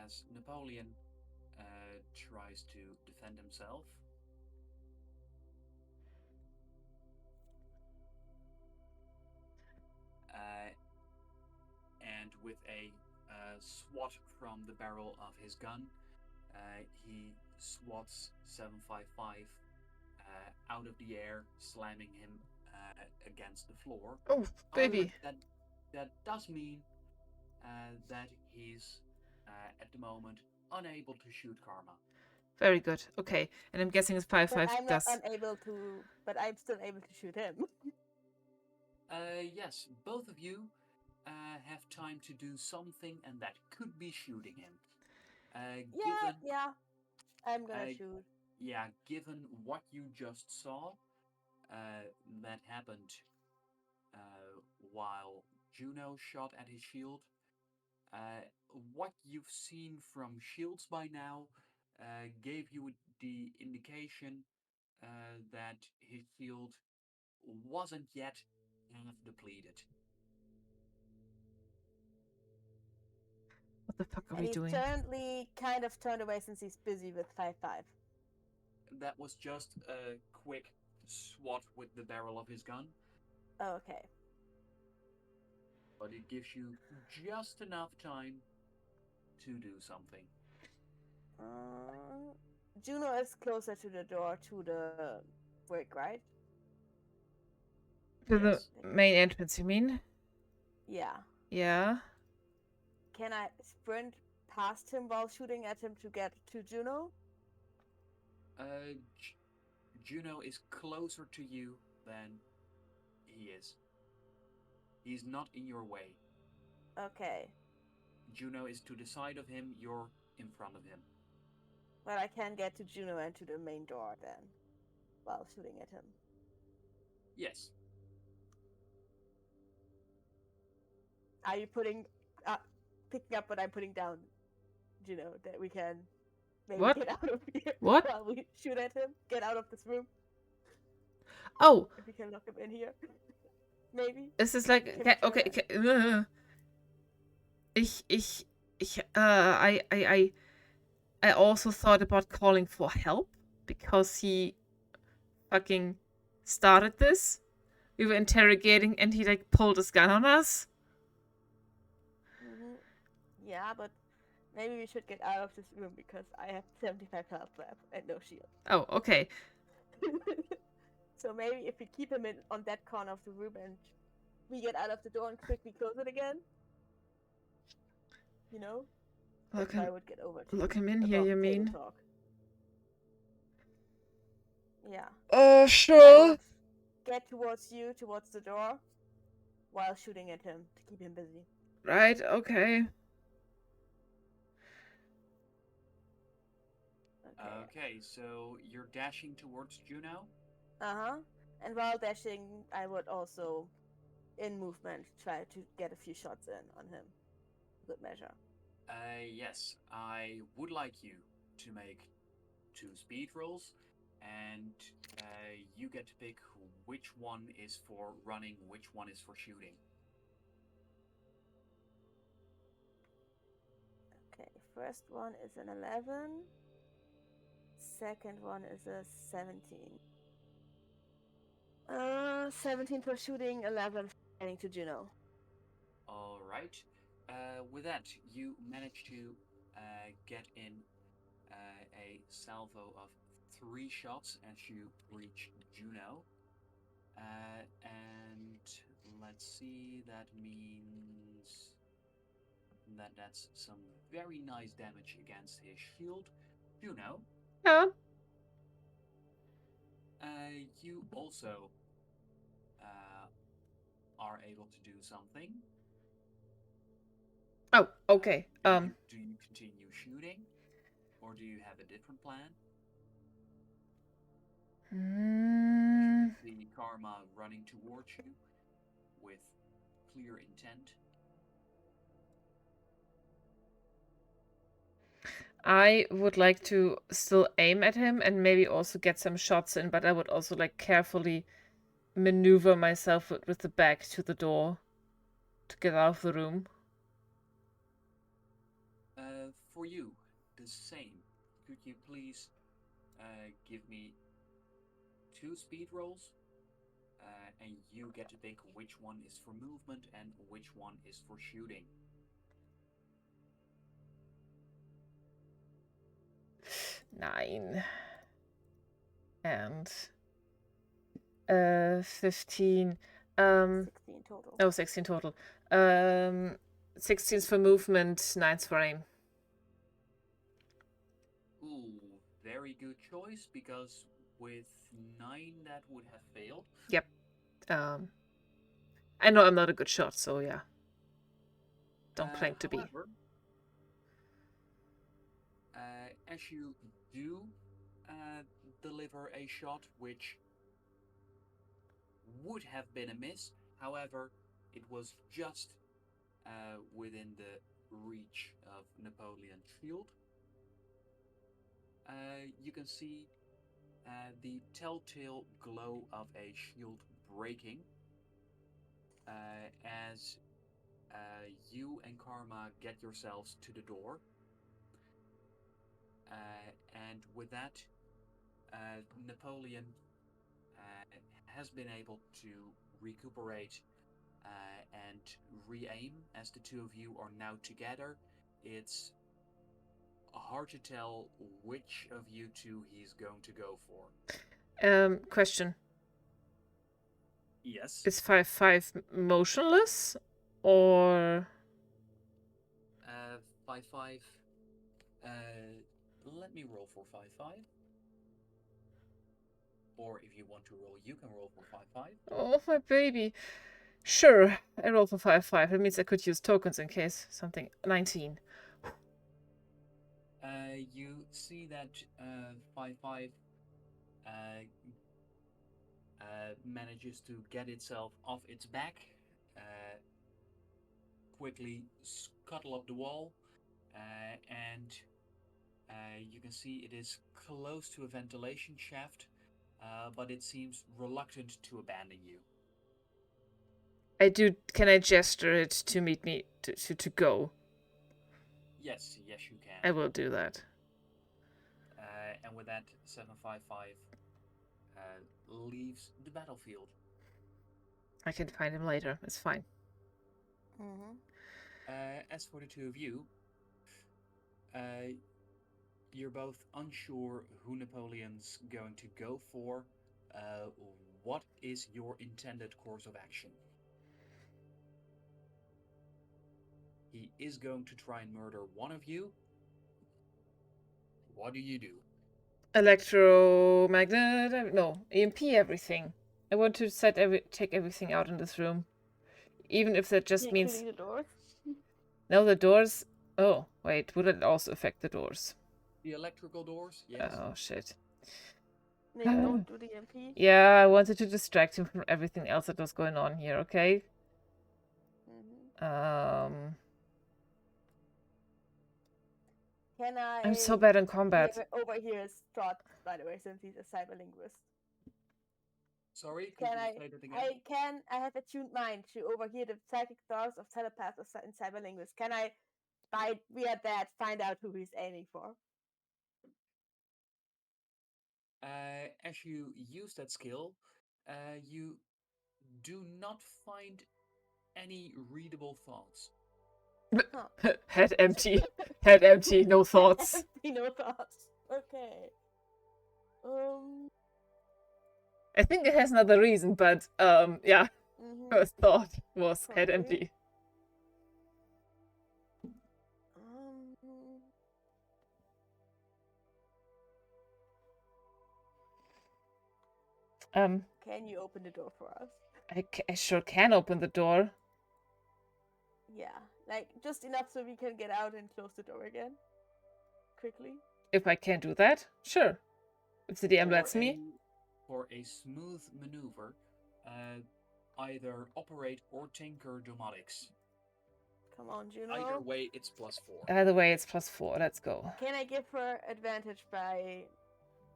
As Napoleon tries to defend himself. And with a swat from the barrel of his gun, he swats 755 out of the air, slamming him against the floor. Oh, baby. However, that does mean that he's at the moment, unable to shoot Karma. Very good. Okay, and I'm guessing it's 5 But 5 I'm not plus. unable to. But I'm still able to shoot him. Yes, both of you have time to do something, and that could be shooting him. Yeah. I'm gonna Uh, shoot. Given what you just saw, that happened while Juno shot at his shield. What you've seen from shields by now gave you the indication that his shield wasn't yet half depleted. What the fuck are And we he's doing? currently kind of turned away since he's busy with 5-5. That was just a quick swat with the barrel of his gun, Oh, okay. but it gives you just enough time to do something. Juno is closer to the door to the brick, right? To the Yes. main entrance, you mean? Yeah. Yeah. Can I sprint past him while shooting at him to get to Juno? Juno is closer to you than he is. He's not in your way. Okay. Juno is to the side of him, you're in front of him. Well, I can get to Juno and to the main door then, while shooting at him. Yes. Are you picking up what I'm putting down, Juno, that we can maybe What? get out of here What? while we shoot at him? Get out of this room. Oh, If we can lock him in here. Maybe. es ist like, Can we try okay, that? I also thought about calling for help because he fucking started this. We were interrogating and he like pulled his gun on us. Yeah, but maybe we should get out of this room because I have 75 health left and no shield. Oh, okay. So maybe if we keep him on that corner of the room and we get out of the door and quickly close it again. You know? Look I him, would get over to look him in here, above you table mean? talk. Yeah. I Sure. would get towards you, towards the door, while shooting at him to keep him busy. Right, okay. Okay, so you're dashing towards Juno? Uh-huh. And while dashing, I would also, in movement, try to get a few shots in on him. Good measure. Yes, I would like you to make 2 speed rolls, and you get to pick which one is for running, which one is for shooting. Okay, first one is an 11. Second one is a 17. 17 for shooting, 11 for getting to Juno. All right. With that, you manage to get in a salvo of 3 shots as you reach Juno. And let's see, that means that's some very nice damage against his shield. Juno, Yeah. you also are able to do something. Oh, okay. Do you continue shooting, or do you have a different plan? You see Karma running towards you with clear intent. I would like to still aim at him and maybe also get some shots in, but I would also like carefully maneuver myself with the back to the door to get out of the room. For you, the same. Could you please give me 2 speed rolls? And you get to pick which one is for movement and which one is for shooting. 9 and 15. 16 total. Oh, 16 total. 16's for movement, 9's for aim. very good choice because with 9 that would have failed. Yep. I know I'm not a good shot, so yeah. Don't claim to be. However, as you do deliver a shot which would have been a miss, however, it was just within the reach of Napoleon's shield. You can see the telltale glow of a shield breaking as you and Karma get yourselves to the door. And with that, Napoleon has been able to recuperate and re-aim as the two of you are now together. It's hard to tell which of you two he's going to go for. Question. Yes. Is 5-5 motionless? Or 5-5. Let me roll for 5-5. Or if you want to roll, you can roll for 5-5. oh my baby. Sure, I roll for 5-5. That means I could use tokens in case something. 19. You see that 5-5 manages to get itself off its back, quickly scuttle up the wall, and you can see it is close to a ventilation shaft, but it seems reluctant to abandon you. Can I gesture it to meet me to go? Yes, you can. I will do that. And with that, 755 leaves the battlefield. I can find him later. It's fine. As for the two of you, you're both unsure who Napoleon's going to go for. What is your intended course of action? He is going to try and murder one of you. What do you do? Electromagnet? No, EMP everything. I want to take everything out in this room. Even if that just means... Including the doors? No, the doors... Oh, wait, would it also affect the doors? The electrical doors? Yes. Oh, shit. Nick, don't do the MP. Yeah, I wanted to distract him from everything else that was going on here, okay? Can I... I'm so bad in combat. Overhear his thought, by the way, since he's a cyberlinguist. Sorry, could you say that again? I have a tuned mind to overhear the psychic thoughts of telepaths and cyberlinguists. Can I, via that, find out who he's aiming for? As you use that skill, you do not find any readable thoughts. Head empty. Head empty, no thoughts. No thoughts. Okay. I think it has another reason, but yeah. First thought was head empty. Can you open the door for us? I sure can open the door. Yeah, like just enough so we can get out and close the door again. Quickly. If I can do that, sure. If the DM lets me. For a smooth maneuver, either operate or tinker domotics. Come on, Juno. Either way, it's +4. Either way, it's +4. Let's go. Can I give her advantage by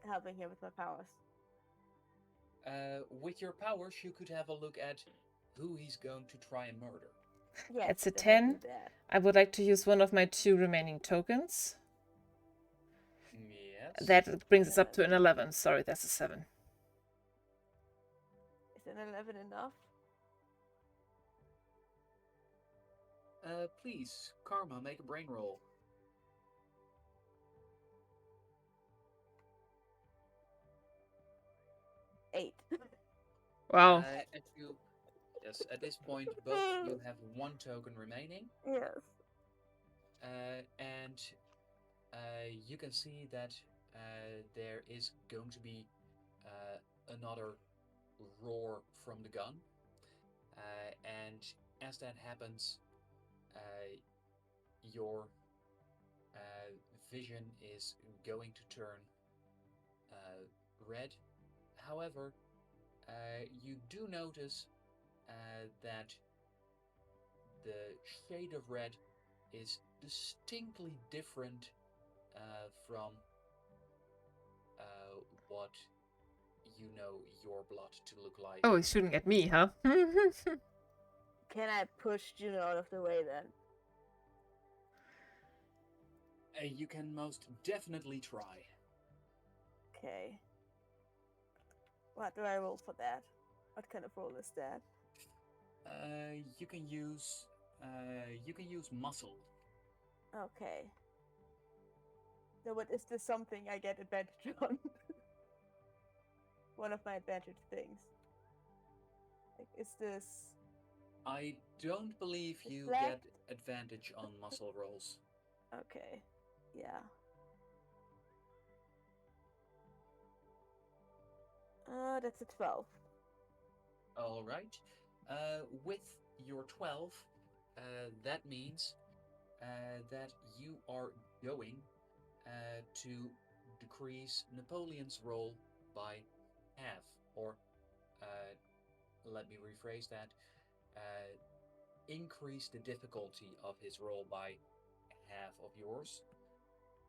helping her with my powers? With your powers, you could have a look at who he's going to try and murder. Yes, it's a 10. I would like to use one of my 2 remaining tokens. Yes. That brings us up to an 11. Sorry, that's a 7. Is an 11 enough? Please, Karma, make a brain roll. 8. Wow. Yes, at this point, both of you have 1 token remaining. Yes. And you can see that there is going to be another roar from the gun, and as that happens, your vision is going to turn red. However, you do notice that the shade of red is distinctly different from what you know your blood to look like. Oh, he's shooting at me, huh? Can I push Juno out of the way then? You can most definitely try. Okay. What do I roll for that? What kind of roll is that? You can use muscle. Okay. So what is this something I get advantage on? One of my advantage things. Like, is this I don't believe you Deflect? get advantage on muscle rolls. okay? Yeah. That's a 12. All right. With your 12, that means that you are going to decrease Napoleon's roll by half, or let me rephrase that, uh, increase the difficulty of his roll by half of yours.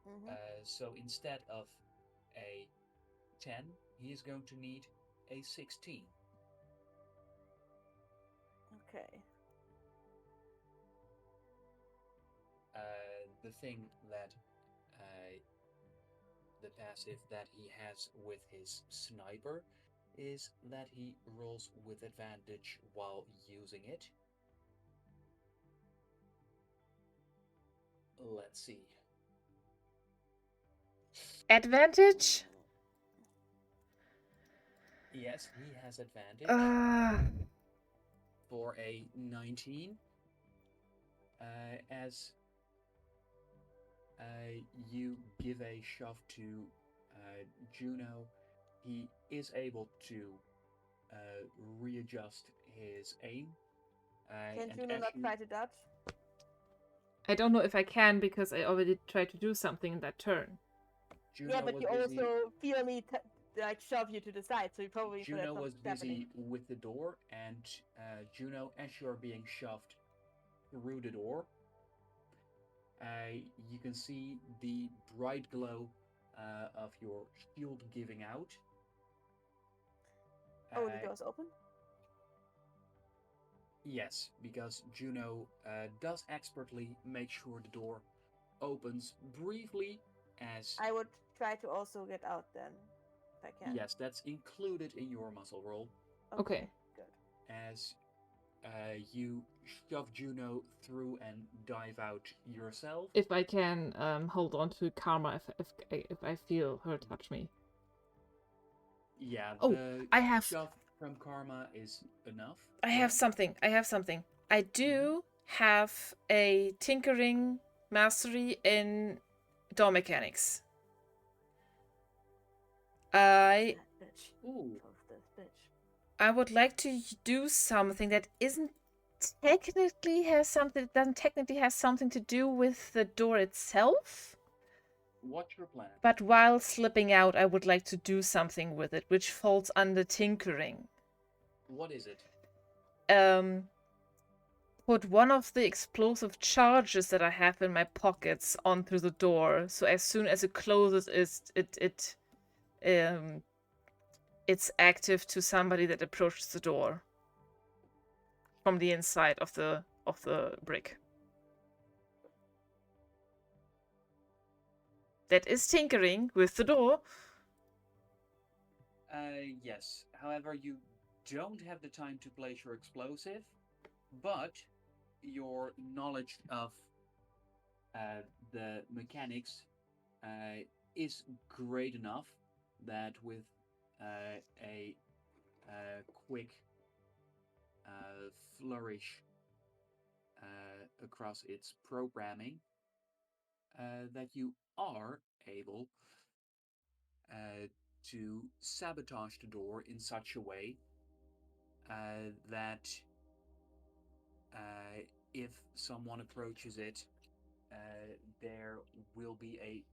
Mm-hmm. So instead of a 10, he is going to need a 16. Okay. The thing that the passive that he has with his sniper is that he rolls with advantage while using it. Let's see. Advantage? Yes, he has advantage Uh, for a 19. As you give a shove to Juno, he is able to readjust his aim. Can And Juno as not you, try to dodge? I don't know if I can because I already tried to do something in that turn. Juno Yeah, but was you busy. also feel me like shove you to the side, so you probably Juno was happening. busy with the door, and Juno, as you are being shoved through the door, you can see the bright glow of your shield giving out. Oh, the door's open? Yes, because Juno does expertly make sure the door opens briefly as. I would try to also get out then, if I can. Yes, that's included in your muscle roll. Okay. Good. As you shove Juno through and dive out yourself. If I can hold on to Karma if I feel her touch me. Yeah, Oh, the I have shove from Karma is enough. I have something. I do have a tinkering mastery in door mechanics. I That bitch. Ooh, Fuck this bitch. I would like to do something that isn't technically has something that doesn't technically have something to do with the door itself. what's your plan? But while slipping out, I would like to do something with it, which falls under tinkering. What is it? Put one of the explosive charges that I have in my pockets onto the door, so as soon as it closes, it's active to somebody that approaches the door from the inside of the brick. That is tinkering with the door. Yes. However, you don't have the time to place your explosive, but your knowledge of the mechanics is great enough that with a quick flourish across its programming, that you are able to sabotage the door in such a way that if someone approaches it, there will be a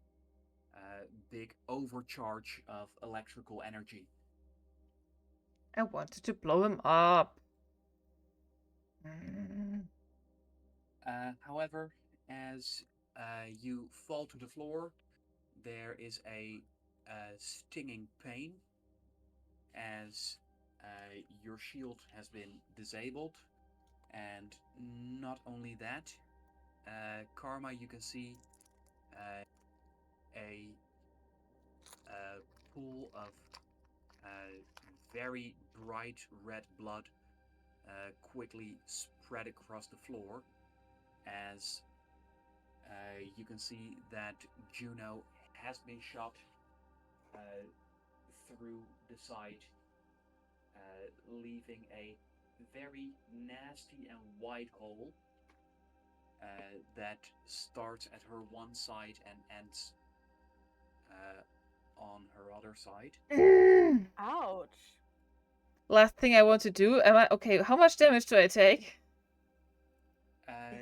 big overcharge of electrical energy. I wanted to blow him up. Mm. However, as you fall to the floor, there is a stinging pain as your shield has been disabled. And not only that, Karma, you can see a pool of very bright red blood quickly spread across the floor as you can see that Juno has been shot through the side, leaving a very nasty and wide hole that starts at her one side and ends on her other side. Ouch. Last thing I want to do. Am I okay? How much damage do I take?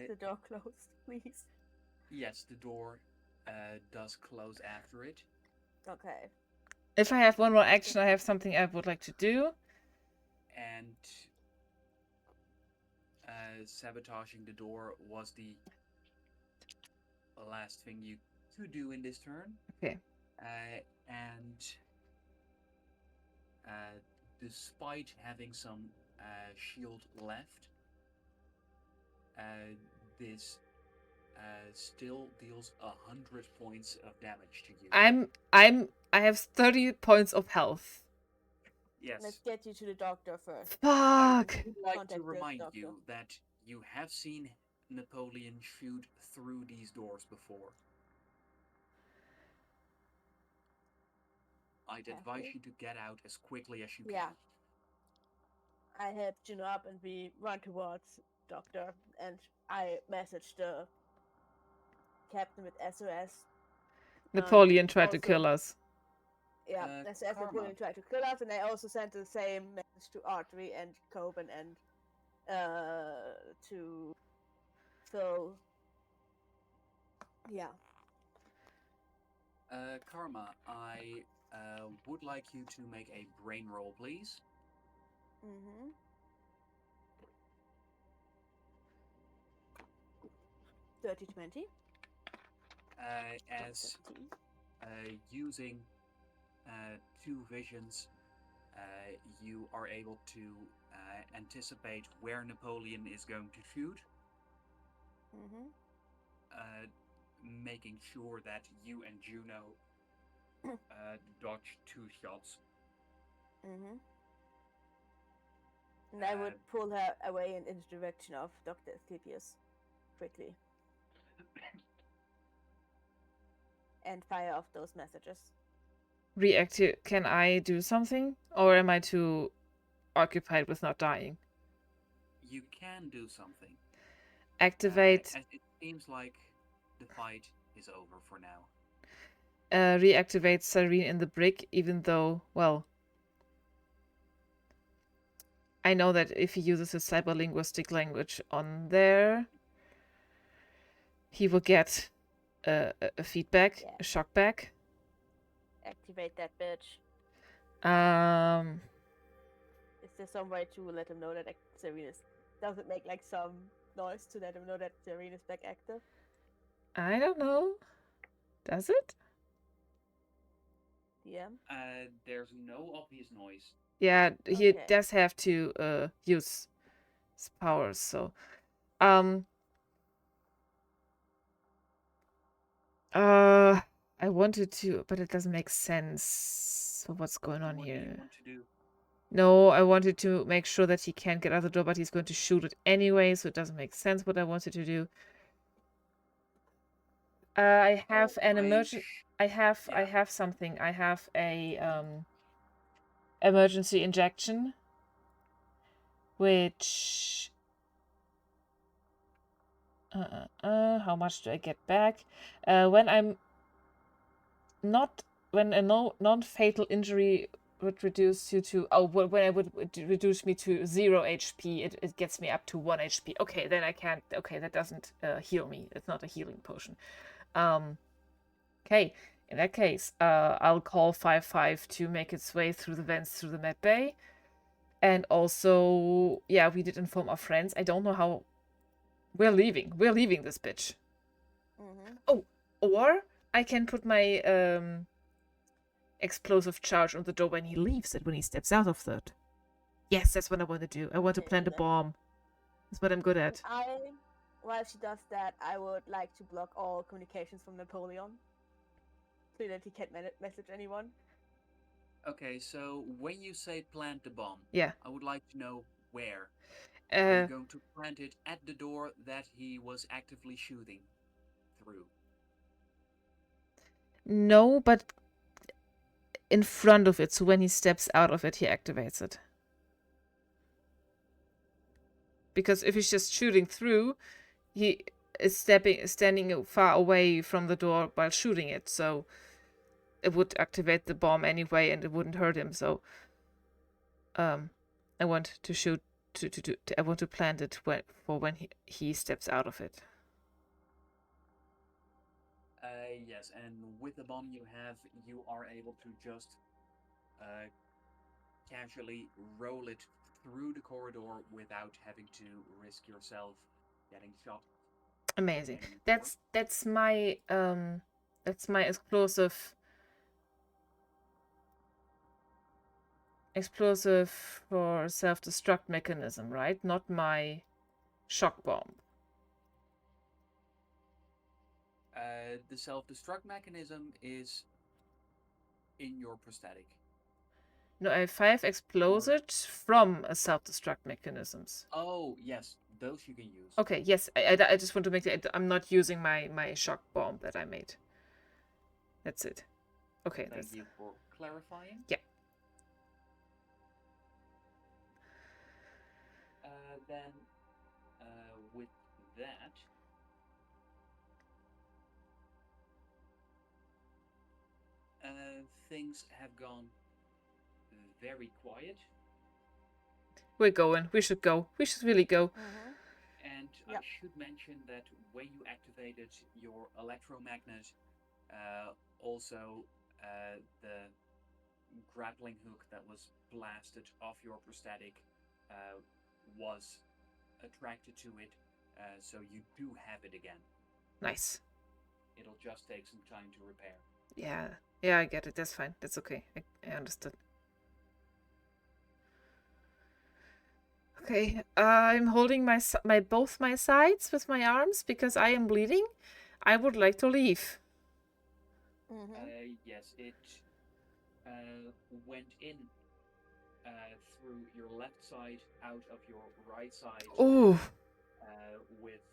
Is the door closed, please? Yes, the door does close after it. Okay. If I have one more action, I have something I would like to do. And sabotaging the door was the last thing you could do in this turn. Okay. And despite having some shield left, this still deals 100 points of damage to you. I have 30 points of health. Yes. Let's get you to the doctor first. I Fuck. would like to Contact the remind doctor. you that you have seen Napoleon shoot through these doors before. I'd advise you to get out as quickly as you Yeah. can. I help Juno up and we run towards doctor, and I message the captain with SOS. Napoleon tried to also- kill us. Yeah, SOS Karma. Napoleon tried to kill us, and I also sent the same message to Artery and Coben and to Phil. Yeah. Karma, I would like you to make a brain roll, please. Mm-hmm. 30-20. As using two visions, you are able to anticipate where Napoleon is going to shoot, Mm-hmm. making sure that you and Juno dodge two shots. Mm-hmm. And I would pull her away in the direction of Dr. Asclepius quickly. And fire off those messages. Reactive. Can I do something? Or am I too occupied with not dying? You can do something. Activate. As it seems like the fight is over for now. Reactivate Serene in the brick, even though, well, I know that if he uses his cyberlinguistic language on there, he will get a feedback, Yeah. a shock back. Activate that bitch. Is there some way to let him know that Serena's doesn't make like some noise to let him know that Serena's back active? I don't know. Does it? Yeah. There's no obvious noise. Yeah, he Okay. does have to use his powers, so I wanted to, but it doesn't make sense for what's going on What do you here. want to do? No, I wanted to make sure that he can't get out the door, but he's going to shoot it anyway, so it doesn't make sense what I wanted to do. I have an emergency. I have something. I have a emergency injection, which how much do I get back? When I'm not when a non-fatal injury would reduce you to when I would reduce me to 0 HP, it gets me up to 1 HP. Okay, then I can't. Okay, that doesn't heal me. It's not a healing potion. Okay, in that case, I'll call 5-5 to make its way through the vents through the med bay. And also, yeah, we did inform our friends. I don't know how. We're leaving. We're leaving this bitch. Oh, or I can put my explosive charge on the door when he leaves it, when he steps out of that. Yes, that's what I want to do. I want to plant a bomb. That's what I'm good at. While she does that, I would like to block all communications from Napoleon, so that he can't message anyone. Okay, so when you say plant the bomb, Yeah. I would like to know where. Are you going to plant it at the door that he was actively shooting through? No, but in front of it, so when he steps out of it, he activates it. Because if he's just shooting through, he is standing far away from the door while shooting it, so it would activate the bomb anyway, and it wouldn't hurt him. So, I want to shoot I want to plant it when he steps out of it. Yes, and with the bomb you have, you are able to just casually roll it through the corridor without having to risk yourself getting shot. Amazing. That's my explosive for self-destruct mechanism, right? Not my shock bomb. The self-destruct mechanism is in your prosthetic. No, I have 5 explosives from a self-destruct mechanisms. Oh, yes, those you can use. Okay, yes, I just want to make it. I'm not using my shock bomb that I made. That's it. Okay. Thank you for clarifying. Yeah. Then, with that, things have gone very quiet. We're going. We should go. We should really go. And I should mention that when you activated your electromagnet, also the grappling hook that was blasted off your prosthetic was attracted to it, so you do have it again. Nice. It'll just take some time to repair. Yeah, I get it. That's fine. That's okay. I understood. Okay, I'm holding both my sides with my arms because I am bleeding. I would like to leave. Yes, it went in through your left side, out of your right side. Ooh. With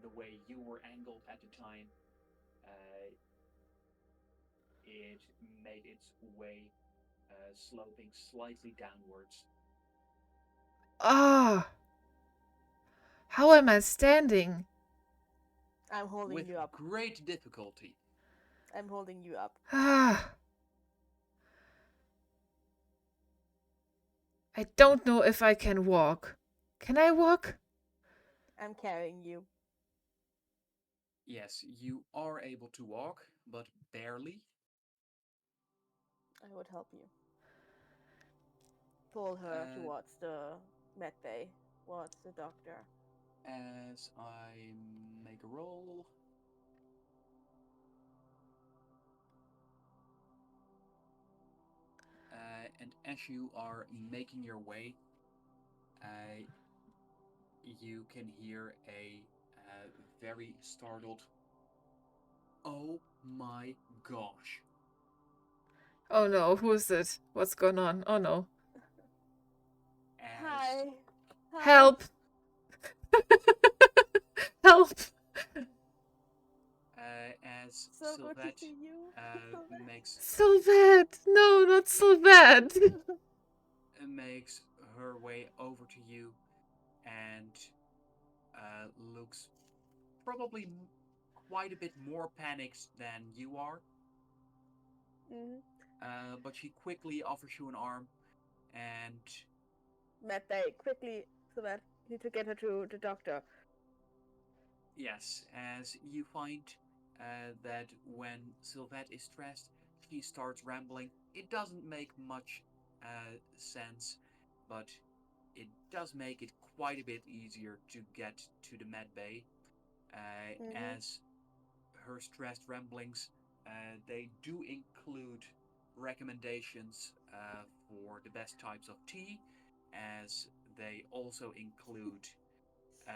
the way you were angled at the time, it made its way sloping slightly downwards. Ah. How am I standing? I'm holding you up. With great difficulty. I'm holding you up. Ah. I don't know if I can walk. Can I walk? I'm carrying you. Yes, you are able to walk, but barely. I would help you. Pull her towards the med bay, towards the doctor. As I make a roll. And as you are making your way, you can hear a very startled, "Oh my gosh." Oh no, who is it? What's going on? Oh no. Hi. Help! Help! As So good to Sylvette see you. makes Sylvette! No, not Sylvette! makes her way over to you and looks probably quite a bit more panicked than you are. but she quickly offers you an arm, and Matt, they quickly, Sylvette, need to get her to the doctor. yes, as you find that when Sylvette is stressed, she starts rambling. It doesn't make much sense, but it does make it quite a bit easier to get to the med bay, as her stressed ramblings, they do include recommendations for the best types of tea, as they also include uh,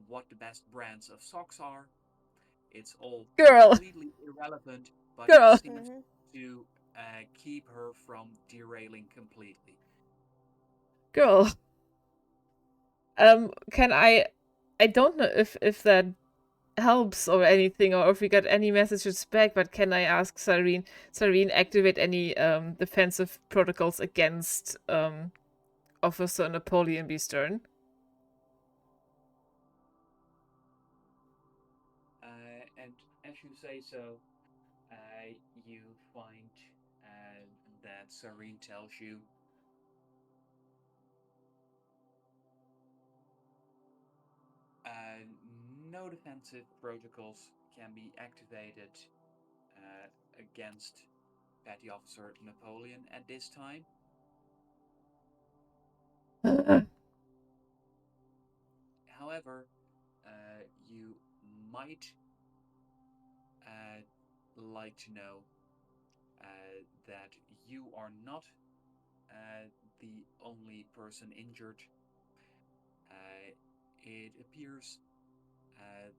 what the best brands of socks are. It's all Girl, completely irrelevant, but it girl, seems to keep her from derailing completely. girl. Can I don't know if that helps or anything, or if we got any messages back, but can I ask Cyrene activate any defensive protocols against Officer Napoleon B. Stern? And as you say so, you find that Serene tells you uh, no defensive protocols can be activated against Petty Officer Napoleon at this time. However, you might like to know that you are not the only person injured. It appears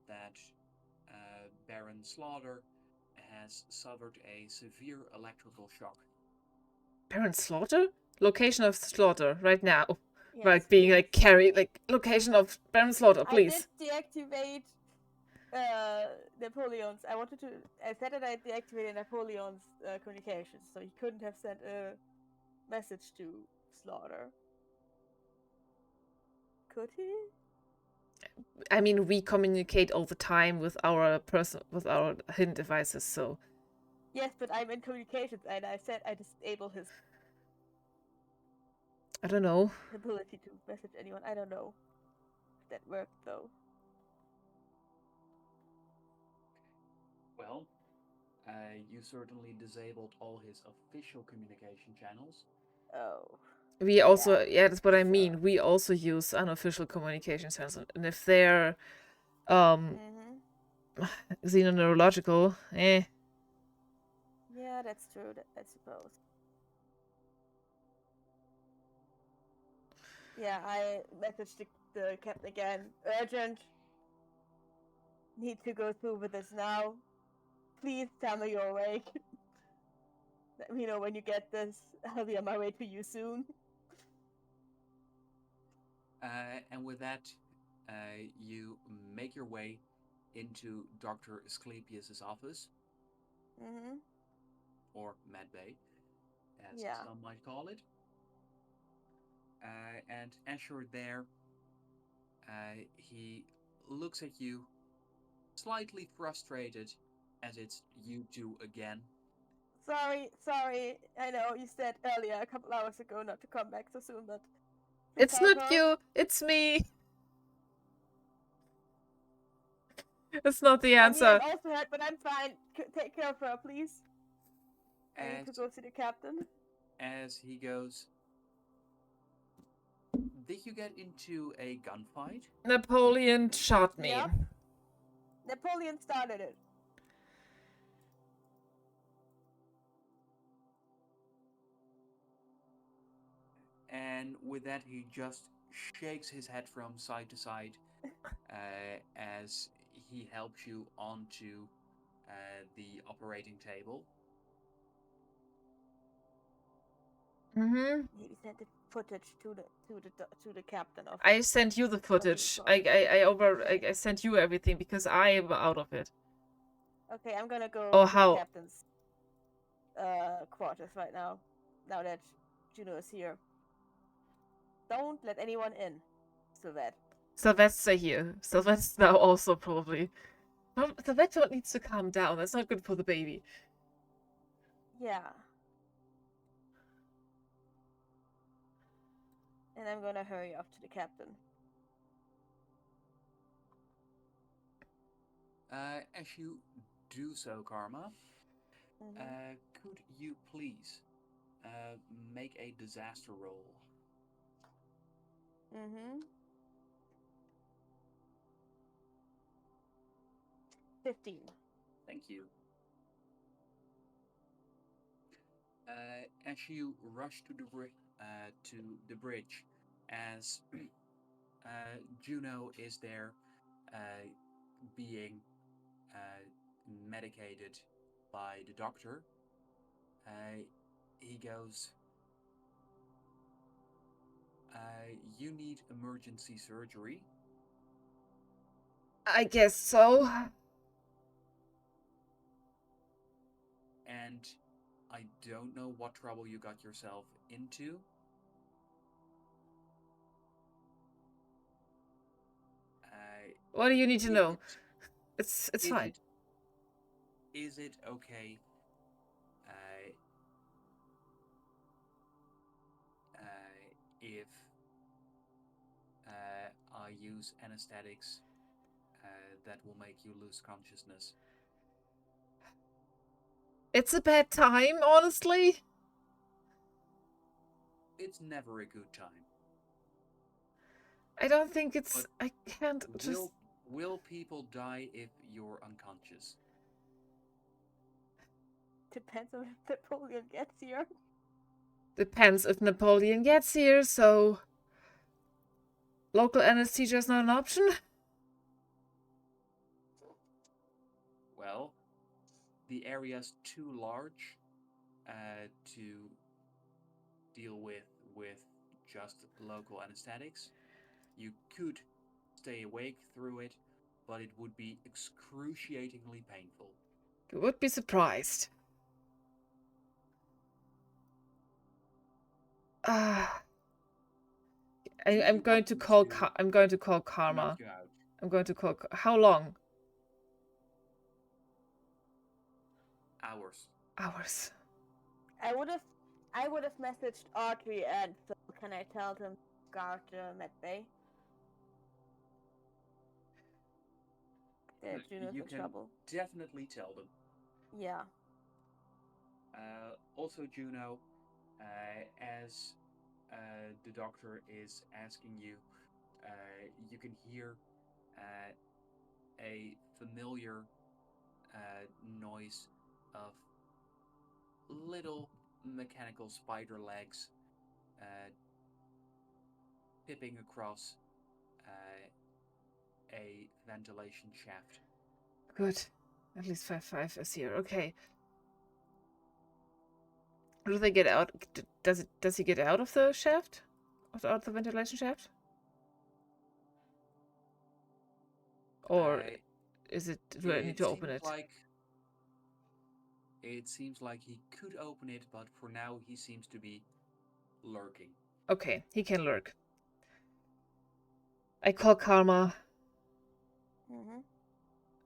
that Baron Slaughter has suffered a severe electrical shock. Baron Slaughter? Location of Slaughter right now. Yes, Like being like carried, like location of Baron Slaughter, please. I did deactivate Napoleon's. I said that I deactivated Napoleon's communications, so he couldn't have sent a message to Slaughter. Could he? I mean, we communicate all the time with our hidden devices, so. Yes, but I'm in communications, and I said I disable his I don't know. ability to message anyone. I don't know if that worked though. Well, you certainly disabled all his official communication channels. Oh. We also, yeah, that's what I So- mean. We also use unofficial communication channels, and if they're xenoneurological, Yeah, that's true. I suppose. Yeah, I messaged the captain again. Urgent. Need to go through with this now. Please tell me you're awake. Let me know when you get this. I'll be on my way to you soon. And with that, you make your way into Dr. Asclepius's office, or medbay, as some might call it. And as you're there, he looks at you, slightly frustrated, as it's you two again. Sorry. I know you said earlier, a couple hours ago, not to come back so soon, but it's not you, it's me. It's not the answer. I mean, I'm also hurt, but I'm fine. Take care of her, please. I need to go see the captain. As he goes, did you get into a gunfight? Napoleon shot me. Yep. Napoleon started it. And with that, he just shakes his head from side to side as he helps you onto the operating table. He sent the footage to the captain of. I sent you the footage. I sent you everything because I am out of it. Okay, I'm gonna go to the captain's quarters right now. Now that Juno is here. Don't let anyone in, Sylvette. Sylvette's here. Sylvette's now also probably. Sylvette needs to calm down. That's not good for the baby. Yeah. And I'm gonna hurry off to the captain. As you do so, Karma, Mm-hmm. could you please make a disaster roll? Mm-hmm. 15. Thank you. As you rush to the bridge, as Juno is there, uh, being medicated by the doctor, uh, he goes, "You need emergency surgery." I guess so. And I don't know what trouble you got yourself into. What do you need to Is know? it It's is fine. it is it okay uh, if I use anesthetics that will make you lose consciousness? It's a bad time, honestly. It's never a good time. I don't think it's. But I can't just. will people die if you're unconscious? Depends on if Napoleon gets here. Depends if Napoleon gets here, so. Local anesthesia is not an option? Well, the area's too large to deal with just local anesthetics. You could stay awake through it, but it would be excruciatingly painful. You would be surprised. Do I'm you going want to me call. to I'm going to call knock Karma. you out? I'm going to call. How long? Hours. Hours. I would have messaged Audrey and Phil. Can I tell them to guard med bay? Juno's You in can trouble. definitely tell them. Yeah. Also, Juno, as the doctor is asking you, you can hear a familiar noise of little mechanical spider legs uh, pipping across a ventilation shaft. Good. At least 5-5 is here. Okay. Do they get out? Does he get out of the shaft? Out of the ventilation shaft? Or Uh, is it? Do I need it to open seems it? like he could open it, but for now he seems to be lurking. Okay, he can lurk. I call Karma. Mm-hmm.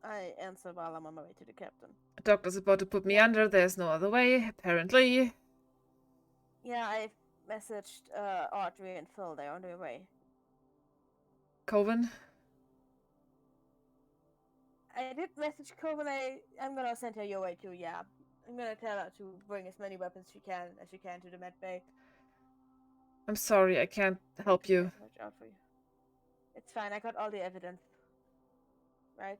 I answer while I'm on my way to the captain. The doctor's about to put me under. There's no other way, apparently. Yeah, I've messaged Audrey and Phil. They're on their way. Coven? I did message Coven. I'm gonna send her your way too. Yeah, I'm gonna tell her to bring as many weapons as she can to the med bay. I'm sorry, I can't help you. Watch out for you. It's fine. I got all the evidence. Right.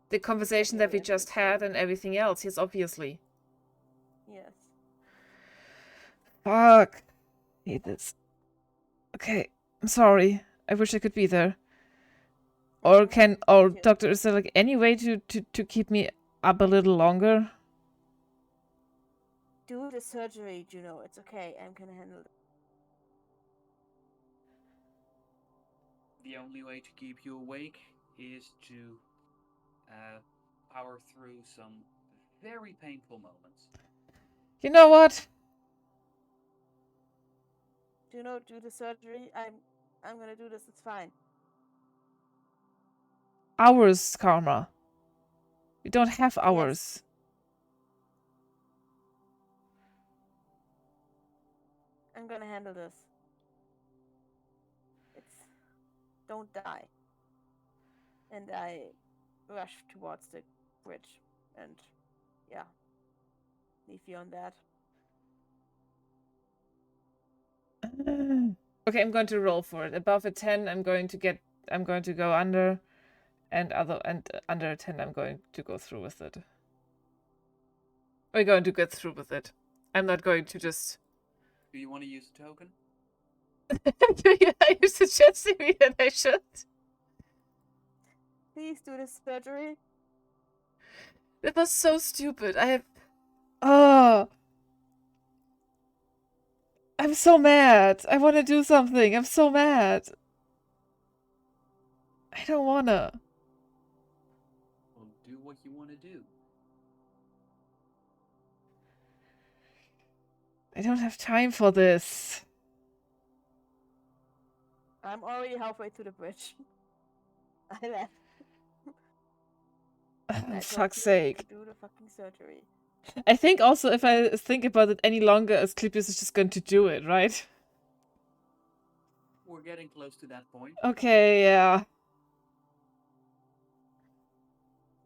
The conversation that we evidence just is had so- and everything else, yes, obviously. Yes. Fuck. I hate this. Okay, I'm sorry. I wish I could be there. Or doctor, is there like any way to keep me up a little longer? Do the surgery, Juno. It's okay. I'm gonna handle it. The only way to keep you awake is to power through some very painful moments. You know what? Juno, do the surgery. I'm gonna do this. It's fine. Hours, Karma. We don't have hours. Yes. I'm gonna handle this. Don't die. And I rush towards the bridge and yeah, leave you on that. Okay, I'm going to roll for it. Above a 10, I'm going to go under, and under a 10, I'm going to go through with it. We're going to get through with it. I'm not going to just. Do you want to use a token? Are you suggesting me that I should? Please do this surgery. That was so stupid. Oh. I'm so mad. I want to do something. I'm so mad. I don't wanna. Well, do what you want to do. I don't have time for this. I'm already halfway to the bridge. I left. For fuck's sake. Do the fucking surgery. I think also if I think about it any longer, Asclepius is just going to do it, right? We're getting close to that point. Okay, yeah.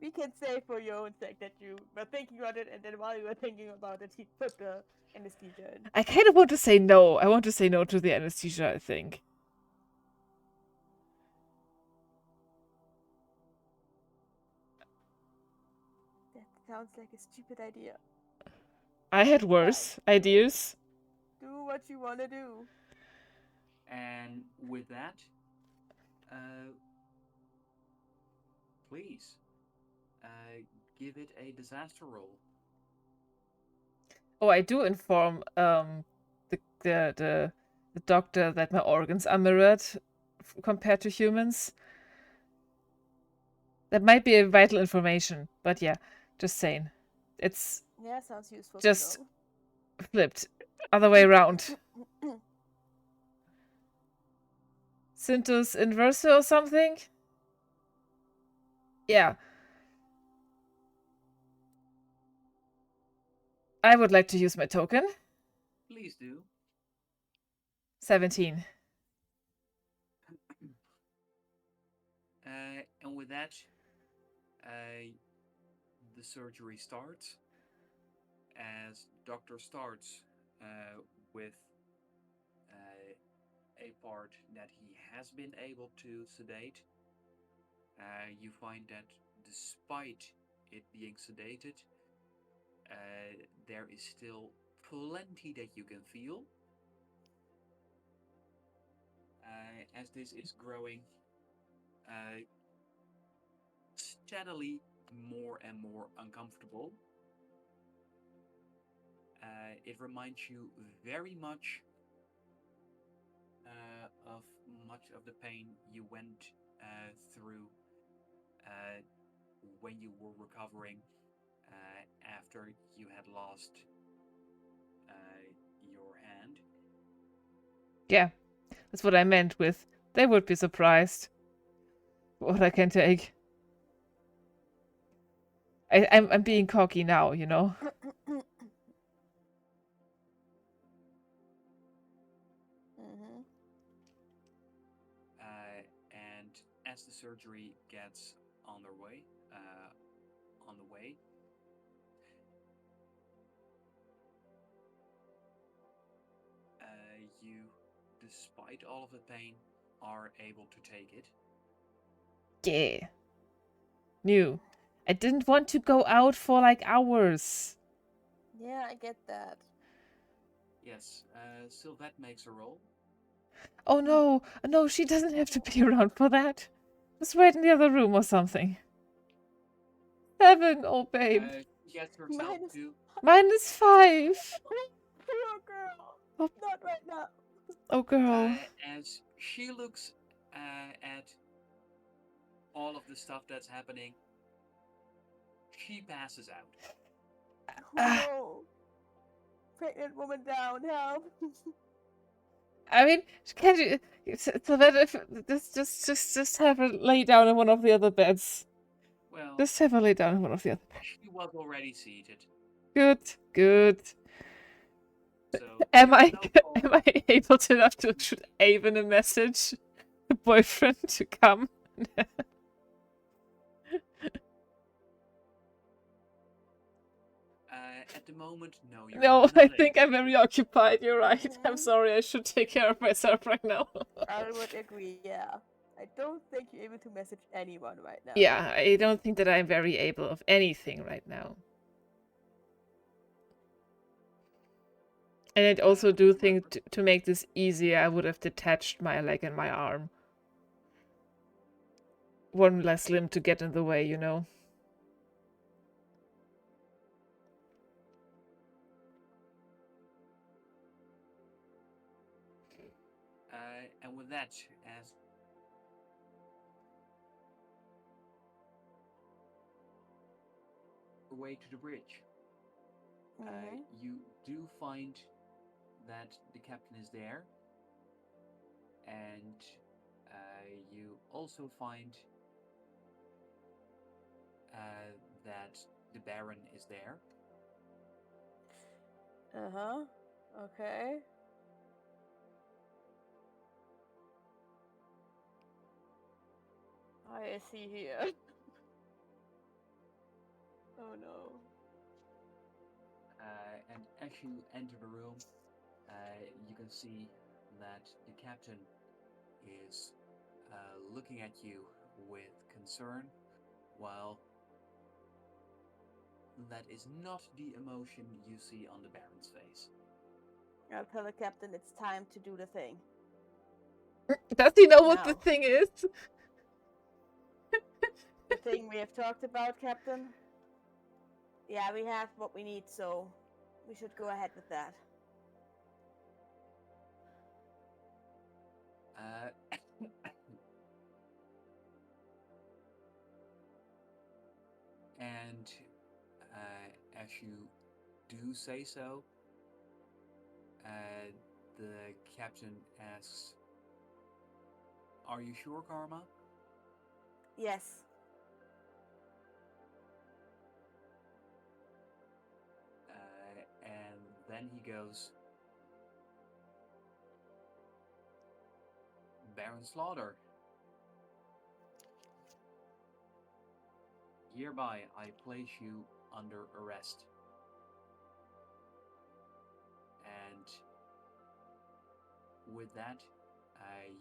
We can say for your own sake that you were thinking about it, and then while you were thinking about it, he put the anesthesia in. I kind of want to say no. I want to say no to the anesthesia, I think. That sounds like a stupid idea. I had worse ideas. Do what you want to do. And with that, please, give it a disaster roll. Oh, I do inform the doctor that my organs are mirrored compared to humans. That might be a vital information, but yeah, just saying. It's Yeah, sounds useful. just flipped. Other way around. Sintus inverse or something? Yeah. I would like to use my token. Please do. 17. And with that, the surgery starts. As doctor starts with a part that he has been able to sedate, you find that despite it being sedated, there is still plenty that you can feel. As this is growing steadily more and more uncomfortable, it reminds you very much of much of the pain you went through when you were recovering after you had lost your hand. Yeah, that's what I meant with they would be surprised what I can take. I'm being cocky now, you know. And as the surgery gets on the way, you, despite all of the pain, are able to take it. Yeah. New. I didn't want to go out for like hours. Yeah, I get that. Yes, Sylvette makes a roll. Oh no, no, she doesn't have to be around for that. Just wait in the other room or something. 7, oh babe. She gets herself to -5. Poor girl. Oh. Not right now. Oh girl. As she looks at all of the stuff that's happening, she passes out. Oh, pregnant woman down, help. I mean, can't you? So that if just have her lay down in one of the other beds. Well, Just have her lay down in one of the other beds. She was already seated. Good, good. So Am there's I no am call. I able to shoot Avon a message, the boyfriend, to come? At the moment, no, you're No, not I able think I'm to. very occupied. You're right. I'm Mhm. sorry. I should take care of myself right now. I would agree, yeah. I don't think you're able to message anyone right now. Yeah, I don't think that I'm very able of anything right now. And I also do think However, to make this easier, I would have detached my leg and my arm. One less limb to get in the way, you know? and with that, as your way to the bridge, you do find that the captain is there, and you also find that the Baron is there. Uh-huh. Okay. I see here. Oh no. And as you enter the room, you can see that the captain is looking at you with concern, while that is not the emotion you see on the Baron's face. I'll tell the captain it's time to do the thing. Does he know what the Now. thing is? The thing we have talked about, Captain? Yeah, we have what we need, so we should go ahead with that. Uh, and as you do say so, the captain asks, "Are you sure, Karma?" Yes. And then he goes, "Baron Slaughter, hereby I place you under arrest." And with that,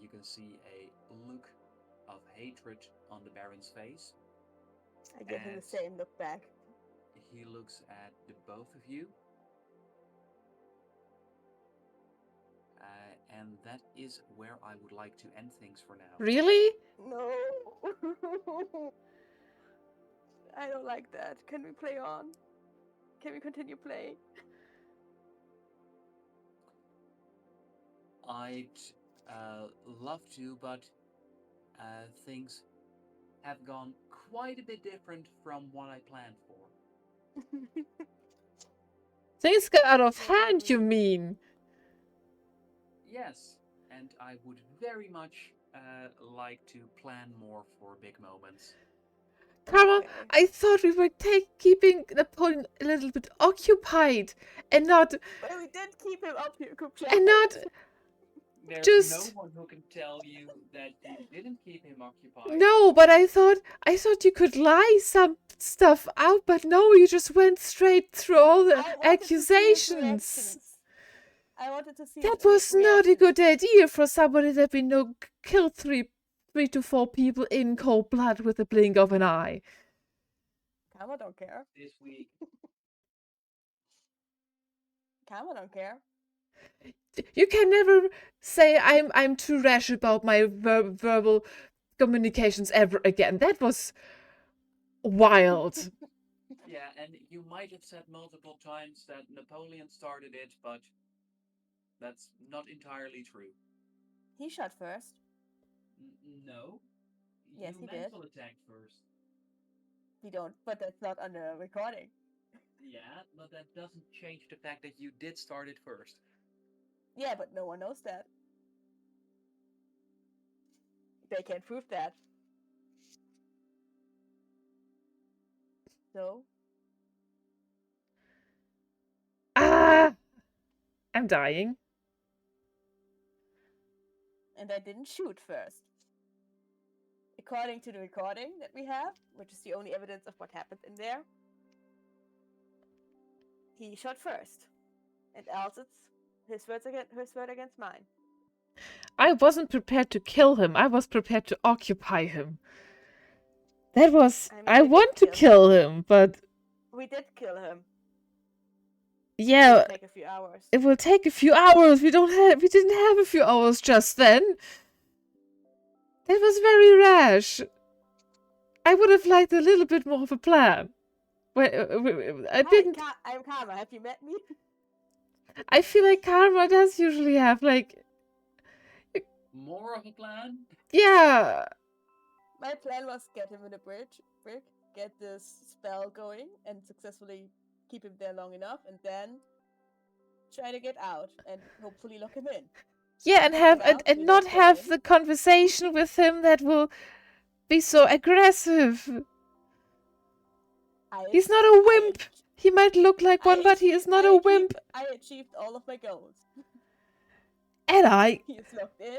you can see a look of hatred on the Baron's face. I give him the And same look back. he looks at the both of you. And that is where I would like to end things for now. Really? No. I don't like that. Can we play on? Can we continue playing? I'd love to, but things have gone quite a bit different from what I planned for. Things got out of Totally hand, you agree. mean? Yes, and I would very much like to plan more for big moments. Karma, Okay. I thought we were keeping Napoleon a little bit occupied and not But we did keep him up here, and not There's no just one who can tell you that you didn't keep him occupied. no, but I thought you could lie some stuff out, but no, you just went straight through all the I wanted to see his accusations. reactions. I wanted to see his That was not a good reactions. idea for somebody that we know killed three to four people in cold blood with the blink of an eye. Kama don't care. This week, Kama don't care. You can never say I'm too rash about my verbal communications ever again. That was wild. yeah, and you might have said multiple times that Napoleon started it, but that's not entirely true. He shot first. No, Yes, you he did. mental attacked first. We don't, but that's not on the recording. Yeah, but that doesn't change the fact that you did start it first. Yeah, but no one knows that. They can't prove that. So, Ah! I'm dying. And I didn't shoot first. According to the recording that we have, which is the only evidence of what happened in there, he shot first. And else it's his word against mine. I wasn't prepared to kill him. I was prepared to occupy him. That was... I mean, I we did want to kill him, but... We did kill him. Yeah, It'll take a few hours. it will take a few hours. We didn't have a few hours just then. That was very rash. I would have liked a little bit more of a plan. I didn't... I'm Karma. Have you met me? I feel like Karma does usually have, like... More of a plan? Yeah. My plan was get him in a brick, get this spell going, and successfully keep him there long enough, and then try to get out and hopefully lock him in. Yeah, and have Get out, and we not don't get have in. the conversation with him that will be so aggressive. He's not a wimp. He might look like one, but he is not a wimp. I achieved all of my goals. And He is locked in.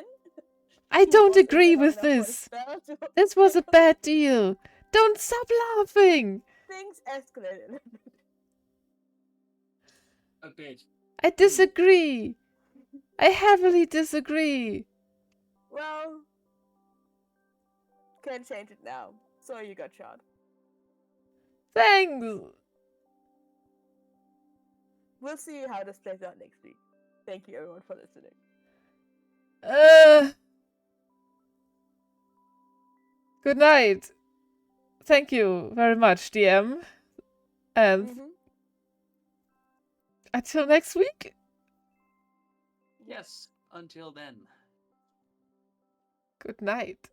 I don't was in agree there long with enough for the this. spell to- This was a bad deal. Don't stop laughing. Things escalated. A bit. I disagree. I heavily disagree. Well, can't change it now. Sorry you got shot. Thanks. We'll see how this plays out next week. Thank you everyone for listening. Good night. Thank you very much, DM. And until next week. Yes, until then. Good night.